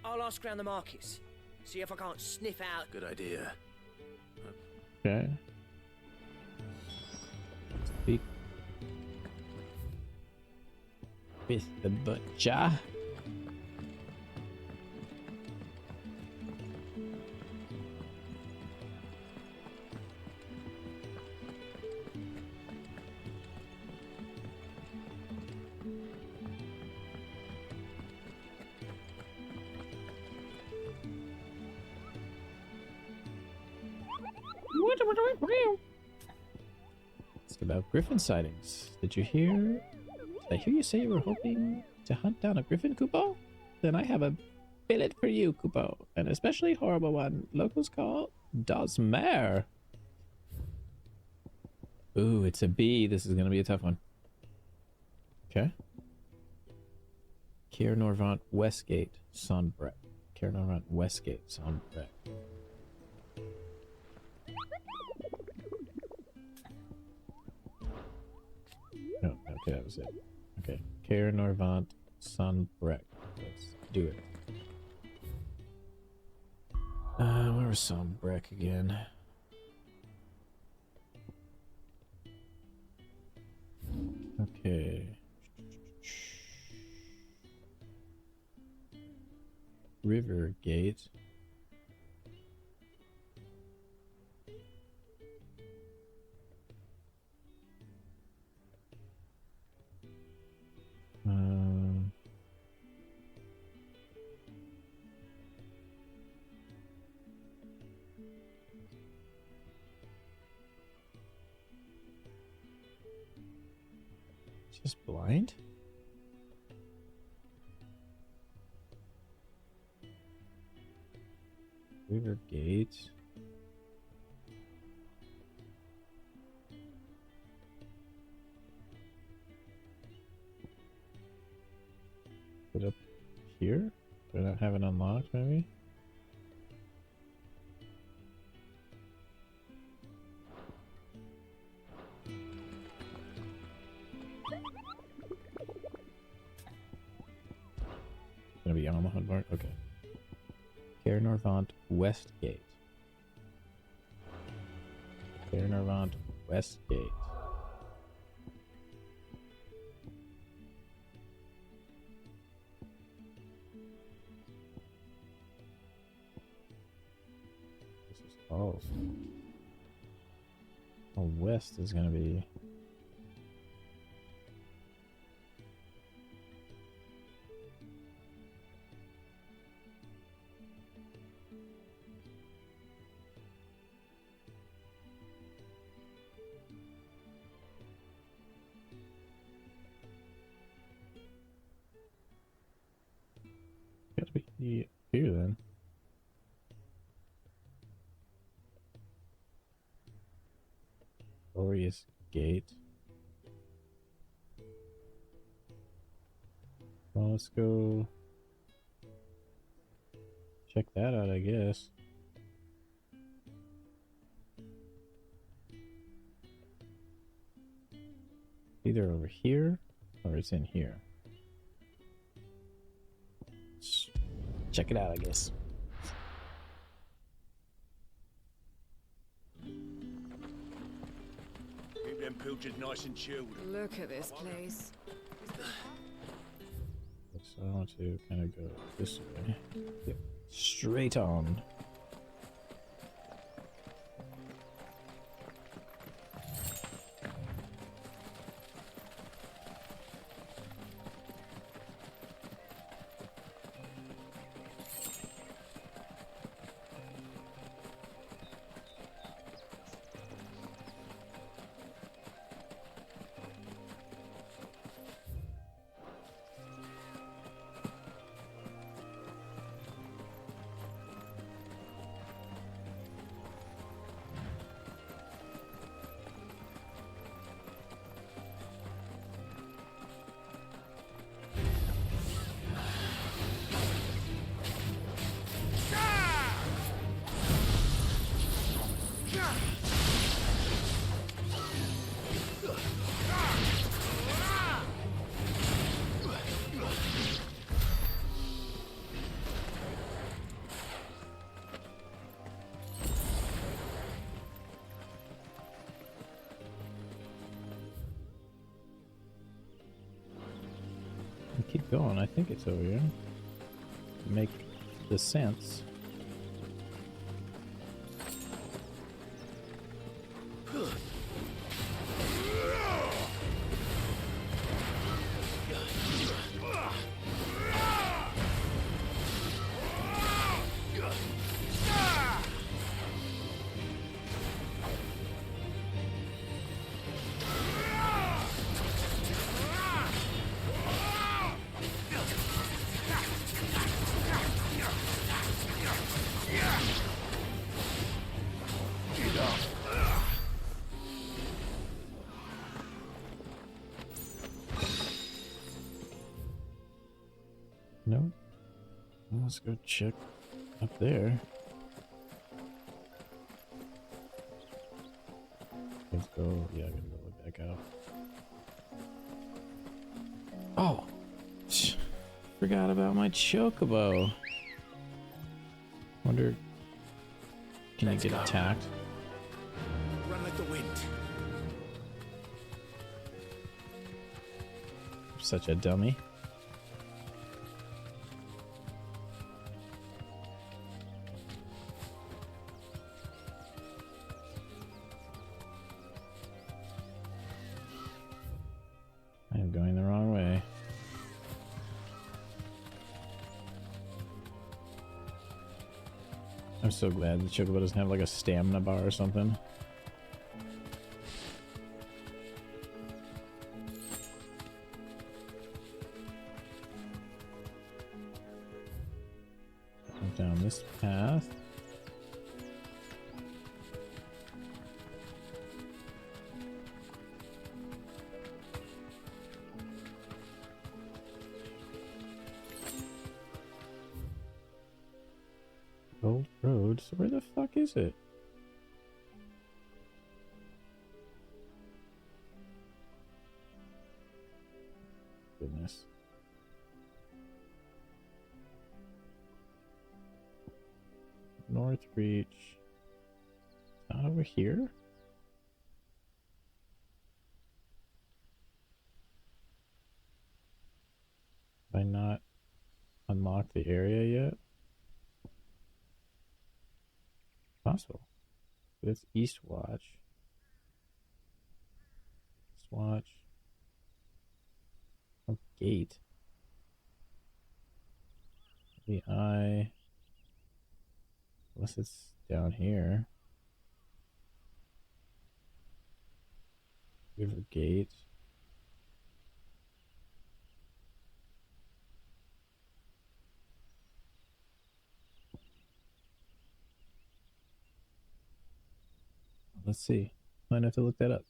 I'll ask around the markets. See if I can't sniff out. Good idea. Okay. Speak with the butcher. Ask about griffin sightings. Did you hear? Did I hear you say you were hoping to hunt down a griffin, Kupo? Then I have a billet for you, Kupo. An especially horrible one. Locals call Dosmare. Ooh, it's a B. This is gonna be a tough one. Okay. Kier Norvant Westgate Sonbrek. Kier Norvant Westgate Sonbrek. No, okay, that was it. Okay. Kier Norvant Sonbrek. Let's do it. Where was Sonbrek again? Okay. Rivergate. Just blind? Rivergate. Put up here? Do I not have it unlocked, maybe? Gonna be on the hunt mark? Okay. Care Norvant Westgate. Care Norvant Westgate. This is oh. Oh, west is gonna be. Gotta be here then. Glorious Gate. Well, let's go check that out, I guess. Either over here Or it's in here. Let's check it out, I guess. Keep them pilchards nice and chilled. Look at this place. So I want to kind of go this way. Yep. Straight on. Keep going. I think it's over here. Make the sense. No. Let's go check up there. Let's go. Yeah, I gotta go look back out. Oh! Forgot about my chocobo. Wonder, can you get attacked? Run like the wind. Such a dummy. I am going the wrong way. I'm so glad the chocobo doesn't have like a stamina bar or something. Down this path. Old road. So where the fuck is it? Goodness. North Reach. Not over here? Have I not unlocked the area yet? Possible. It's East Watch. East Watch. Oh, gate. The eye. Unless it's down here. River Gate. Let's see. Might have to look that up.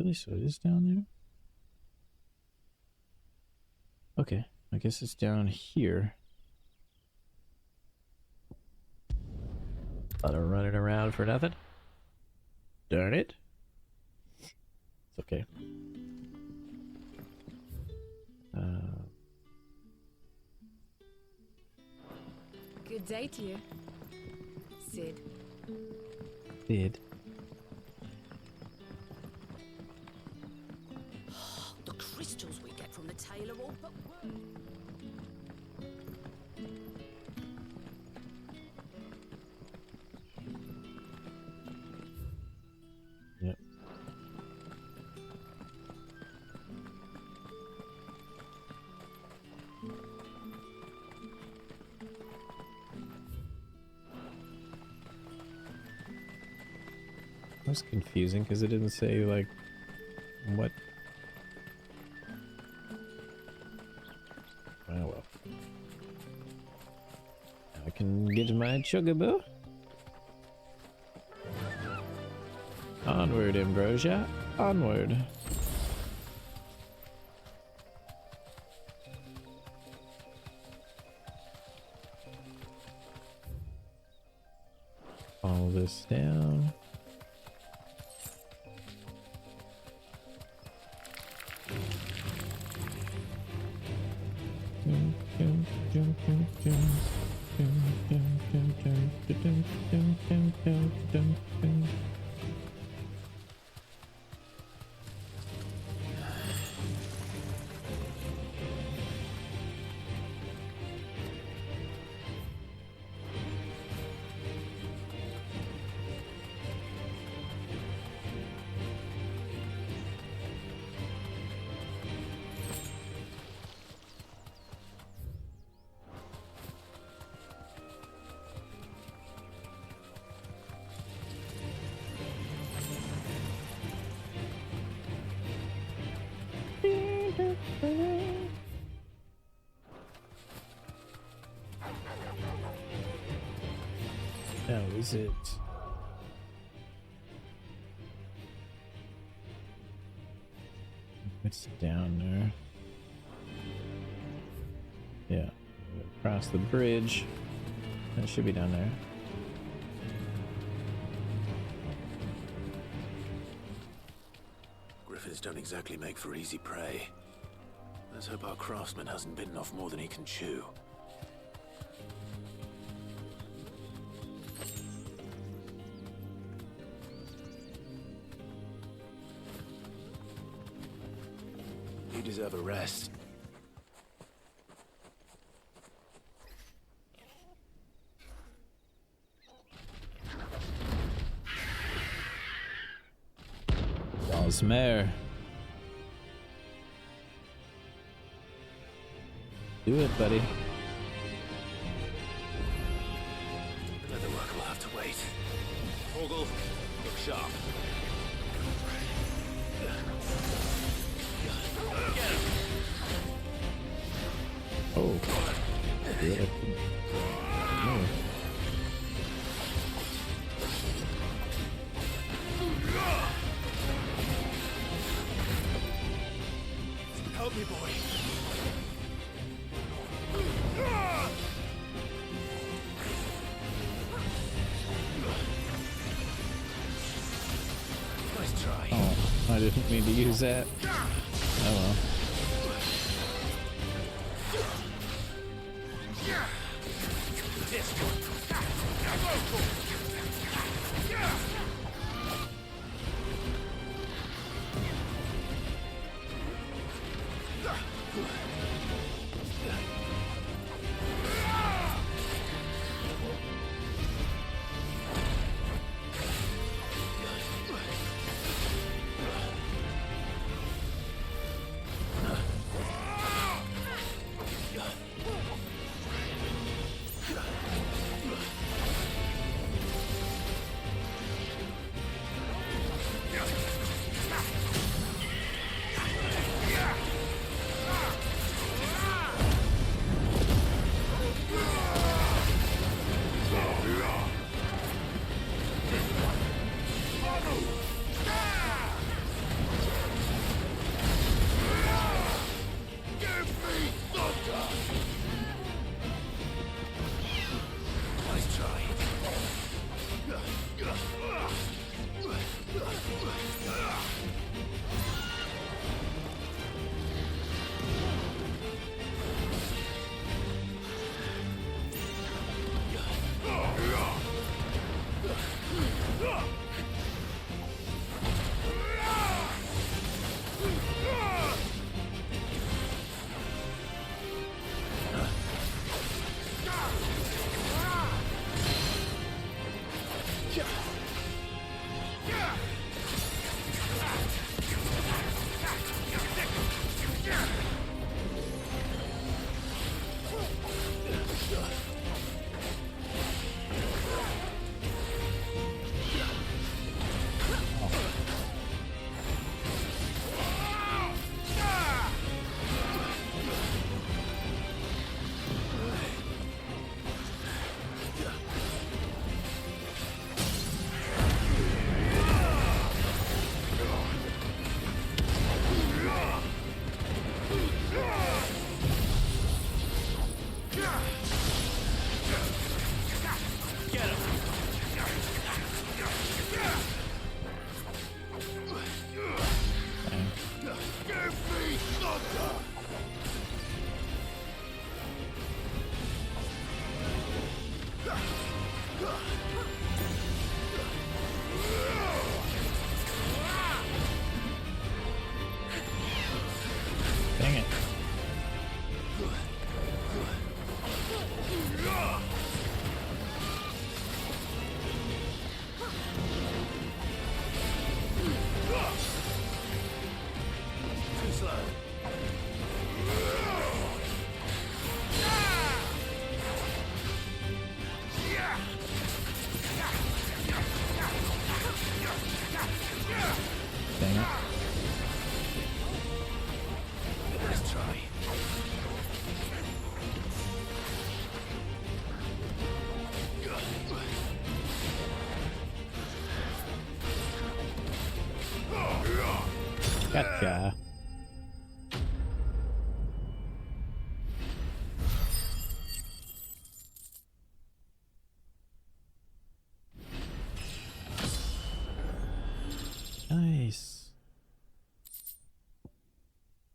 Really? So it is down there? Okay, I guess it's down here. A lot of running around for nothing. Darn it. It's okay. Good day to you, Sid. Sid. The crystals we get from the tailor all but Yep. That was confusing because it didn't say like what. Oh well. I can get my chugaboo. Onward, Ambrosia. Onward. Follow this down. Now is it? It's down there. Yeah, across the bridge. That should be down there. Griffins don't exactly make for easy prey. Let's hope our craftsman hasn't bitten off more than he can chew. You deserve a rest. Osmer. Do it, buddy. The leather work will have to wait. Ogle, look sharp. Oh. Really? No. Help me, boy. Nice try. Oh, I didn't mean to use that. Oh well. Gotcha. Nice.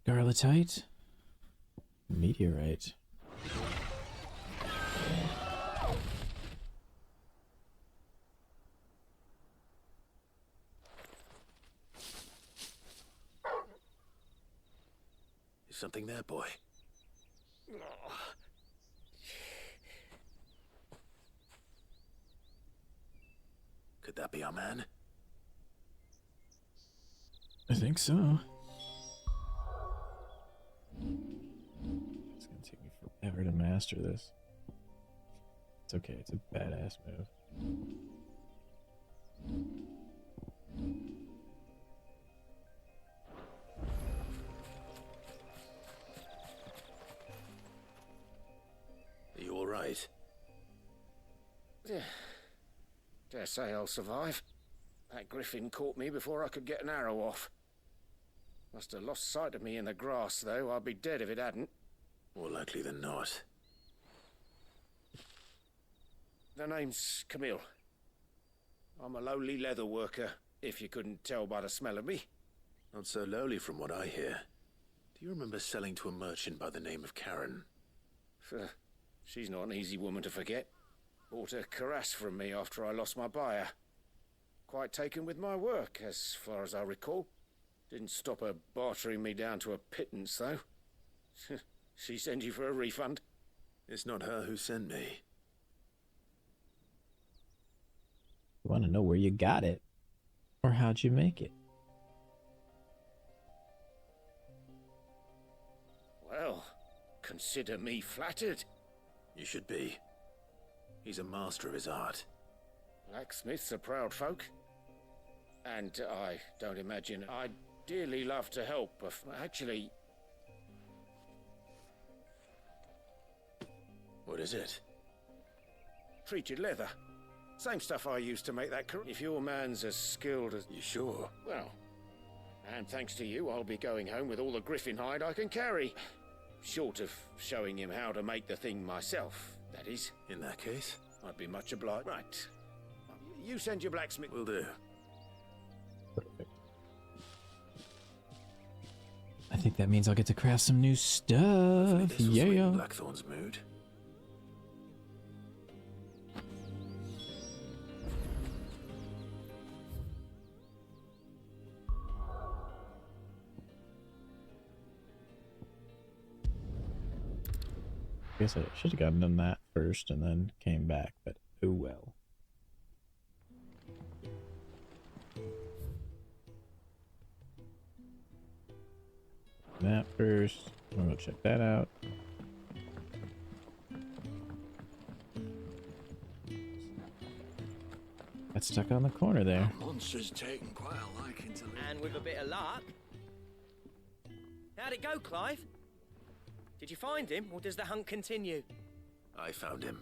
Garletite. Meteorite. Is something there, boy? Could that be our man? I think so. It's gonna take me forever to master this. It's okay, it's a badass move. Are you alright? Dare say I'll survive. That griffin caught me before I could get an arrow off. Must have lost sight of me in the grass, though. I'd be dead if it hadn't. More likely than not. The name's Camille. I'm a lowly leather worker, if you couldn't tell by the smell of me. Not so lowly from what I hear. Do you remember selling to a merchant by the name of Karen? She's not an easy woman to forget. Bought a cuirass from me after I lost my buyer. Quite taken with my work, as far as I recall. Didn't stop her bartering me down to a pittance, though. She sent you for a refund? It's not her who sent me. You want to know where you got it? Or how'd you make it? Well, consider me flattered. You should be. He's a master of his art. Blacksmiths are proud folk. And I don't imagine I'd dearly love to help, but actually... What is it? Treated leather. Same stuff I used to make that career. If your man's as skilled as... You sure? Well, and thanks to you, I'll be going home with all the griffin hide I can carry. Short of showing him how to make the thing myself, that is. In that case? I'd be much obliged. Right. You send your blacksmith... Will do. Perfect. I think that means I'll get to craft some new stuff. Yeah. Blackthorn's mood. Guess I should have gotten that first and then came back, but oh well. That first. I'm gonna check that out. Got stuck on the corner there. That monster's taken quite a liking to live. And with a bit of luck. How'd it go, Clive? Did you find him, or does the hunt continue? I found him.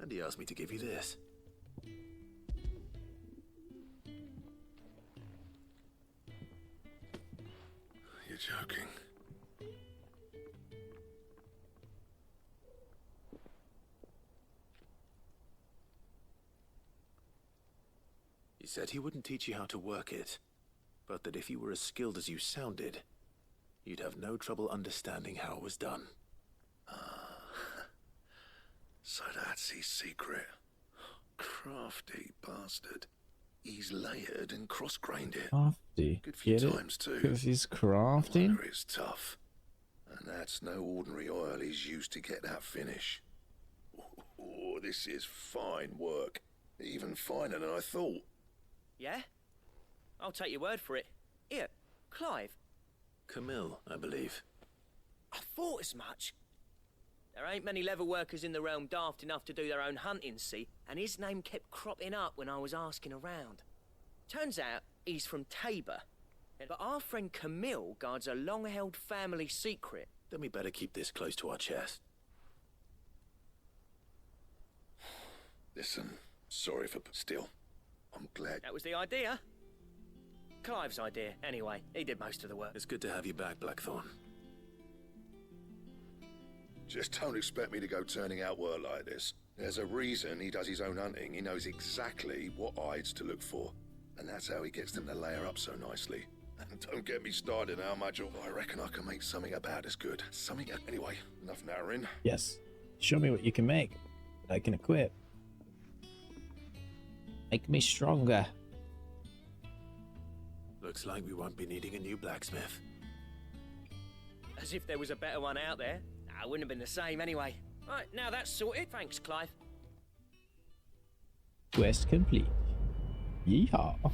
And he asked me to give you this. You're joking. He said he wouldn't teach you how to work it, but that if you were as skilled as you sounded, you'd have no trouble understanding how it was done. So that's his secret. Crafty bastard. He's layered and cross-grained it. Crafty. Good few Get times it? too. Because he's crafting? Wonder it's tough. And that's no ordinary oil he's used to get that finish. Oh, this is fine work. Even finer than I thought. Yeah? I'll take your word for it. Here, Clive. Camille, I believe. I thought as much. There ain't many leather workers in the realm daft enough to do their own hunting, see? And his name kept cropping up when I was asking around. Turns out he's from Tabor. But our friend Camille guards a long-held family secret. Then we better keep this close to our chest. Listen, sorry for... Still, I'm glad... That was the idea. Clive's idea, anyway. He did most of the work. It's good to have you back, Blackthorn. Just don't expect me to go turning out work like this. There's a reason he does his own hunting. He knows exactly what hides to look for. And that's how he gets them to layer up so nicely. And don't get me started how much I reckon I can make something about as good. Anyway, enough narrowing. Yes. Show me what you can make that I can equip. Make me stronger. Looks like we won't be needing a new blacksmith. As if there was a better one out there. Nah, it wouldn't have been the same anyway. Right, now that's sorted. Thanks, Clive. Quest complete. Yeehaw.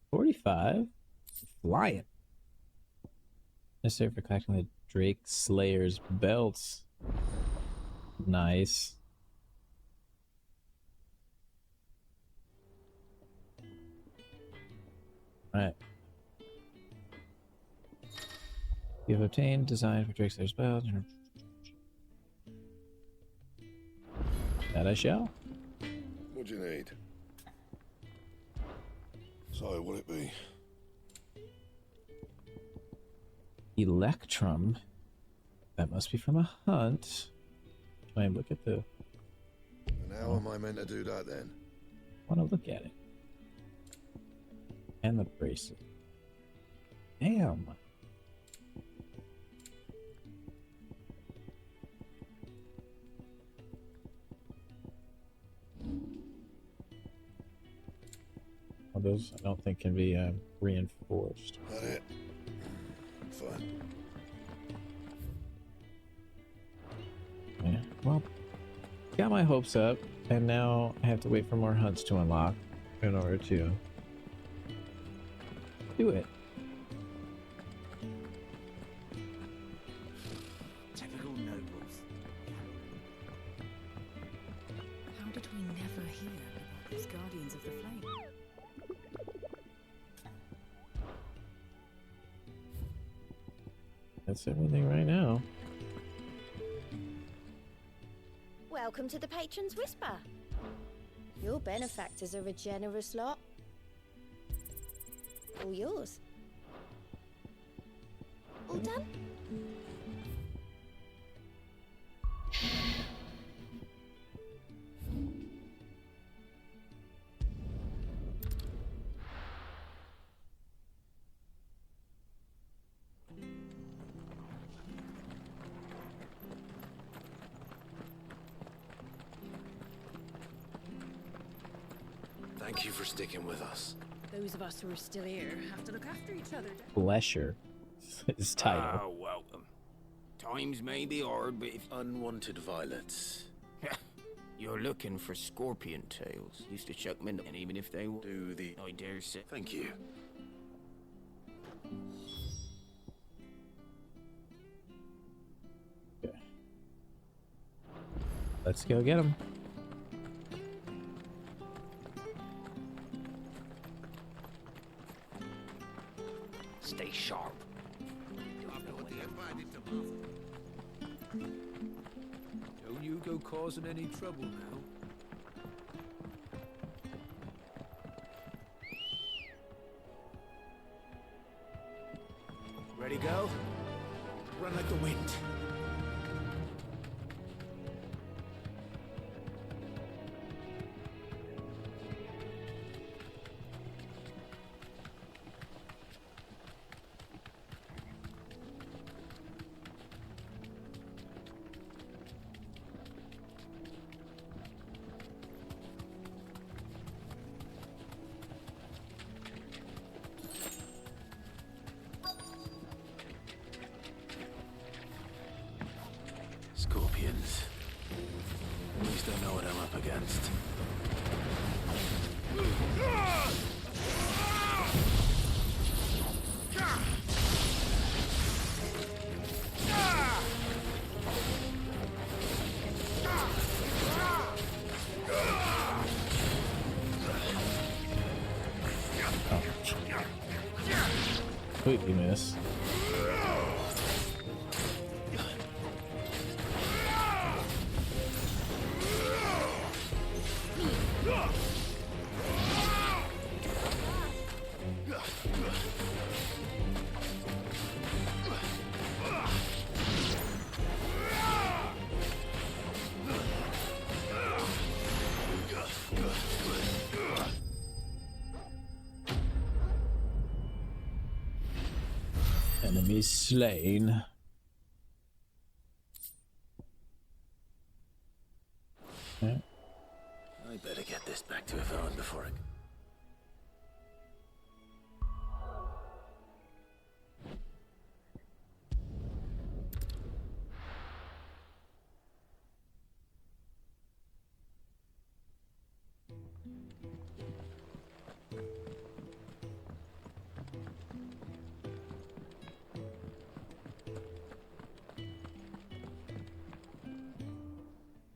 45. Flying. Necessary for collecting the Drake Slayer's belts. Nice. Alright. You have obtained design for Drake Slayer's belt. That I shall. What do you need? So, what'll it be? Electrum. That must be from a hunt. Try and look at the... And how am I meant to do that then? I want to look at it. And the bracelet. Damn. Well, those I don't think can be reinforced. That it? Fine. Yeah, well, got my hopes up, and now I have to wait for more hunts to unlock in order to do it. Typical nobles. How did we never hear about these Guardians of the Flame? That's everything right now. Welcome to the Patron's Whisper. Your benefactors are a generous lot. All yours. All done? Thank you for sticking with us. Those of us who are still here have to look after each other. Flesher. His title. Welcome. Times may be hard, but if unwanted violets. You're looking for scorpion tails. Used to chuck them in, and even if they do the... I dare say... Thank you. Okay. Let's go get him. Stay sharp. Don't you go causing any trouble now. Ready, go? Run like the wind. Scorpions. At least I know what I'm up against. Completely miss. Enemies slain. Yeah. I better get this back to Yvonne before I...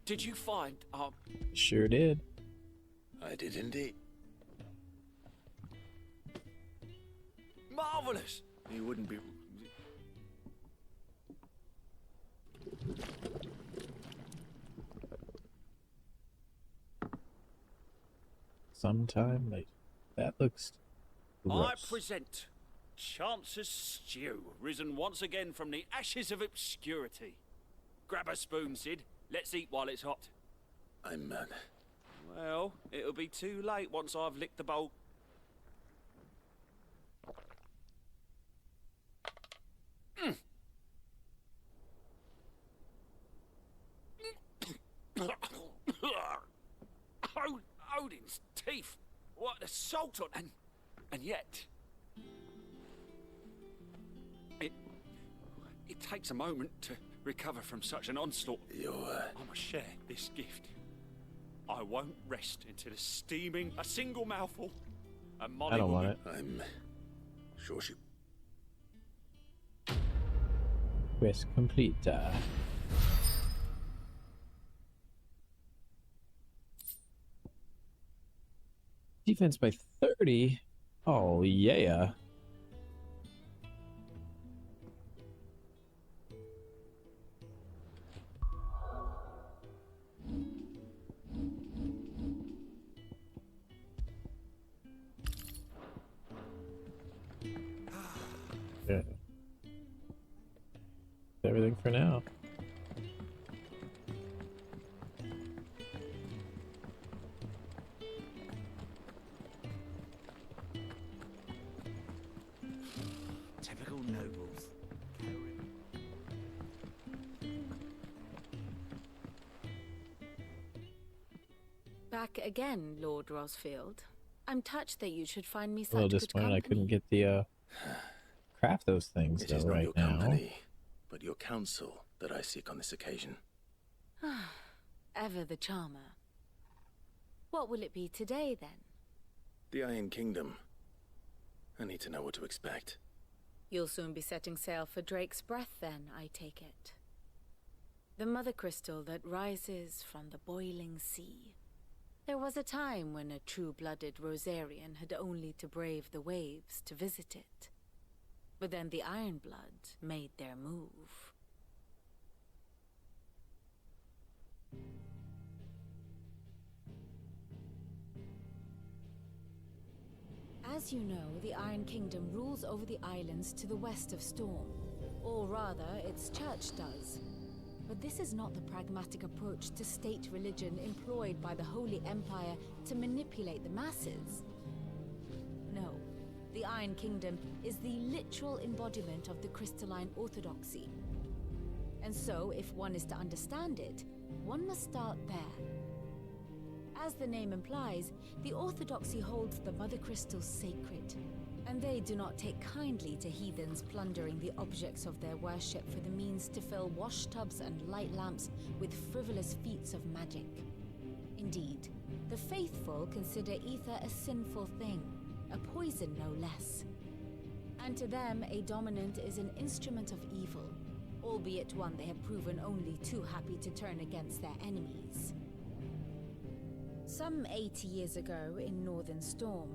Did you find, Sure did. I did indeed. marvelous! You wouldn't be... Sometime later. That looks I gross. present Chance's Stew, risen once again from the ashes of obscurity. Grab a spoon, Sid. Let's eat while it's hot. I'm mad. Well, it'll be too late once I've licked the bowl. Odin's teeth. What a salt on, and yet it takes a moment to recover from such an onslaught. I must share this gift. I won't rest until it's steaming a single mouthful. And Molly I don't want it. I'm sure she... Quest complete. Defense by 30. Oh, yeah. Yeah. Everything for now. Typical nobles. Back again, Lord Rosfield. I'm touched that you should find me A such little good disappointed I company. couldn't get the craft those things It though is not right your now. company, but your counsel that I seek on this occasion. Ever the charmer. What will it be today, then? The Iron Kingdom. I need to know what to expect. You'll soon be setting sail for Drake's Breath, then, I take it. The mother crystal that rises from the boiling sea. There was a time when a true-blooded Rosarian had only to brave the waves to visit it. But then the Ironblood made their move. As you know, the Iron Kingdom rules over the islands to the west of Storm. Or rather, its church does. But this is not the pragmatic approach to state religion employed by the Holy Empire to manipulate the masses. No, the Iron Kingdom is the literal embodiment of the crystalline orthodoxy. And so, if one is to understand it, one must start there. As the name implies, the orthodoxy holds the mother crystals sacred, and they do not take kindly to heathens plundering the objects of their worship for the means to fill washtubs and light lamps with frivolous feats of magic. Indeed, the faithful consider ether a sinful thing, a poison no less. And to them, a dominant is an instrument of evil, albeit one they have proven only too happy to turn against their enemies. Some 80 years ago, in Northern Storm,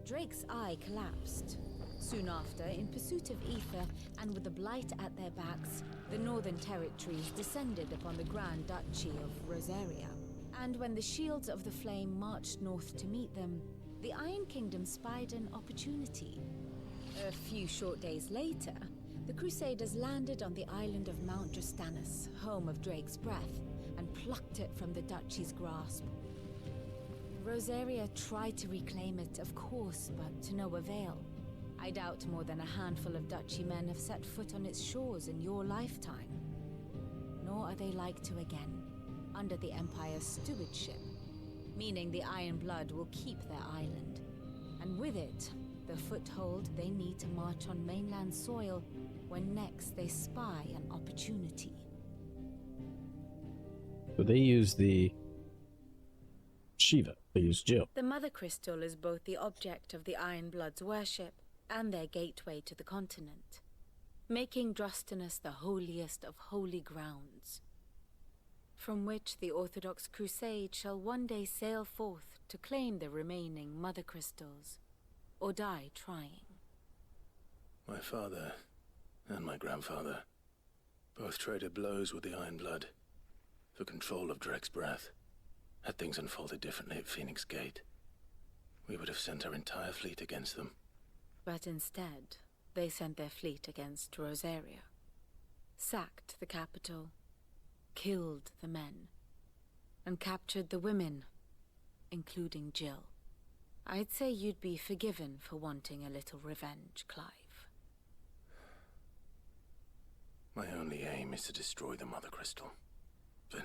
Drake's eye collapsed. Soon after, in pursuit of ether and with the blight at their backs, the Northern Territories descended upon the Grand Duchy of Rosaria. And when the Shields of the Flame marched north to meet them, the Iron Kingdom spied an opportunity. A few short days later, the Crusaders landed on the island of Mount Justanus, home of Drake's Breath, and plucked it from the Duchy's grasp. Rosaria tried to reclaim it, of course, but to no avail. I doubt more than a handful of Duchy men have set foot on its shores in your lifetime. Nor are they like to again, under the Empire's stewardship, meaning the Iron Blood will keep their island. And with it, the foothold they need to march on mainland soil when next they spy an opportunity. So they use the Shiva. They use Jill. The Mother Crystal is both the object of the Iron Blood's worship and their gateway to the continent, making Drostenus the holiest of holy grounds, from which the Orthodox Crusade shall one day sail forth to claim the remaining Mother Crystals, or die trying. My father and my grandfather both traded blows with the Iron Blood for control of Drek's breath. Had things unfolded differently at Phoenix Gate, we would have sent our entire fleet against them. But instead, they sent their fleet against Rosaria, sacked the capital, killed the men, and captured the women, including Jill. I'd say you'd be forgiven for wanting a little revenge, Clive. My only aim is to destroy the Mother Crystal. But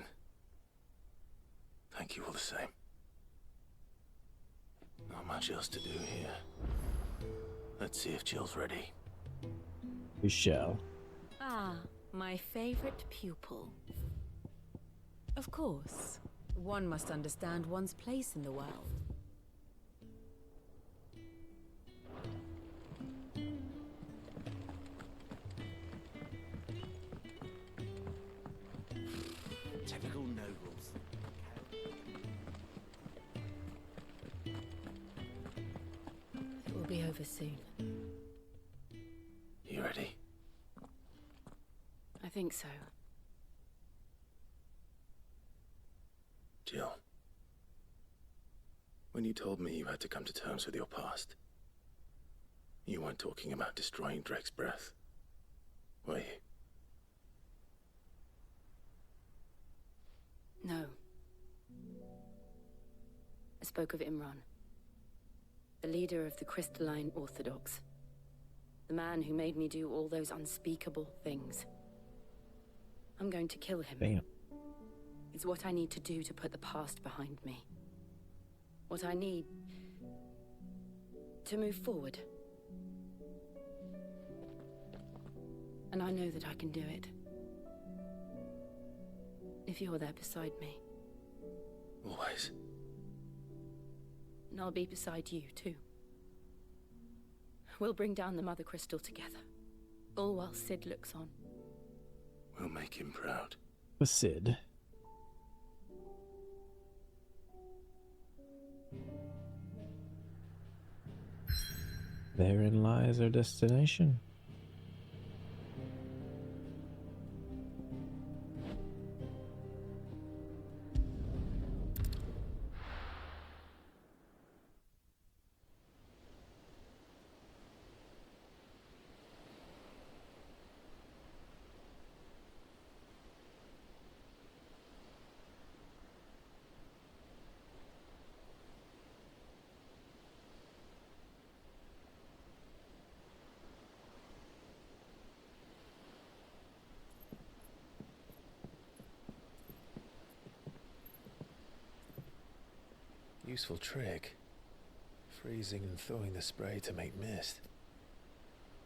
thank you all the same. Not much else to do here. Let's see if Jill's ready. We shall. Ah, my favorite pupil. Of course, one must understand one's place in the world. Typical nobles. It will be over soon. You ready? I think so. Jill, when you told me you had to come to terms with your past, you weren't talking about destroying Drek's breath, were you? No. I spoke of Imran, the leader of the Crystalline Orthodox. The man who made me do all those unspeakable things. I'm going to kill him. Damn. It's what I need to do to put the past behind me. What I need to move forward. And I know that I can do it. If you're there beside me. Always. And I'll be beside you, too. We'll bring down the Mother Crystal together. All while Sid looks on. We'll make him proud. The Sid. Therein lies our destination. Useful trick. Freezing and throwing the spray to make mist.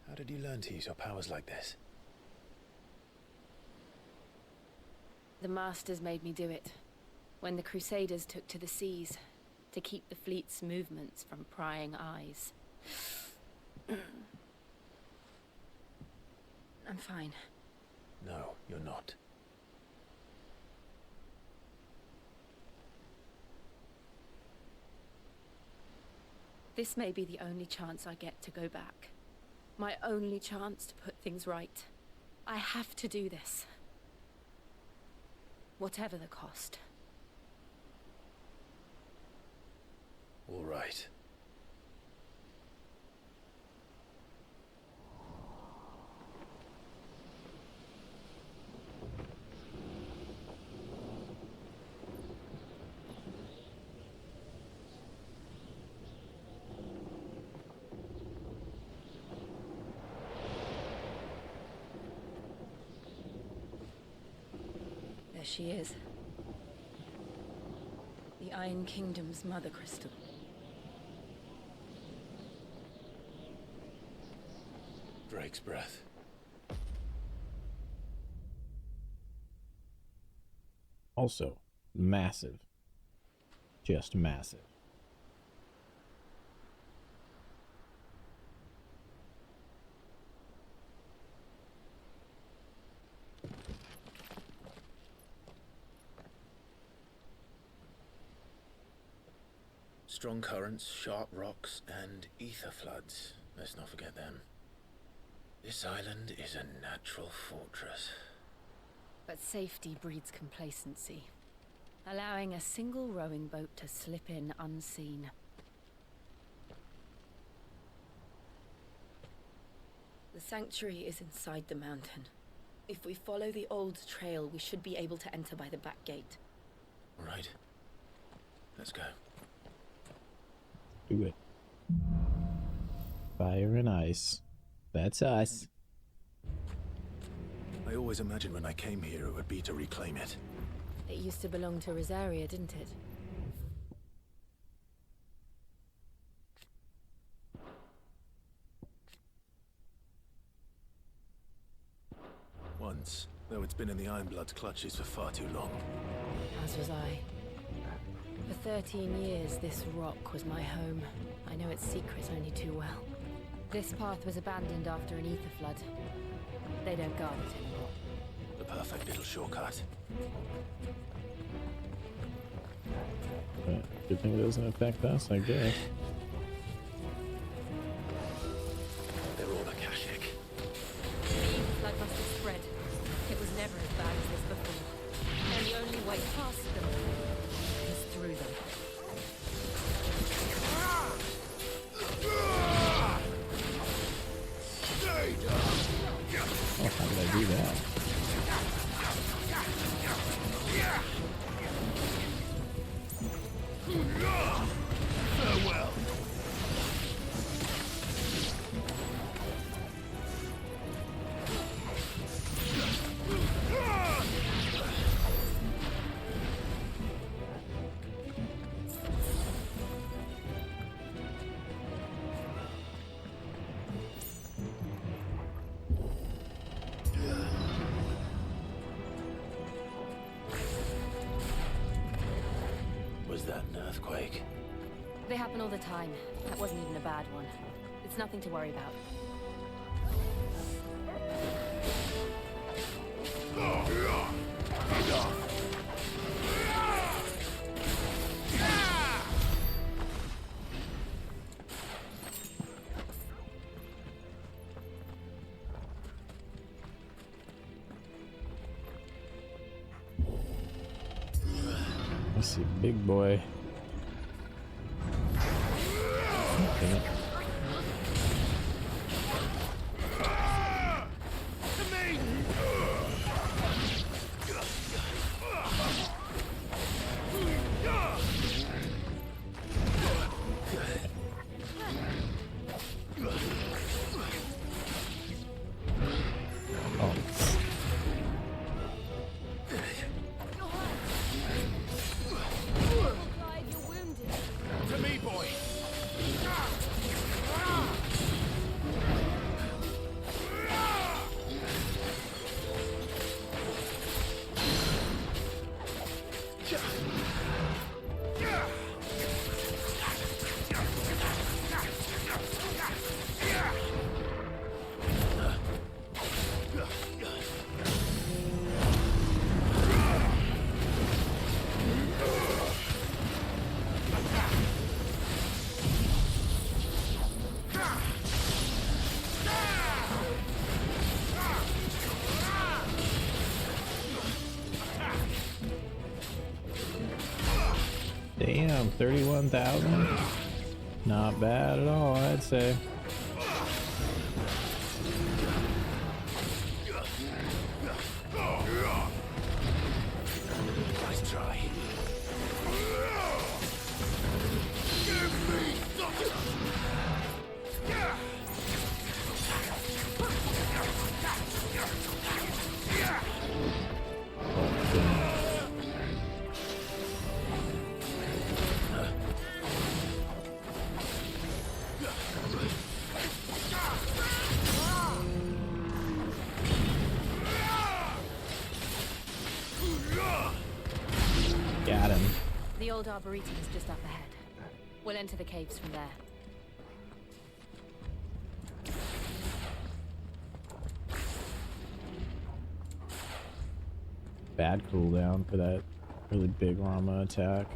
How did you learn to use your powers like this? The Masters made me do it. When the Crusaders took to the seas, to keep the fleet's movements from prying eyes. I'm fine. No, you're not. This may be the only chance I get to go back. My only chance to put things right. I have to do this. Whatever the cost. All right. There she is. The Iron Kingdom's mother crystal. Drake's breath. Also, massive. Just massive. Strong currents, sharp rocks, and ether floods. Let's not forget them. This island is a natural fortress. But safety breeds complacency, allowing a single rowing boat to slip in unseen. The sanctuary is inside the mountain. If we follow the old trail, we should be able to enter by the back gate. Right. Let's go. Do it. Fire and ice. That's us. I always imagined when I came here it would be to reclaim it. It used to belong to Rosaria, didn't it? Once, though it's been in the Ironblood's clutches for far too long. As was I. For 13 years, this rock was my home. I know its secrets only too well. This path was abandoned after an ether flood. They don't guard it anymore. The perfect little shortcut. Good thing it doesn't affect us, I guess. They're all Akashic. The flood must have spread. It was never as bad as this before. And the only way past them is through them. Oh, how did I do that? Farewell. Was that an earthquake? They happen all the time. That wasn't even a bad one. It's nothing to worry about. I see big boy. Okay. To me, boy. Damn, 31,000? Not bad at all, I'd say. Nice try. Oh, The old arboretum is just up ahead. We'll enter the caves from there. Bad cooldown for that really big Rama attack.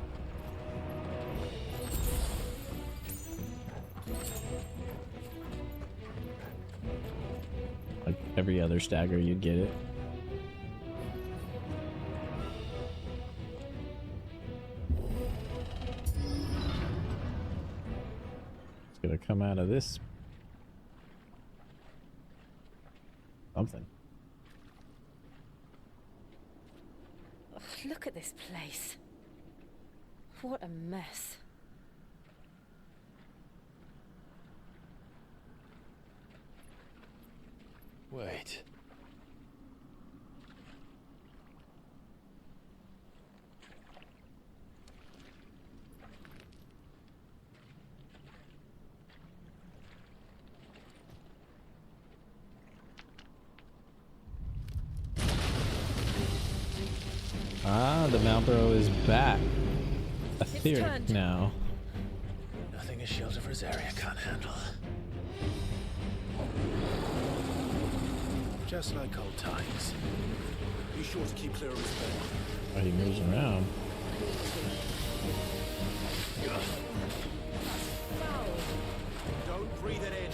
Like every other stagger, you'd get it. It's gonna come out of this something. Ugh, look at this place. What a mess. Wait. Ah, the Malboro is back. Etheric turned. now. Nothing a shield of Rosaria can't handle. Just like old times. Be sure to keep clear of his bed. Oh, he moves around. Don't breathe it in.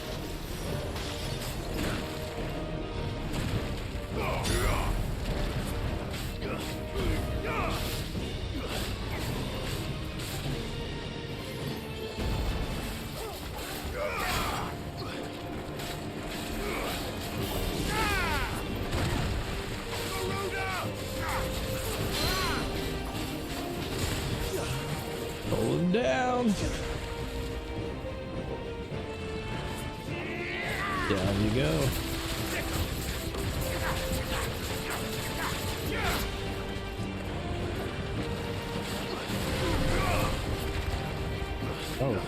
Hold him down. Down you go. Oh.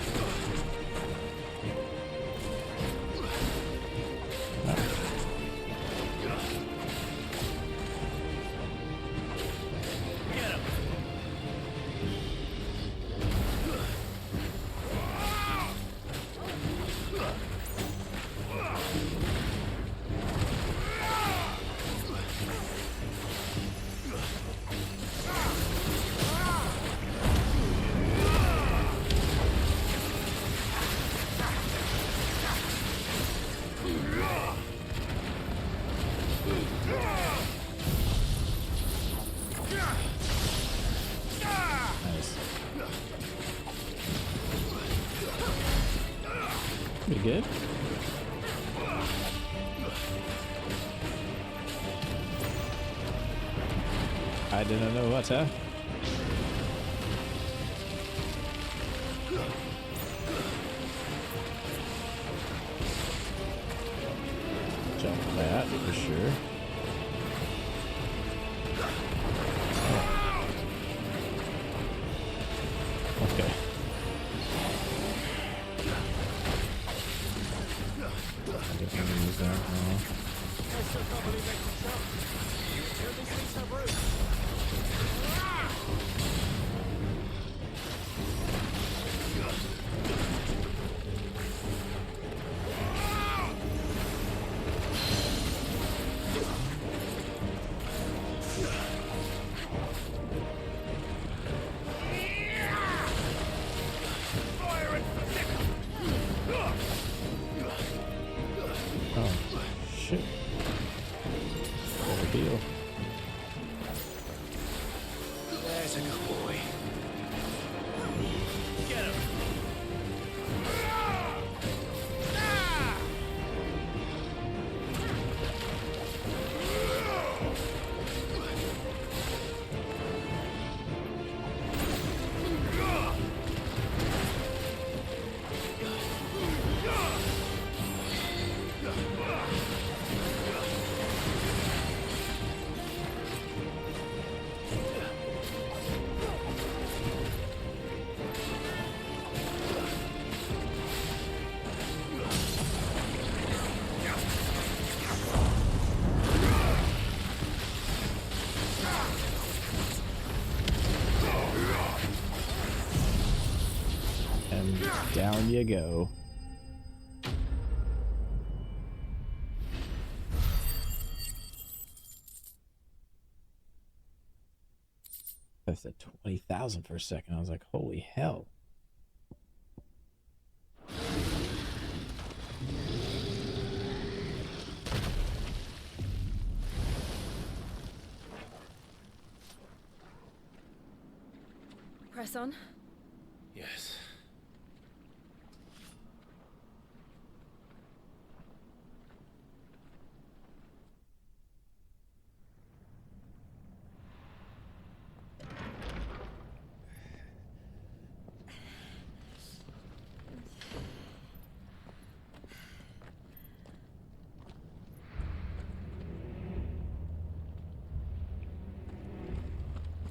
Pretty good. I didn't know what, huh? Jump that for sure. Oh. Okay. I guess I'm gonna use that now. Down you go. I said 20,000 for a second. I was like, holy hell. Press on. Yes.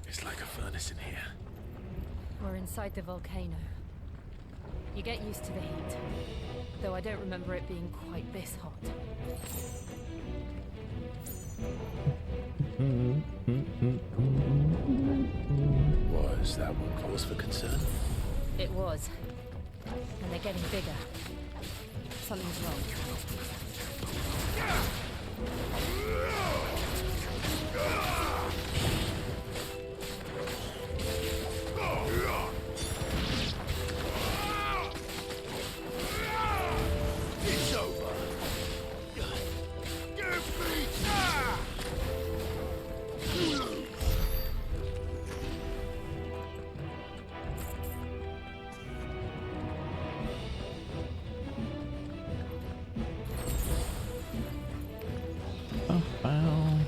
It's like a furnace in here. We're inside the volcano. You get used to the heat, though I don't remember it being quite this hot. Was that one cause for concern? It was. And they're getting bigger. Something's wrong. It's over. Give me Oh, wow.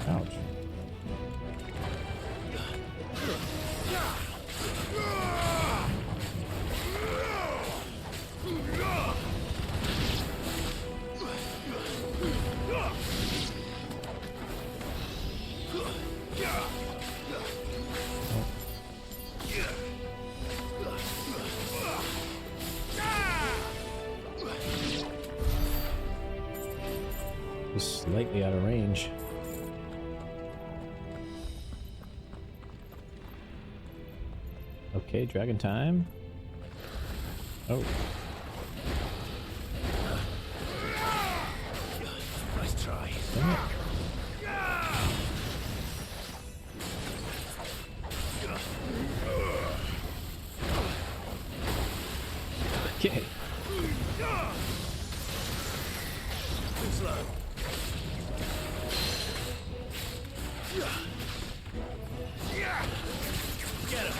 Ouch. Just slightly out of range. Okay, dragon time. Oh. Nice try. Damn it. Okay. Too slow. Get him.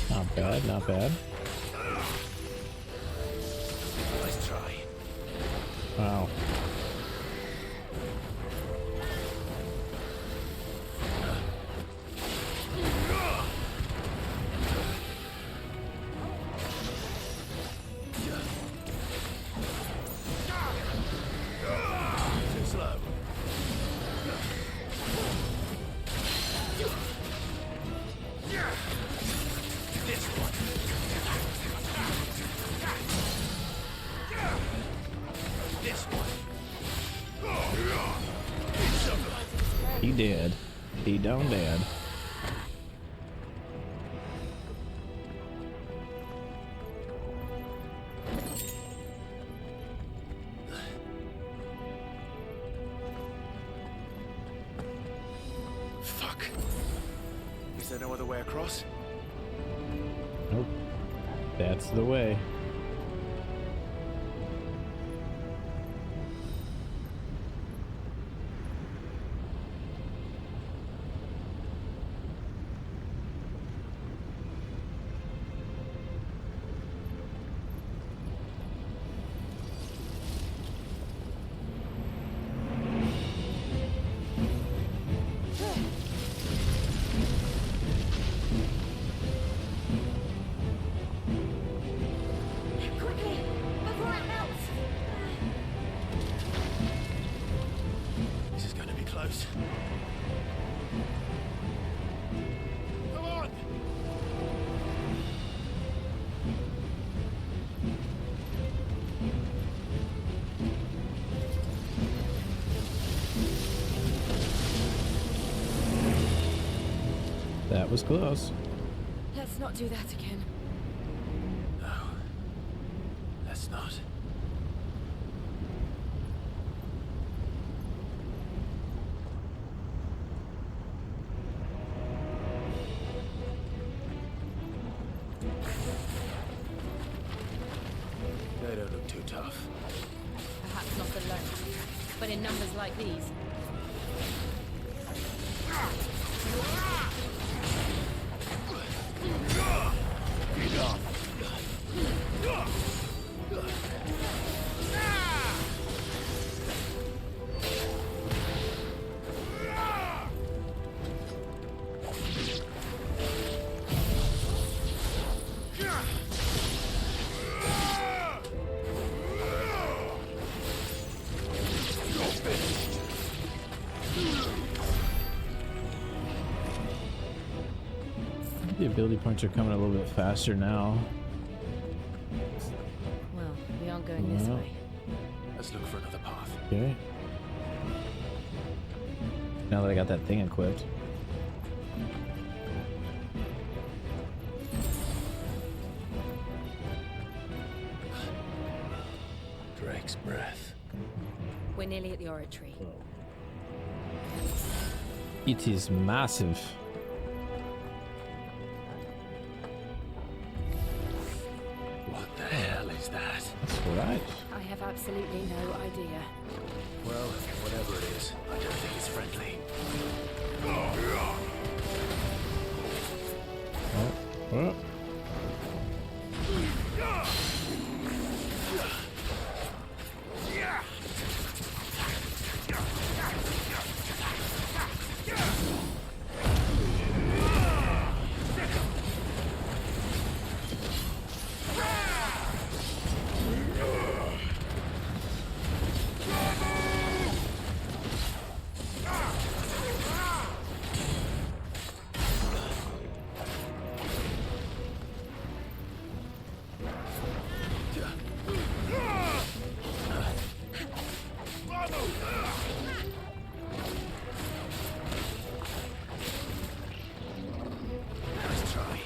Not bad, not bad. Nice try. Wow. Too slow. This one. This one. It's over. He dead. He done dead. Fuck. Is there no other way across? Nope. That's the way. That was close. Let's not do that again. No. Let's not. They don't look too tough. Perhaps not alone, but in numbers like these. The ability points are coming a little bit faster now. Well, we aren't going this way. Let's look for another path. Okay. Now that I got that thing equipped. Drake's breath. We're nearly at the oratory. It is massive. What the hell is that? That's right. I have absolutely no idea. Well, whatever it is, I don't think it's friendly. Oh. Nice try.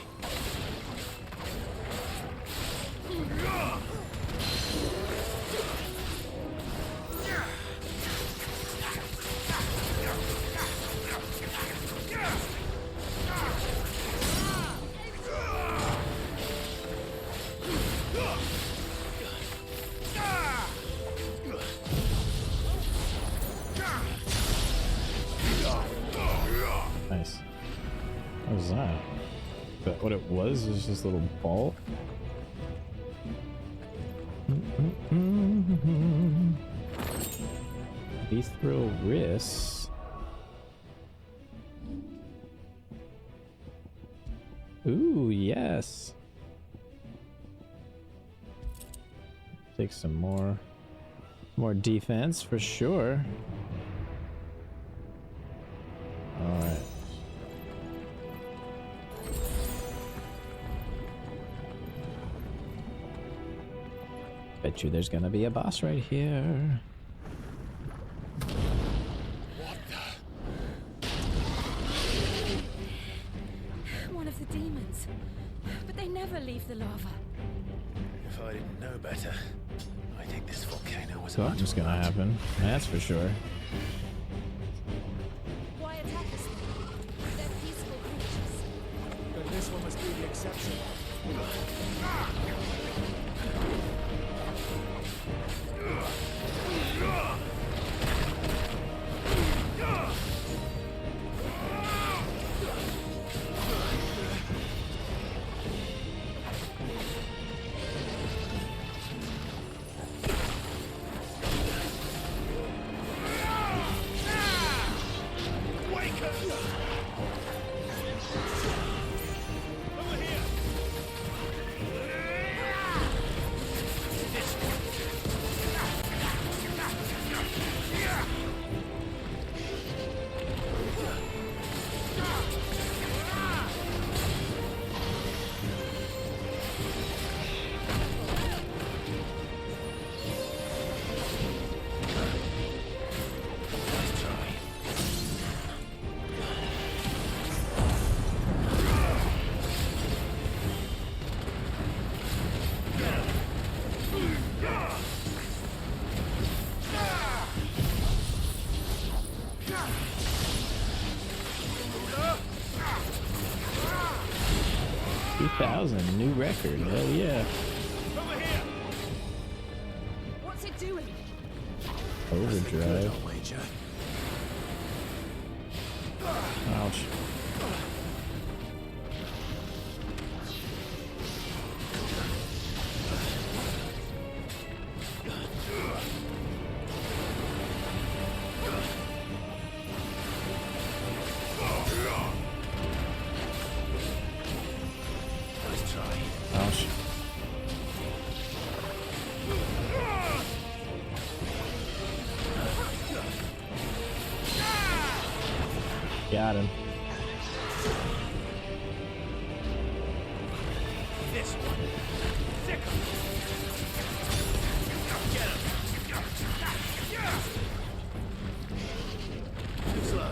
Nice. What was that? But what it was just a little ball. Ethereal wrists. Ooh, yes. Take some more defense for sure. All right. Bet you there's gonna be a boss right here. One of the demons. But they never leave the lava. If I didn't know better, I think this volcano was Something's gonna happen. That's for sure. Why attack us? They're peaceful creatures. Then this one must be the exception. 2,000, new record. Hell yeah. What's it doing? Overdrive. Ouch. Ouch. Got him. This one. Sick of Get him. Too slow.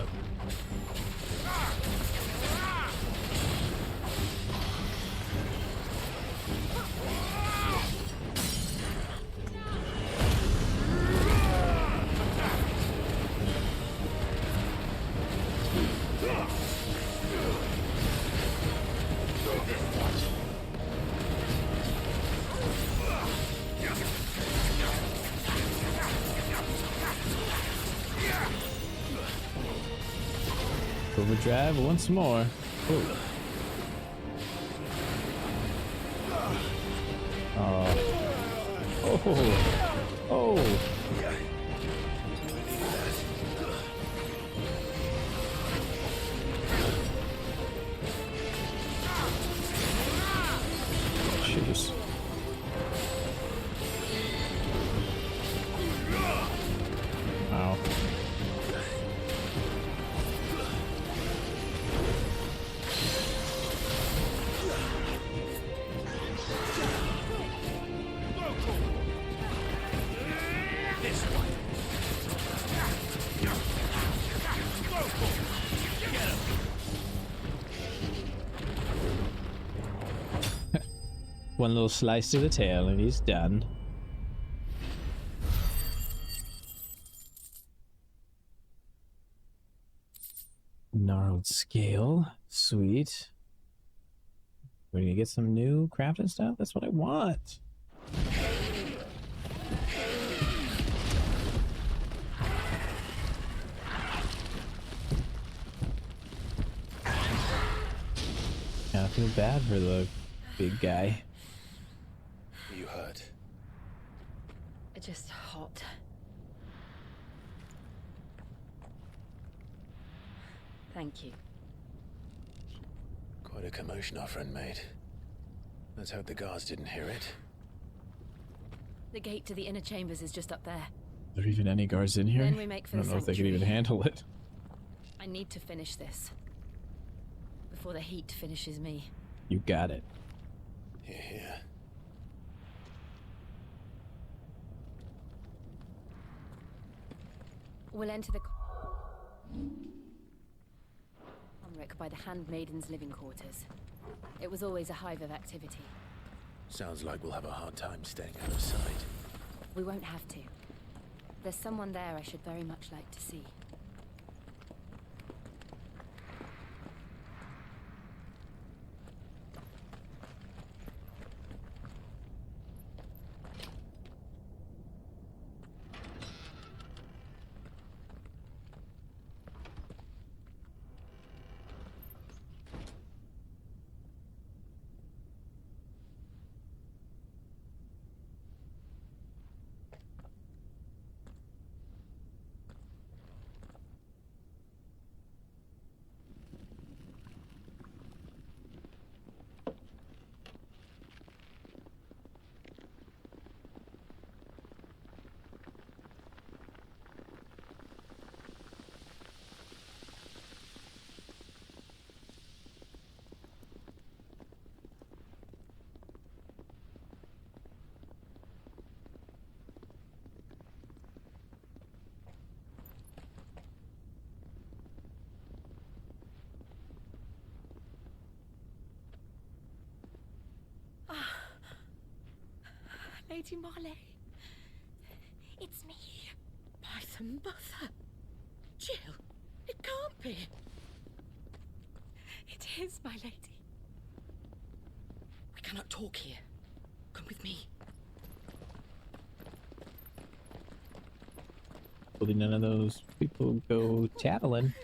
Overdrive once more. Ooh. Oh. Oh. Oh. Jeez. Wow. This one. Get him. One little slice to the tail and he's done. Gnarled scale. Sweet. We're gonna get some new crafting stuff? That's what I want. I feel bad for the big guy. You hurt? Just hot. Thank you. Quite a commotion our friend made. Let's hope the guards didn't hear it. The gate to the inner chambers is just up there. Are there even any guards in here? Then we make for I don't the know if they could even sanctuary. handle it. I need to finish this before the heat finishes me. You got it. Yeah. We'll enter the Umric by the Handmaiden's living quarters. It was always a hive of activity. Sounds like we'll have a hard time staying out of sight. We won't have to. There's someone there I should very much like to see. Lady Marley. It's me. By the mother. Jill, it can't be. It is, my lady. cannot talk here. Come with me. Hopefully none of those people go tattling.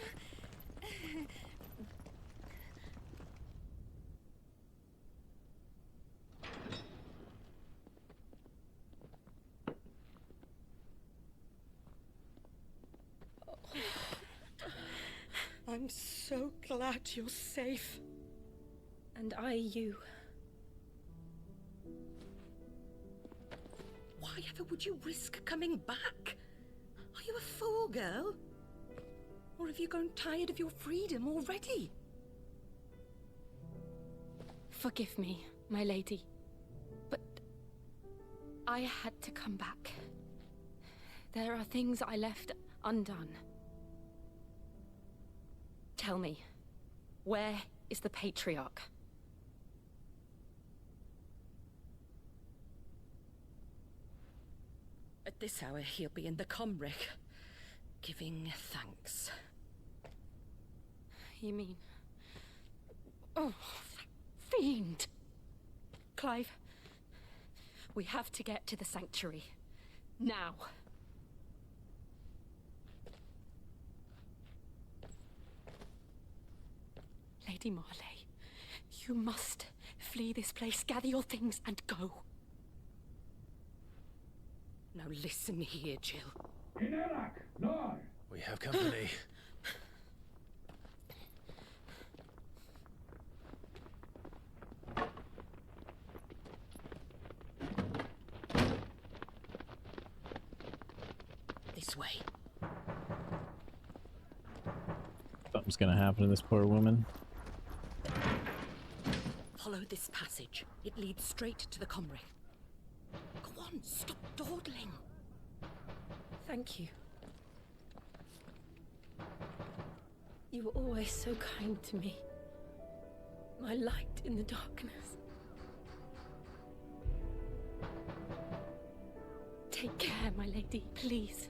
I'm so glad you're safe. And I you. Why ever would you risk coming back? Are you a fool, girl? Or have you grown tired of your freedom already? Forgive me, my lady, but I had to come back. There are things I left undone. Tell me, where is the Patriarch? At this hour, he'll be in the Comric, giving thanks. You mean... Oh, that fiend! Clive, we have to get to the sanctuary. Now. Lady Marley, you must flee this place, gather your things, and go. Now listen here, Jill. We have company. This way. Something's gonna happen to this poor woman. Follow this passage. It leads straight to the Comric. Go on, stop dawdling. Thank you. You were always so kind to me. My light in the darkness. Take care, my lady, please.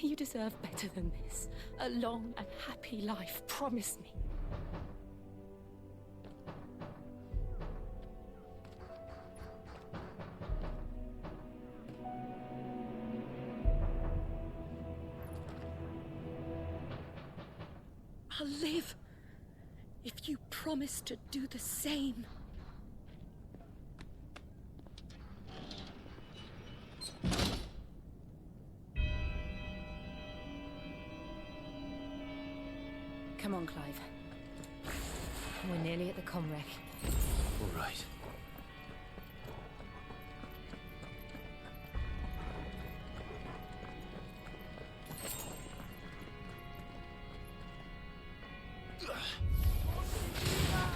You deserve better than this. A long and happy life, promise me. I'll live if you promise to do the same. Come on, Clive. We're nearly at the Comric. All right.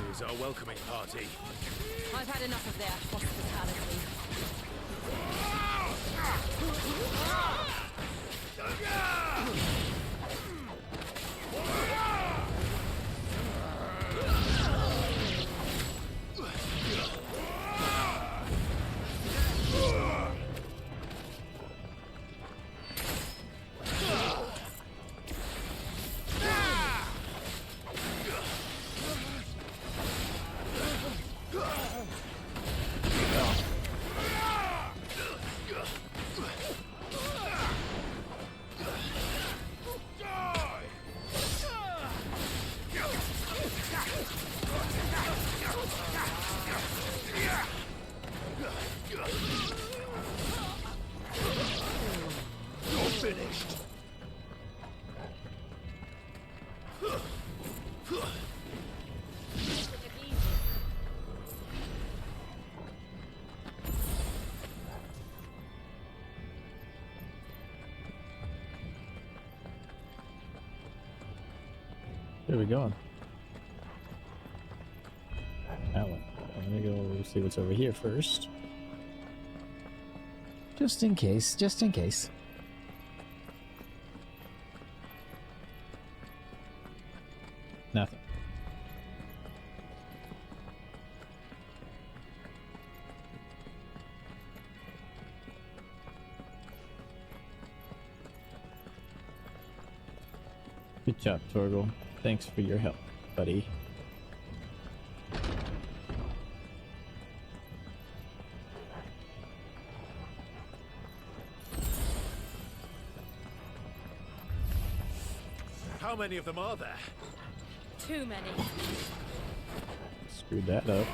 Here's our welcoming party. I've had enough of their hospitality. Where are we going? That one. I'm gonna go see what's over here first. Just in case, just in case. Nothing. Good job, Torgal. Thanks for your help, buddy. How many of them are there? Too many. Screwed that up.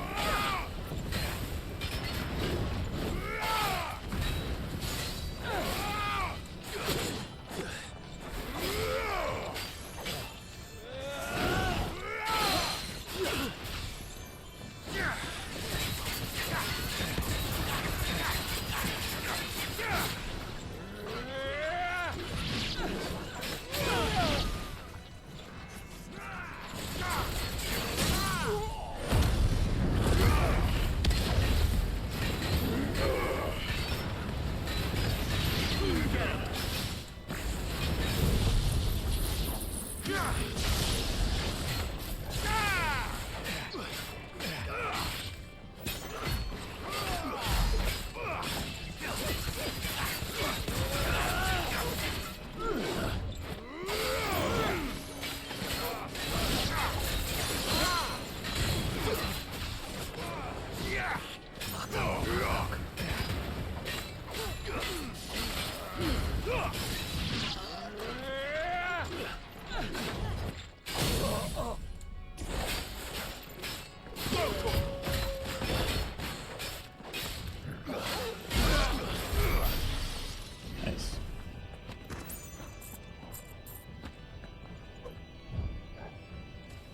Nice.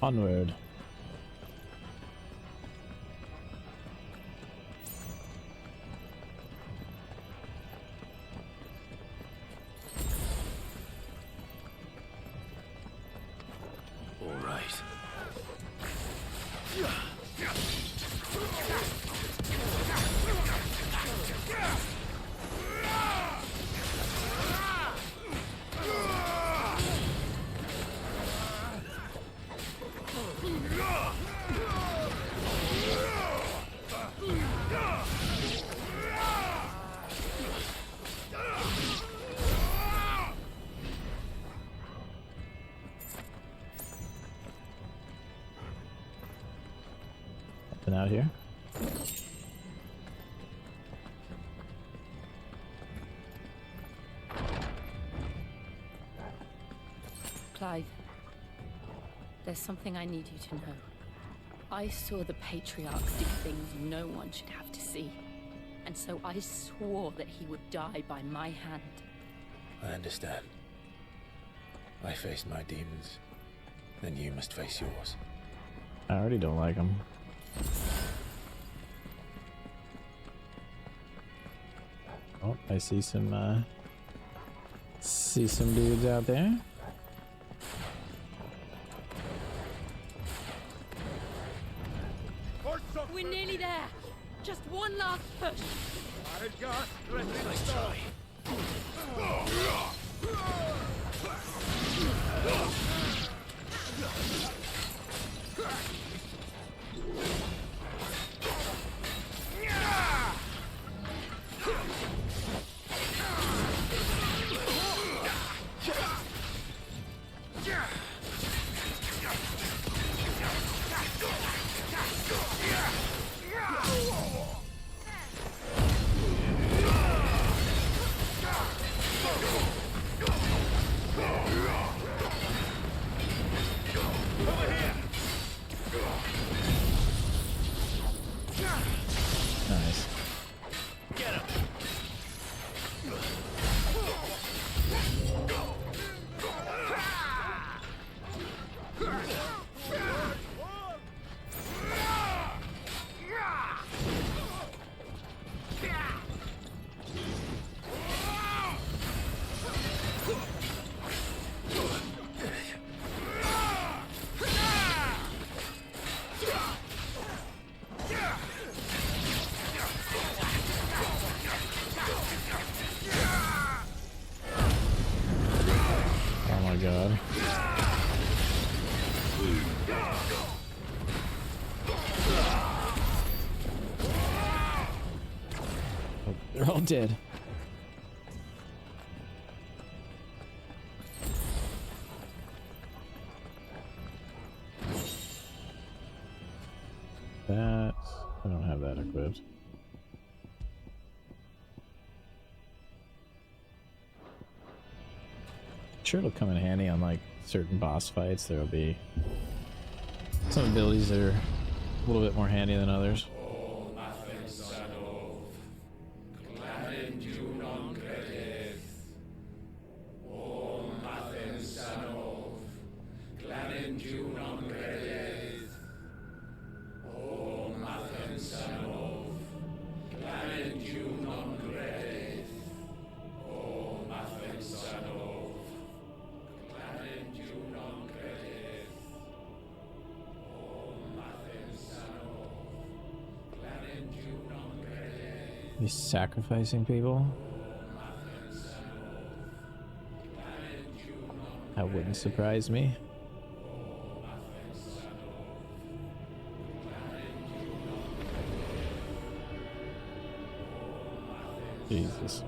Onward. All right. Something out here. Clive, there's something I need you to know. I saw the Patriarch see things no one should have to see. And so I swore that he would die by my hand. I understand. I faced my demons. Then you must face yours. I already don't like him. Oh, I see some dudes out there. We're nearly there. Just one last push. Nice try. Nice. Oh my god. Oh, they're all dead. That, I don't have that equipped. sure it'll come in handy on like certain boss fights. There'll be some abilities that are a little bit more handy than others. He's sacrificing people? That wouldn't surprise me. Jesus.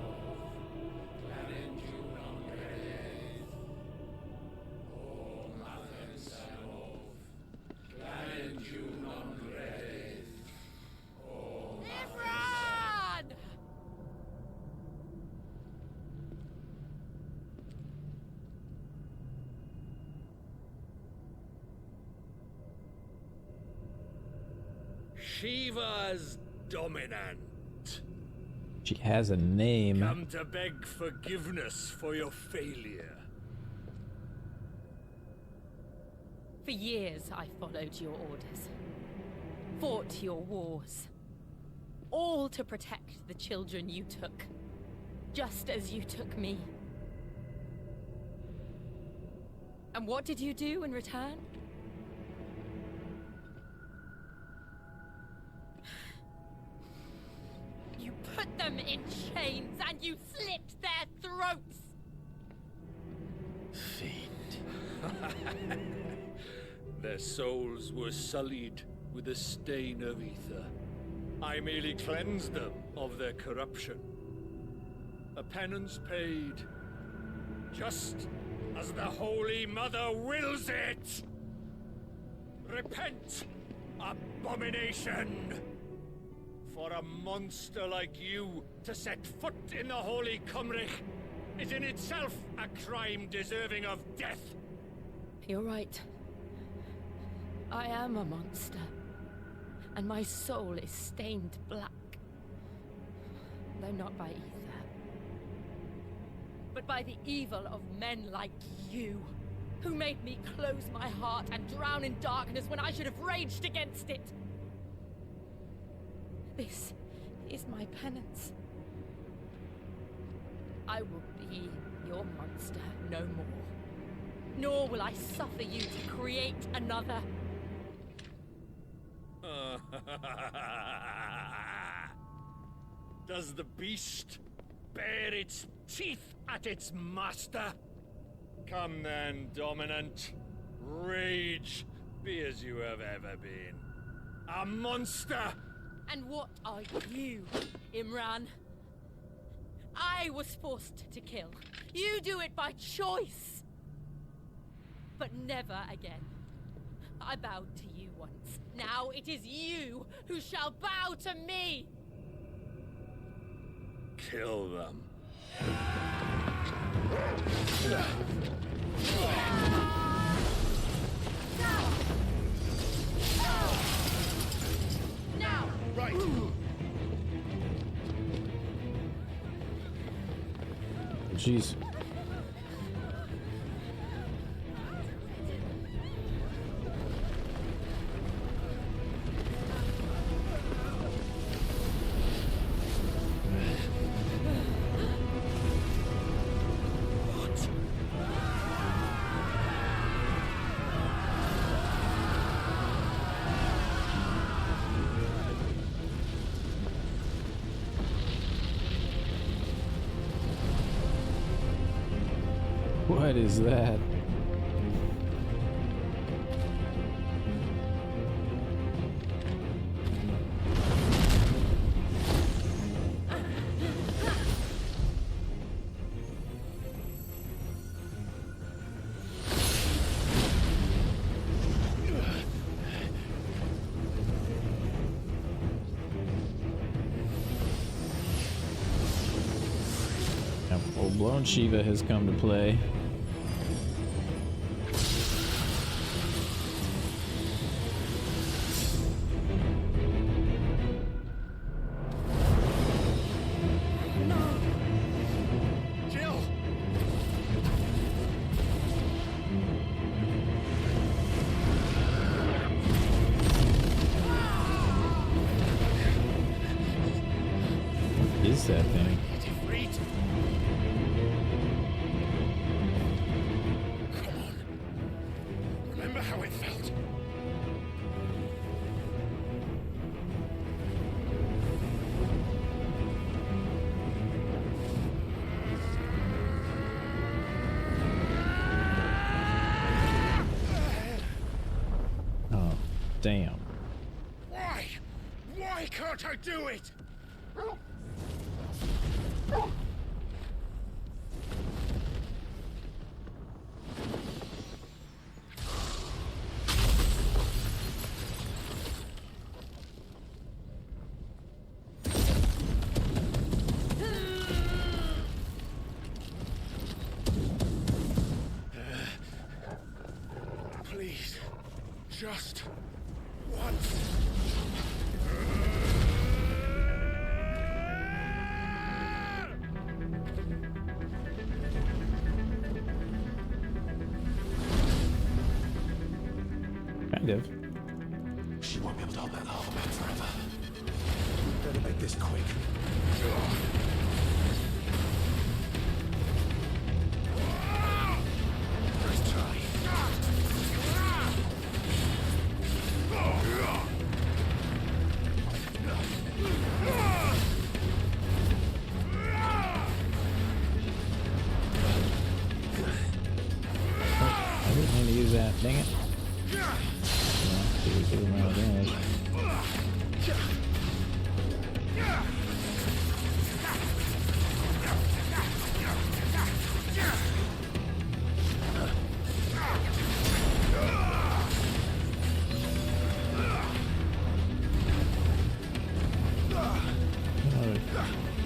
Shiva's dominant. She has a name. Come to beg forgiveness for your failure. For years I followed your orders, fought your wars, all to protect the children you took, just as you took me. And what did you do in return? You put them in chains and you slit their throats! Fiend. Their souls were sullied with a stain of ether. I merely cleansed them of their corruption. A penance paid, just as the Holy Mother wills it! Repent, abomination! For a monster like you to set foot in the Holy Cymric is in itself a crime deserving of death. You're right. I am a monster. And my soul is stained black. Though not by ether. But by the evil of men like you, who made me close my heart and drown in darkness when I should have raged against it. This is my penance. I will be your monster no more. Nor will I suffer you to create another. Does the beast bare its teeth at its master? Come then, dominant. Rage, be as you have ever been. A monster! And what are you, Imran? I was forced to kill. You do it by choice. But never again. I bowed to you once. Now it is you who shall bow to me! Kill them. Now! Right! Jeez. What is that? Now, full-blown Shiva has come to play. is that thing? Come on. Remember how it felt? Oh, damn. Why? Why can't I do it? Please, just once. Kind of. She won't be able to hold that lava back forever. Better make this quick. Nice try. I didn't mean to use that. Dang it. Do a amount of damage.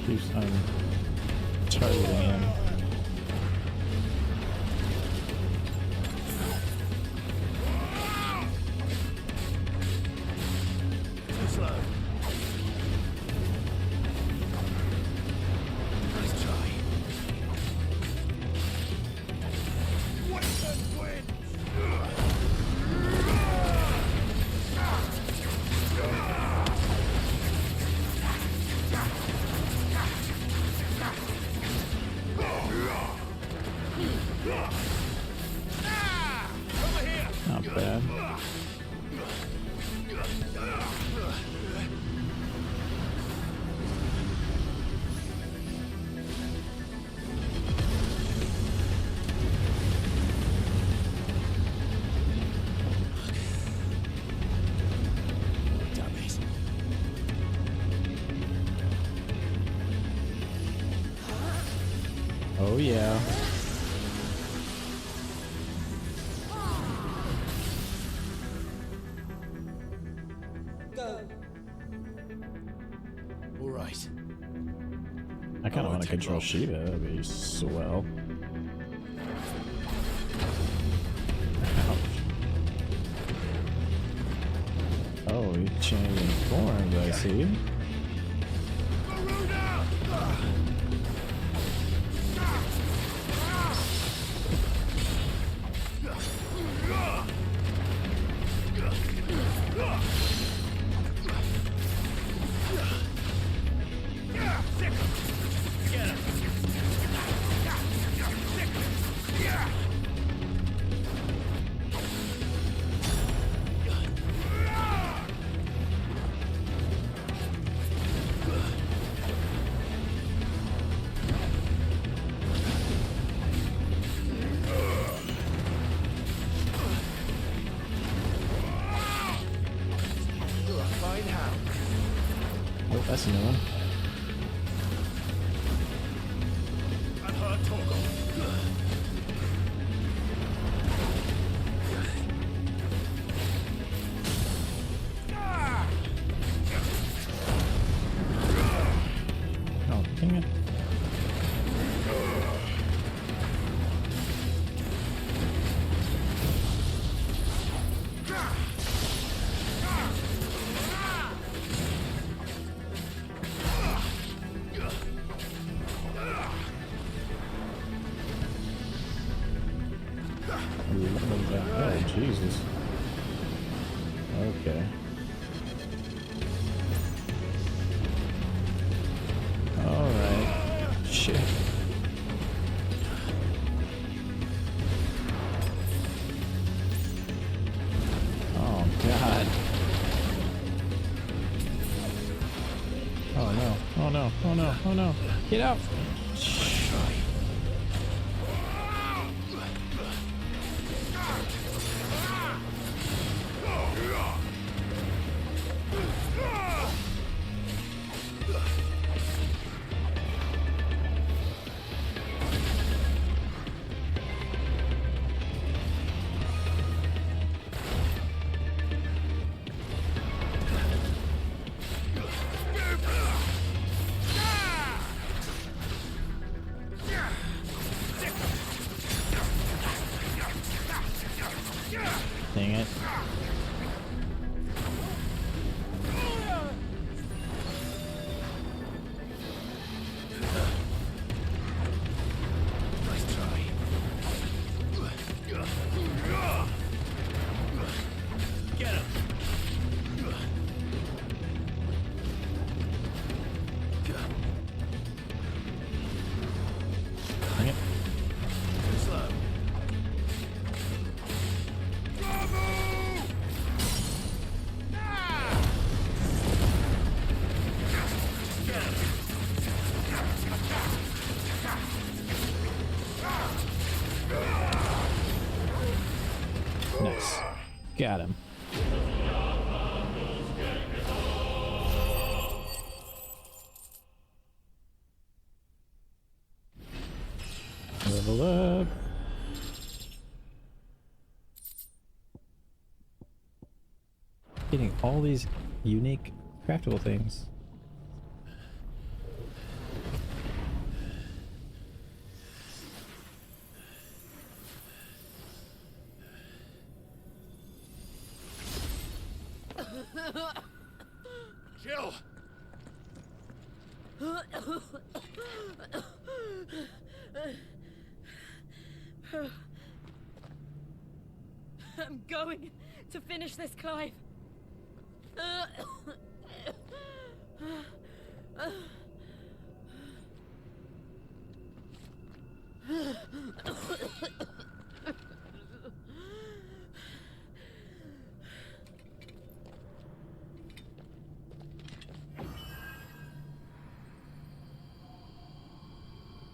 Keeps on targeting him. Too slow. Nice try. Western wind! Not bad. Damn it. Oh yeah. All right. I kind of want to control Shiva. That'd be swell. Ouch. Oh, he's changing forms, I see. Oh, that's a new one. Oh, dang it. Oh, Jesus. Okay. Oh no, oh no, oh no, oh no. Get out! Dang it. Nice try. Get him! Dang it. Too slow. Nice. Got him. Level up. Getting all these unique craftable things. Jill! I'm going to finish this, Clive.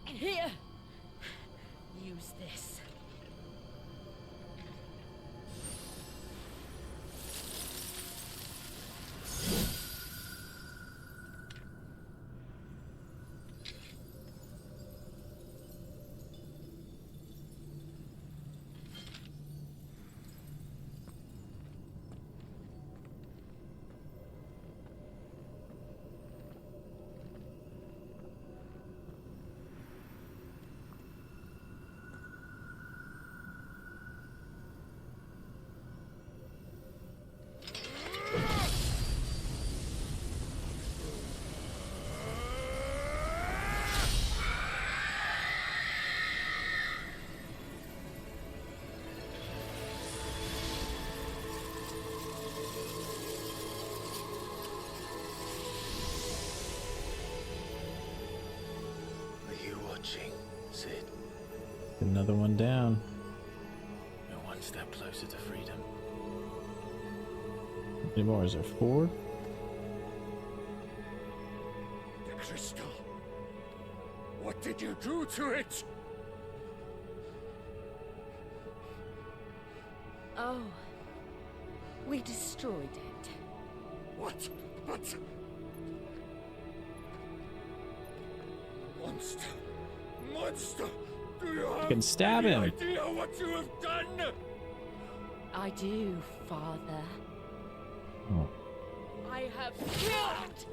Here, use this. Are you watching, Sid? Another one down. We're one step closer to freedom. How many more? Is there 4? The crystal. What did you do to it? Oh, we destroyed it. What? But... Monster! Monster! Do you have can stab any him. idea what you have done? I do, Father. Oh. I have killed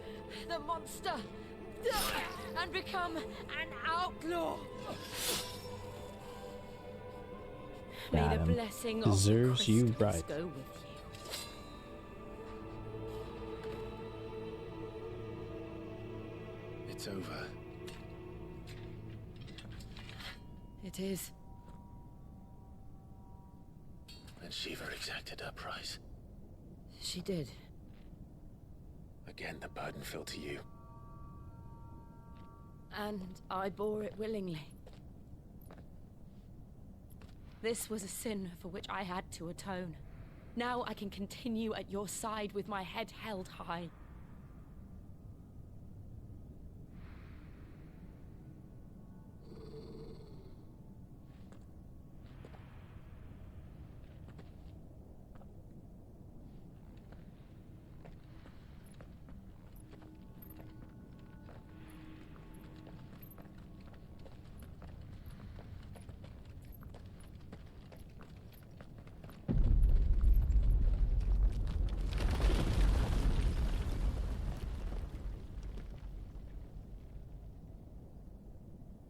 the monster and become an outlaw. May Got the him. blessing of Deserves the you crystals right. go with you. It's over. It is. And Shiva exacted her price. She did. Again, the burden fell to you. And I bore it willingly. This was a sin for which I had to atone. Now I can continue at your side with my head held high.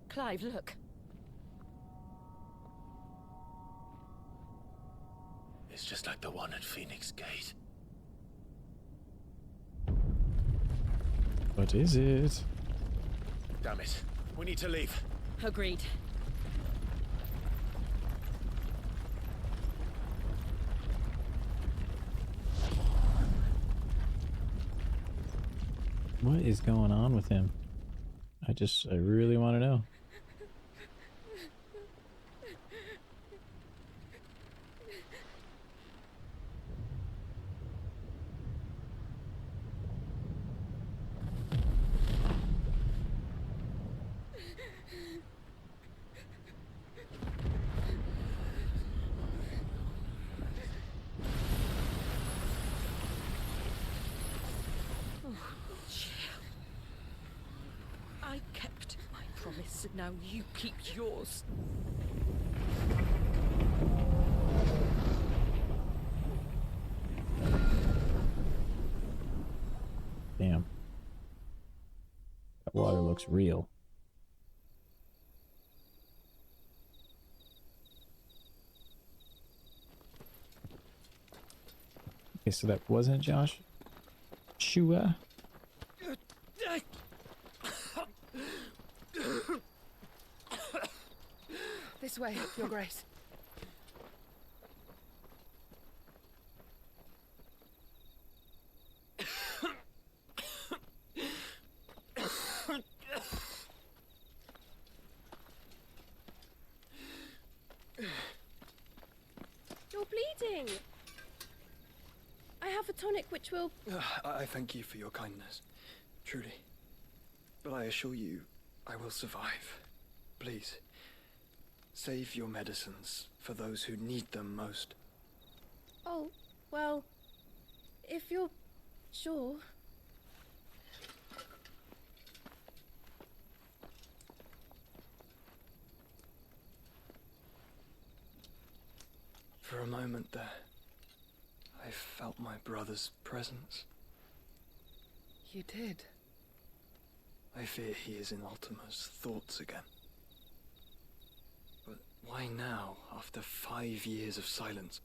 Clive, look. It's just like the one at Phoenix Gate. What is it? Damn it. We need to leave. Agreed. What is going on with him? I really want to know. I kept my promise, and now you keep yours. Damn. That water looks real. Okay, so that wasn't Josh. Shua. This way, Your Grace. You're bleeding. I have a tonic which will... I thank you for your kindness, truly. But I assure you, I will survive. Please, save your medicines for those who need them most. Oh, well, if you're sure. For a moment there, I felt my brother's presence. You did? I fear he is in Ultima's thoughts again. But why now, after 5 years of silence?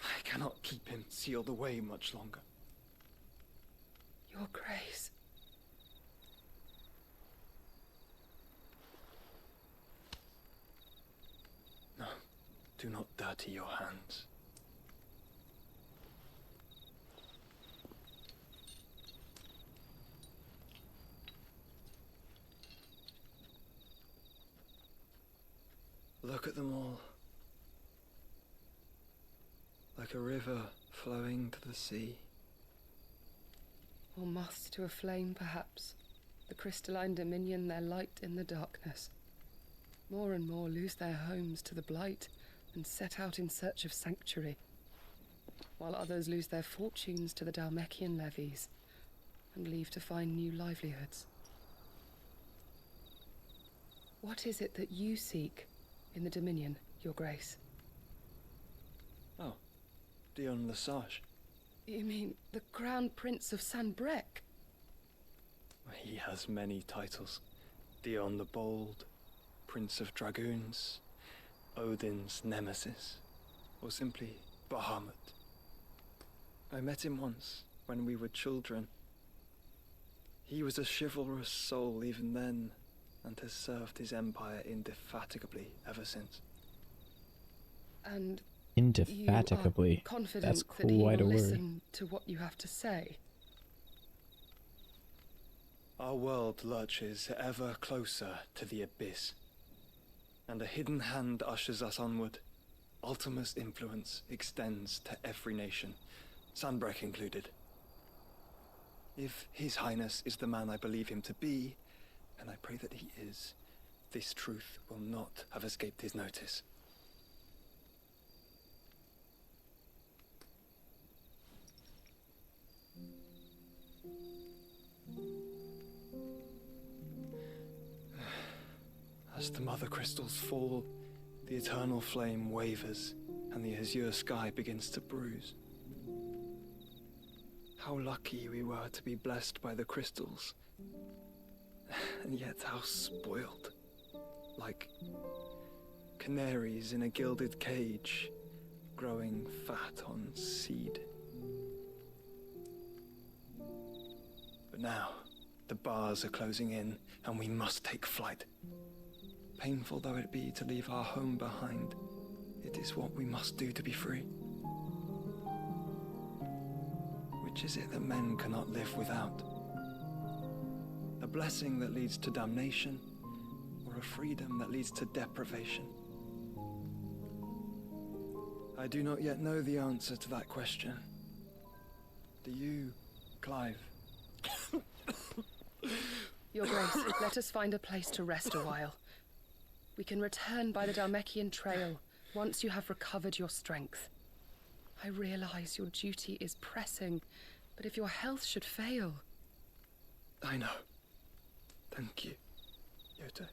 I cannot keep him sealed away much longer. Your Grace. No, do not dirty your hands. Look at them all. Like a river flowing to the sea. Or moths to a flame, perhaps. The crystalline dominion their light in the darkness. More and more lose their homes to the blight and set out in search of sanctuary, while others lose their fortunes to the Dalmekian levies and leave to find new livelihoods. What is it that you seek in the Dominion, Your Grace? Oh, Dion Lesage. You mean the Crown Prince of Sanbrec? He has many titles. Dion the Bold, Prince of Dragoons, Odin's Nemesis, or simply Bahamut. I met him once, when we were children. He was a chivalrous soul even then, and has served his empire indefatigably ever since. And Indefatigably. you are confident That's that he quite a will word. listen to what you have to say? Our world lurches ever closer to the abyss, and a hidden hand ushers us onward. Ultima's influence extends to every nation, Sanbrec included. If His Highness is the man I believe him to be, and I pray that he is, this truth will not have escaped his notice. As the mother crystals fall, the eternal flame wavers, and the azure sky begins to bruise. How lucky we were to be blessed by the crystals, And yet how spoiled. Like canaries in a gilded cage, growing fat on seed. But now, the bars are closing in, and we must take flight. Painful though it be to leave our home behind, it is what we must do to be free. Which is it that men cannot live without? A blessing that leads to damnation, or a freedom that leads to deprivation? I do not yet know the answer to that question. Do you, Clive? Your Grace, let us find a place to rest a while. We can return by the Dalmekian Trail once you have recovered your strength. I realize your duty is pressing, but if your health should fail... I know. Thank you, Yota.